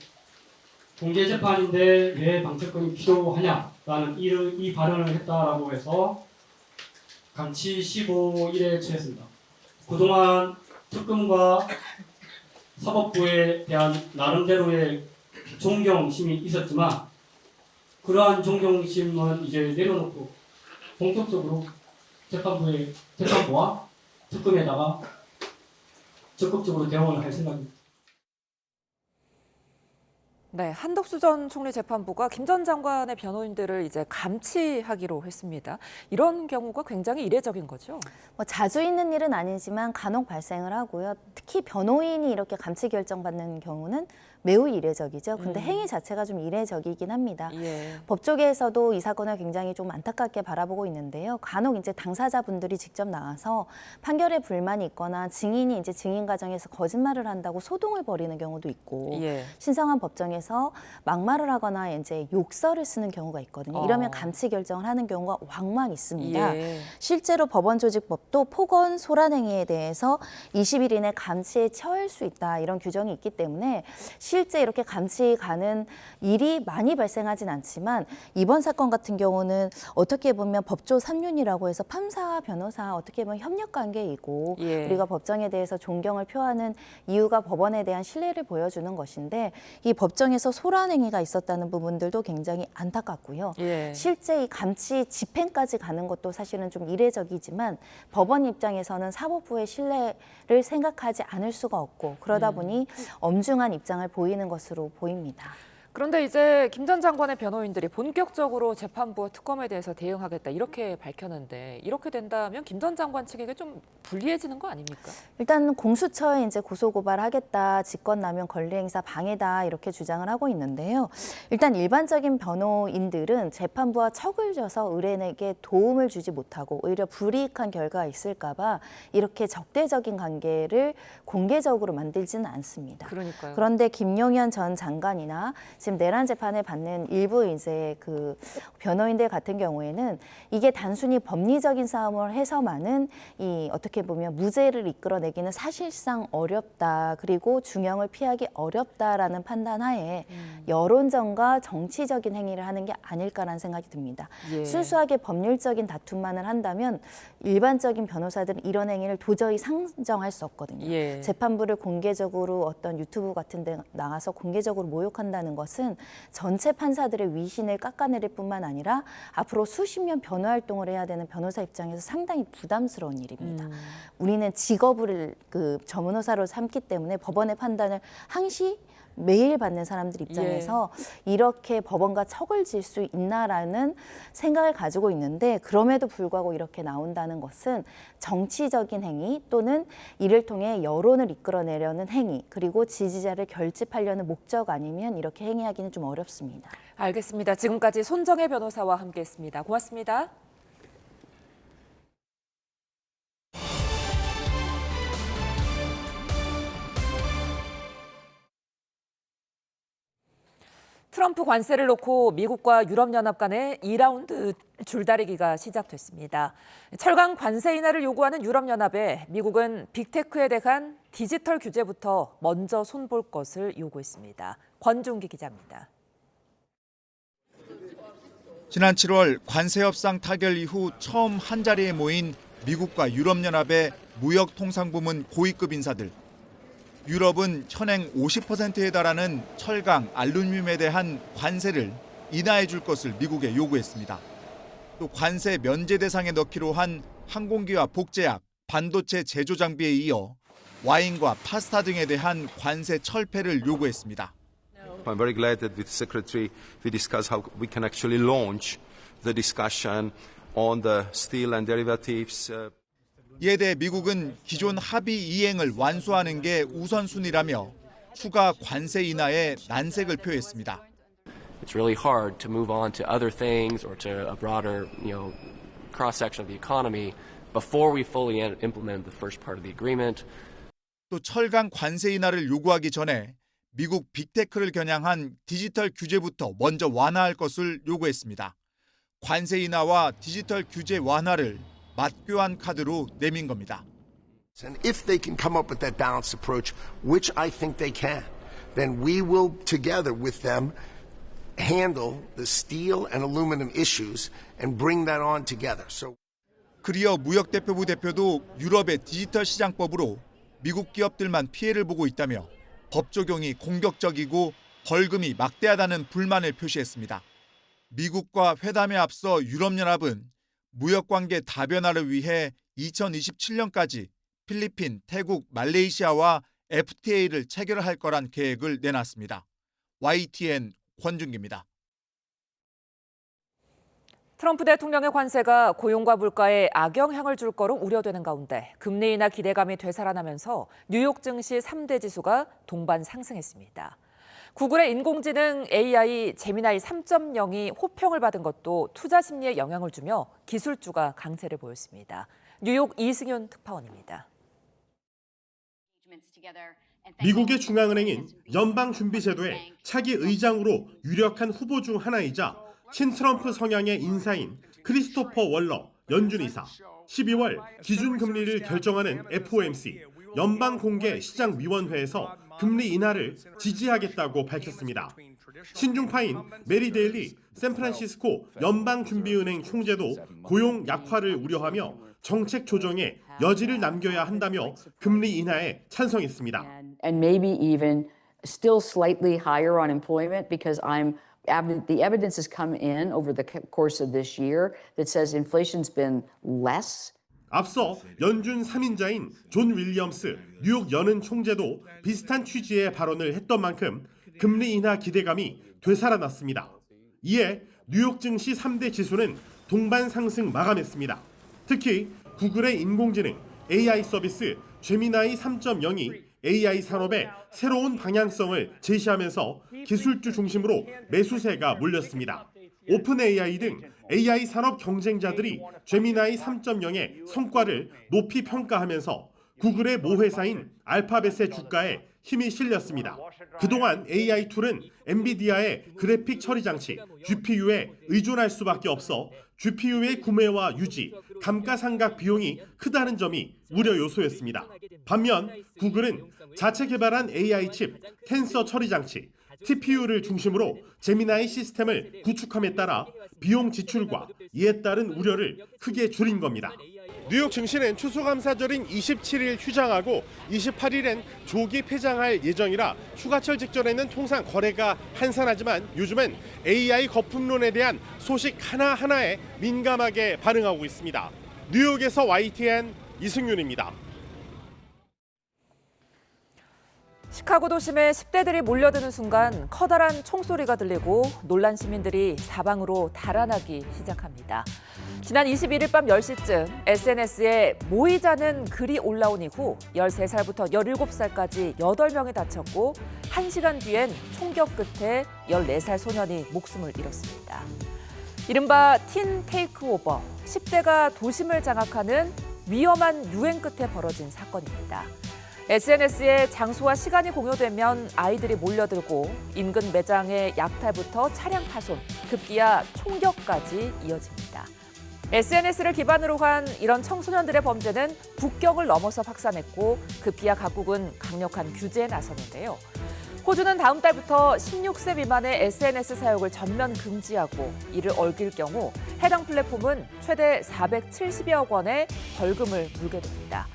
공개 재판인데 왜 방청권이 필요하냐라는 이 발언을 했다라고 해서 감치 15일에 처했습니다. 그동안 특검과 사법부에 대한 나름대로의 존경심이 있었지만 그러한 존경심은 이제 내려놓고 본격적으로 재판부와 특검에다가 적극적으로 대응을 할 생각입니다. 네, 한덕수 전 총리 재판부가 김 전 장관의 변호인들을 이제 감치하기로 했습니다. 이런 경우가 굉장히 이례적인 거죠? 자주 있는 일은 아니지만 간혹 발생을 하고요. 특히 변호인이 이렇게 감치 결정받는 경우는 매우 이례적이죠. 근데 행위 자체가 좀 이례적이긴 합니다. 예. 법조계에서도 이 사건을 굉장히 좀 안타깝게 바라보고 있는데요. 간혹 이제 당사자분들이 직접 나와서 판결에 불만이 있거나 증인이 이제 증인 과정에서 거짓말을 한다고 소동을 벌이는 경우도 있고 예. 신성한 법정에서 막말을 하거나 이제 욕설을 쓰는 경우가 있거든요. 이러면 감치 결정을 하는 경우가 왕왕 있습니다. 예. 실제로 법원조직법도 폭언, 소란행위에 대해서 20일 이내 감치에 처할 수 있다 이런 규정이 있기 때문에 실제 이렇게 감치 가는 일이 많이 발생하진 않지만 이번 사건 같은 경우는 어떻게 보면 법조 3륜이라고 해서 판사와 변호사 어떻게 보면 협력 관계이고 예. 우리가 법정에 대해서 존경을 표하는 이유가 법원에 대한 신뢰를 보여주는 것인데 이 법정에서 소란 행위가 있었다는 부분들도 굉장히 안타깝고요. 예. 실제 이 감치 집행까지 가는 것도 사실은 좀 이례적이지만 법원 입장에서는 사법부의 신뢰를 생각하지 않을 수가 없고 그러다 보니 엄중한 입장을 보이는 것으로 보입니다. 그런데 이제 김 전 장관의 변호인들이 본격적으로 재판부와 특검에 대해서 대응하겠다 이렇게 밝혔는데 이렇게 된다면 김 전 장관 측에게 좀 불리해지는 거 아닙니까? 일단 공수처에 이제 고소고발하겠다, 직권남용 권리행사 방해다 이렇게 주장을 하고 있는데요. 일단 일반적인 변호인들은 재판부와 척을 져서 의뢰인에게 도움을 주지 못하고 오히려 불이익한 결과가 있을까 봐 이렇게 적대적인 관계를 공개적으로 만들지는 않습니다. 그러니까요. 그런데 김용현 전 장관이나 지금 내란 재판을 받는 일부 이제 그 변호인들 같은 경우에는 이게 단순히 법리적인 싸움을 해서만은 이 어떻게 보면 무죄를 이끌어내기는 사실상 어렵다. 그리고 중형을 피하기 어렵다라는 판단하에 여론전과 정치적인 행위를 하는 게 아닐까라는 생각이 듭니다. 예. 순수하게 법률적인 다툼만을 한다면 일반적인 변호사들은 이런 행위를 도저히 상정할 수 없거든요. 예. 재판부를 공개적으로 어떤 유튜브 같은 데 나가서 공개적으로 모욕한다는 것은 것은 전체 판사들의 위신을 깎아내릴 뿐만 아니라 앞으로 수십 년 변호 활동을 해야 되는 변호사 입장에서 상당히 부담스러운 일입니다. 우리는 직업을 전문호사로 삼기 때문에 법원의 판단을 항시 매일 받는 사람들 입장에서 이렇게 법원과 척을 질 수 있나라는 생각을 가지고 있는데, 그럼에도 불구하고 이렇게 나온다는 것은 정치적인 행위 또는 이를 통해 여론을 이끌어내려는 행위, 그리고 지지자를 결집하려는 목적 아니면 이렇게 행위하기는 좀 어렵습니다. 알겠습니다. 지금까지 손정혜 변호사와 함께했습니다. 고맙습니다. 트럼프 관세를 놓고 미국과 유럽연합 간의 2라운드 줄다리기가 시작됐습니다. 철강 관세 인하를 요구하는 유럽연합에 미국은 빅테크에 대한 디지털 규제부터 먼저 손볼 것을 요구했습니다. 권중기 기자입니다. 지난 7월 관세 협상 타결 이후 처음 한자리에 모인 미국과 유럽연합의 무역통상부문 고위급 인사들. 유럽은 현행 50%에 달하는 철강, 알루미늄에 대한 관세를 인하해 줄 것을 미국에 요구했습니다. 또 관세 면제 대상에 넣기로 한 항공기와 복제약, 반도체 제조 장비에 이어 와인과 파스타 등에 대한 관세 철폐를 요구했습니다. I'm very glad that with the Secretary we discuss how we can actually launch the discussion on the steel and derivatives. 이에 대해 미국은 기존 합의 이행을 완수하는 게 우선순위라며 추가 관세 인하에 난색을 표했습니다. It's really hard to move on to other things or to a broader, cross-section of the economy before we fully implement the first part of the agreement. 또 철강 관세 인하를 요구하기 전에 미국 빅테크를 겨냥한 디지털 규제부터 먼저 완화할 것을 요구했습니다. 관세 인하와 디지털 규제 완화를 맞교환 카드로 내민 겁니다. And if they can come up with that balanced approach, which I think they can, then we will together with them handle the steel and aluminum issues and bring that on together. So 그리어 무역대표부 대표도 유럽의 디지털 시장법으로 미국 기업들만 피해를 보고 있다며 법 적용이 공격적이고 벌금이 막대하다는 불만을 표시했습니다. 미국과 회담에 앞서 유럽연합은 무역관계 다변화를 위해 2027년까지 필리핀, 태국, 말레이시아와 FTA를 체결할 거란 계획을 내놨습니다. YTN 권준기입니다. 트럼프 대통령의 관세가 고용과 물가에 악영향을 줄 거로 우려되는 가운데 금리 인하 기대감이 되살아나면서 뉴욕 증시 3대 지수가 동반 상승했습니다. 구글의 인공지능 AI 제미나이 3.0이 호평을 받은 것도 투자 심리에 영향을 주며 기술주가 강세를 보였습니다. 뉴욕 이승윤 특파원입니다. 미국의 중앙은행인 연방준비제도의 차기 의장으로 유력한 후보 중 하나이자 친트럼프 성향의 인사인 크리스토퍼 월러 연준이사, 12월 기준금리를 결정하는 FOMC 연방공개시장위원회에서 금리 인하를 지지하겠다고 밝혔습니다. 신중파인 메리 데일리 샌프란시스코 연방준비은행 총재도 고용 약화를 우려하며 정책 조정에 여지를 남겨야 한다며 금리 인하에 찬성했습니다. And maybe even still slightly higher unemployment because the evidence has come in over the course of this year that says inflation's been less. 앞서 연준 3인자인 존 윌리엄스 뉴욕 연은 총재도 비슷한 취지의 발언을 했던 만큼 금리 인하 기대감이 되살아났습니다. 이에 뉴욕 증시 3대 지수는 동반 상승 마감했습니다. 특히 구글의 인공지능 AI 서비스 제미나이 3.0이 AI 산업의 새로운 방향성을 제시하면서 기술주 중심으로 매수세가 몰렸습니다. 오픈 AI 등 AI 산업 경쟁자들이 제미나이 3.0의 성과를 높이 평가하면서 구글의 모회사인 알파벳의 주가에 힘이 실렸습니다. 그동안 AI 툴은 엔비디아의 그래픽 처리 장치 GPU에 의존할 수밖에 없어 GPU의 구매와 유지, 감가상각 비용이 크다는 점이 우려 요소였습니다. 반면 구글은 자체 개발한 AI 칩 텐서 처리 장치 TPU를 중심으로 제미나이 시스템을 구축함에 따라 비용 지출과 이에 따른 우려를 크게 줄인 겁니다. 뉴욕 증시는 추수감사절인 27일 휴장하고 28일엔 조기 폐장할 예정이라 휴가철 직전에는 통상 거래가 한산하지만 요즘은 AI 거품론에 대한 소식 하나하나에 민감하게 반응하고 있습니다. 뉴욕에서 YTN 이승윤입니다. 시카고 도심에 10대들이 몰려드는 순간 커다란 총소리가 들리고 놀란 시민들이 사방으로 달아나기 시작합니다. 지난 21일 밤 10시쯤 SNS에 모이자는 글이 올라온 이후 13살부터 17살까지 8명이 다쳤고 1시간 뒤엔 총격 끝에 14살 소년이 목숨을 잃었습니다. 이른바 틴 테이크오버, 10대가 도심을 장악하는 위험한 유행 끝에 벌어진 사건입니다. SNS에 장소와 시간이 공유되면 아이들이 몰려들고 인근 매장의 약탈부터 차량 파손, 급기야 총격까지 이어집니다. SNS를 기반으로 한 이런 청소년들의 범죄는 국경을 넘어서 확산했고 급기야 각국은 강력한 규제에 나섰는데요. 호주는 다음 달부터 16세 미만의 SNS 사용을 전면 금지하고 이를 어길 경우 해당 플랫폼은 최대 470여억 원의 벌금을 물게 됩니다.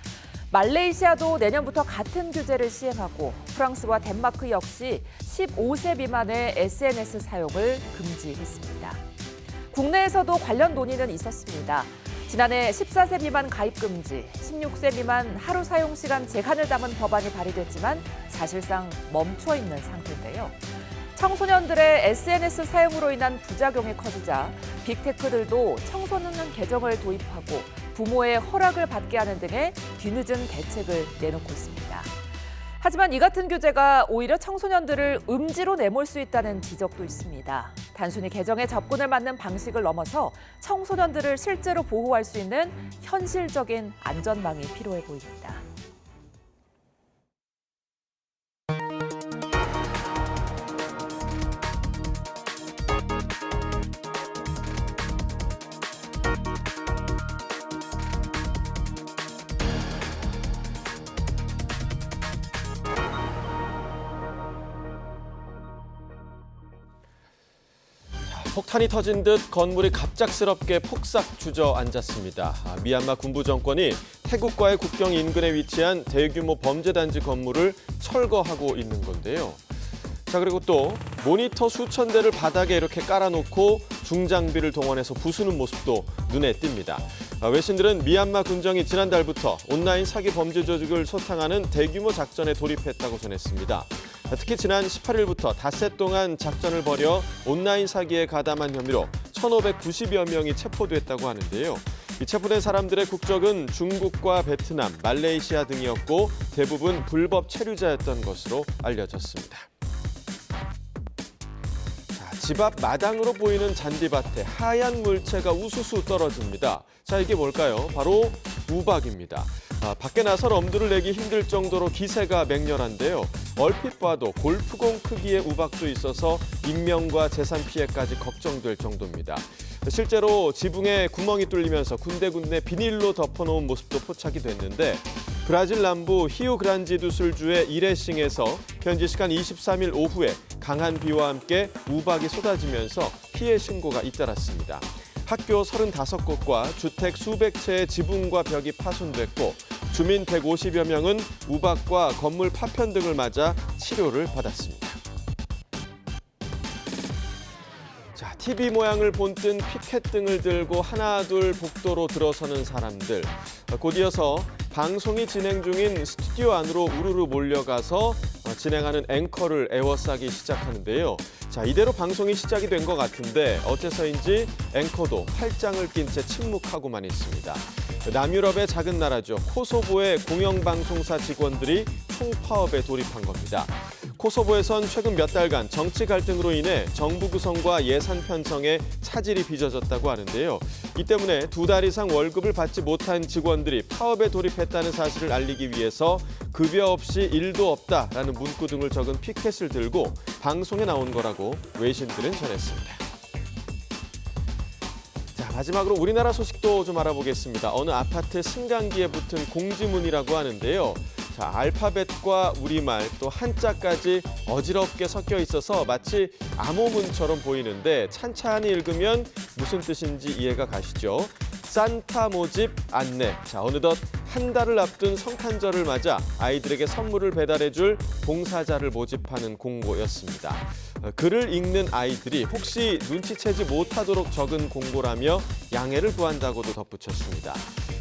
말레이시아도 내년부터 같은 규제를 시행하고 프랑스와 덴마크 역시 15세 미만의 SNS 사용을 금지했습니다. 국내에서도 관련 논의는 있었습니다. 지난해 14세 미만 가입 금지, 16세 미만 하루 사용 시간 제한을 담은 법안이 발의됐지만 사실상 멈춰 있는 상태인데요. 청소년들의 SNS 사용으로 인한 부작용이 커지자 빅테크들도 청소년 계정을 도입하고 부모의 허락을 받게 하는 등의 뒤늦은 대책을 내놓고 있습니다. 하지만 이 같은 규제가 오히려 청소년들을 음지로 내몰 수 있다는 지적도 있습니다. 단순히 계정에 접근을 막는 방식을 넘어서 청소년들을 실제로 보호할 수 있는 현실적인 안전망이 필요해 보입니다. 폭탄이 터진 듯 건물이 갑작스럽게 폭삭 주저앉았습니다. 미얀마 군부 정권이 태국과의 국경 인근에 위치한 대규모 범죄단지 건물을 철거하고 있는 건데요. 자, 그리고 또 모니터 수천 대를 바닥에 이렇게 깔아놓고 중장비를 동원해서 부수는 모습도 눈에 띕니다. 외신들은 미얀마 군정이 지난달부터 온라인 사기 범죄 조직을 소탕하는 대규모 작전에 돌입했다고 전했습니다. 특히 지난 18일부터 닷새 동안 작전을 벌여 온라인 사기에 가담한 혐의로 1,590여 명이 체포됐다고 하는데요. 이 체포된 사람들의 국적은 중국과 베트남, 말레이시아 등이었고 대부분 불법 체류자였던 것으로 알려졌습니다. 집 앞 마당으로 보이는 잔디밭에 하얀 물체가 우수수 떨어집니다. 자, 이게 뭘까요? 바로 우박입니다. 밖에 나설 엄두를 내기 힘들 정도로 기세가 맹렬한데요. 얼핏 봐도 골프공 크기의 우박도 있어서 인명과 재산 피해까지 걱정될 정도입니다. 실제로 지붕에 구멍이 뚫리면서 군데군데 비닐로 덮어놓은 모습도 포착이 됐는데 브라질 남부 히우그란지두 술주의 이레싱에서 현지 시간 23일 오후에 강한 비와 함께 우박이 쏟아지면서 피해 신고가 잇따랐습니다. 학교 35곳과 주택 수백 채의 지붕과 벽이 파손됐고 주민 150여 명은 우박과 건물 파편 등을 맞아 치료를 받았습니다. 자, TV 모양을 본뜬 피켓 등을 들고 하나둘 복도로 들어서는 사람들. 곧이어서 방송이 진행 중인 스튜디오 안으로 우르르 몰려가서 진행하는 앵커를 에워싸기 시작하는데요. 자, 이대로 방송이 시작이 된 것 같은데 어째서인지 앵커도 팔짱을 낀 채 침묵하고만 있습니다. 남유럽의 작은 나라죠. 코소보의 공영방송사 직원들이 총파업에 돌입한 겁니다. 코소보에선 최근 몇 달간 정치 갈등으로 인해 정부 구성과 예산 편성에 차질이 빚어졌다고 하는데요. 이 때문에 2달 이상 월급을 받지 못한 직원들이 파업에 돌입했다는 사실을 알리기 위해서 급여 없이 일도 없다라는 문구 등을 적은 피켓을 들고 방송에 나온 거라고 외신들은 전했습니다. 자, 마지막으로 우리나라 소식도 좀 알아보겠습니다. 어느 아파트 승강기에 붙은 공지문이라고 하는데요. 자, 알파벳과 우리말 또 한자까지 어지럽게 섞여 있어서 마치 암호문처럼 보이는데 찬찬히 읽으면 무슨 뜻인지 이해가 가시죠? 산타 모집 안내. 자, 어느덧 한 달을 앞둔 성탄절을 맞아 아이들에게 선물을 배달해줄 봉사자를 모집하는 공고였습니다. 글을 읽는 아이들이 혹시 눈치채지 못하도록 적은 공고라며 양해를 구한다고도 덧붙였습니다.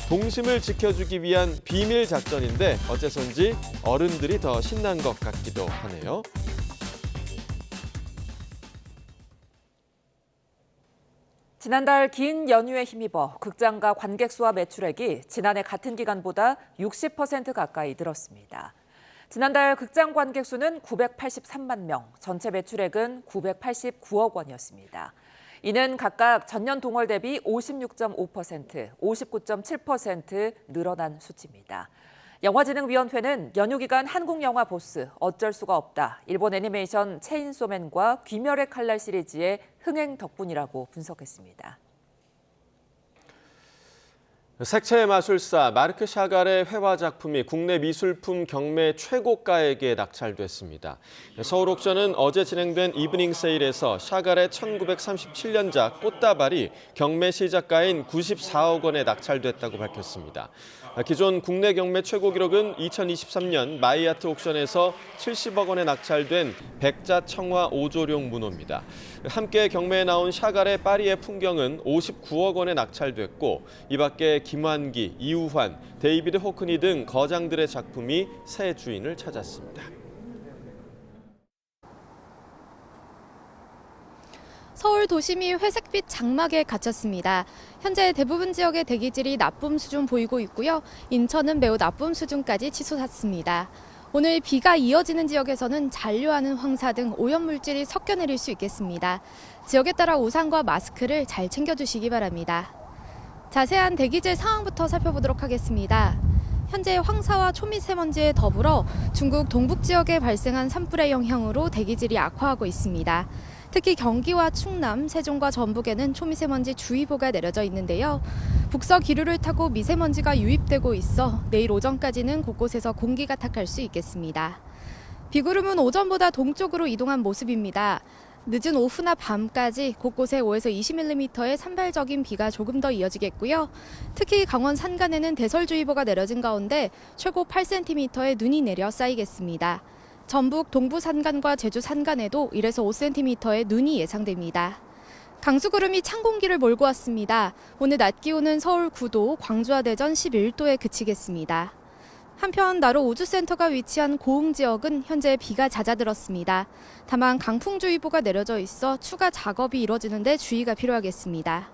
동심을 지켜주기 위한 비밀 작전인데 어째선지 어른들이 더 신난 것 같기도 하네요. 지난달 긴 연휴에 힘입어 극장가 관객 수와 매출액이 지난해 같은 기간보다 60% 가까이 늘었습니다. 지난달 극장 관객 수는 983만 명, 전체 매출액은 989억 원이었습니다. 이는 각각 전년 동월 대비 56.5%, 59.7% 늘어난 수치입니다. 영화진흥위원회는 연휴 기간 한국 영화 보스 어쩔 수가 없다, 일본 애니메이션 체인소맨과 귀멸의 칼날 시리즈의 흥행 덕분이라고 분석했습니다. 색채의 마술사 마르크 샤갈의 회화 작품이 국내 미술품 경매 최고가에게 낙찰됐습니다. 서울 옥션은 어제 진행된 이브닝 세일에서 샤갈의 1937년작 꽃다발이 경매 시작가인 94억 원에 낙찰됐다고 밝혔습니다. 기존 국내 경매 최고 기록은 2023년 마이아트 옥션에서 70억 원에 낙찰된 백자 청화 오조룡 문호입니다. 함께 경매에 나온 샤갈의 파리의 풍경은 59억 원에 낙찰됐고 이 밖에 김환기, 이우환, 데이비드 호크니 등 거장들의 작품이 새 주인을 찾았습니다. 서울 도심이 회색빛 장막에 갇혔습니다. 현재 대부분 지역의 대기질이 나쁨 수준 보이고 있고요. 인천은 매우 나쁨 수준까지 치솟았습니다. 오늘 비가 이어지는 지역에서는 잔류하는 황사 등 오염물질이 섞여 내릴 수 있겠습니다. 지역에 따라 우산과 마스크를 잘 챙겨주시기 바랍니다. 자세한 대기질 상황부터 살펴보도록 하겠습니다. 현재 황사와 초미세먼지에 더불어 중국 동북 지역에 발생한 산불의 영향으로 대기질이 악화하고 있습니다. 특히 경기와 충남, 세종과 전북에는 초미세먼지 주의보가 내려져 있는데요. 북서 기류를 타고 미세먼지가 유입되고 있어 내일 오전까지는 곳곳에서 공기가 탁할 수 있겠습니다. 비구름은 오전보다 동쪽으로 이동한 모습입니다. 늦은 오후나 밤까지 곳곳에 5에서 20mm의 산발적인 비가 조금 더 이어지겠고요. 특히 강원 산간에는 대설주의보가 내려진 가운데 최고 8cm의 눈이 내려 쌓이겠습니다. 전북 동부 산간과 제주 산간에도 1에서 5cm의 눈이 예상됩니다. 강수구름이 찬 공기를 몰고 왔습니다. 오늘 낮 기온은 서울 9도, 광주와 대전 11도에 그치겠습니다. 한편 나로 우주센터가 위치한 고흥 지역은 현재 비가 잦아들었습니다. 다만 강풍주의보가 내려져 있어 추가 작업이 이뤄지는데 주의가 필요하겠습니다.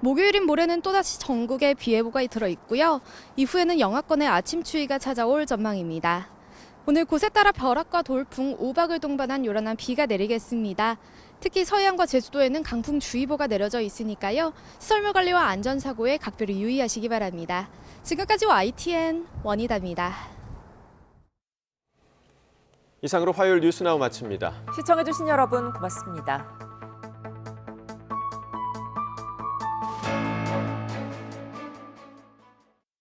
목요일인 모레는 또다시 전국에 비 예보가 들어있고요. 이후에는 영하권의 아침 추위가 찾아올 전망입니다. 오늘 곳에 따라 벼락과 돌풍, 우박을 동반한 요란한 비가 내리겠습니다. 특히 서해안과 제주도에는 강풍주의보가 내려져 있으니까요. 시설물 관리와 안전사고에 각별히 유의하시기 바랍니다. 지금까지 YTN 원희다입니다. 이상으로 화요일 뉴스나우 마칩니다. 시청해주신 여러분 고맙습니다.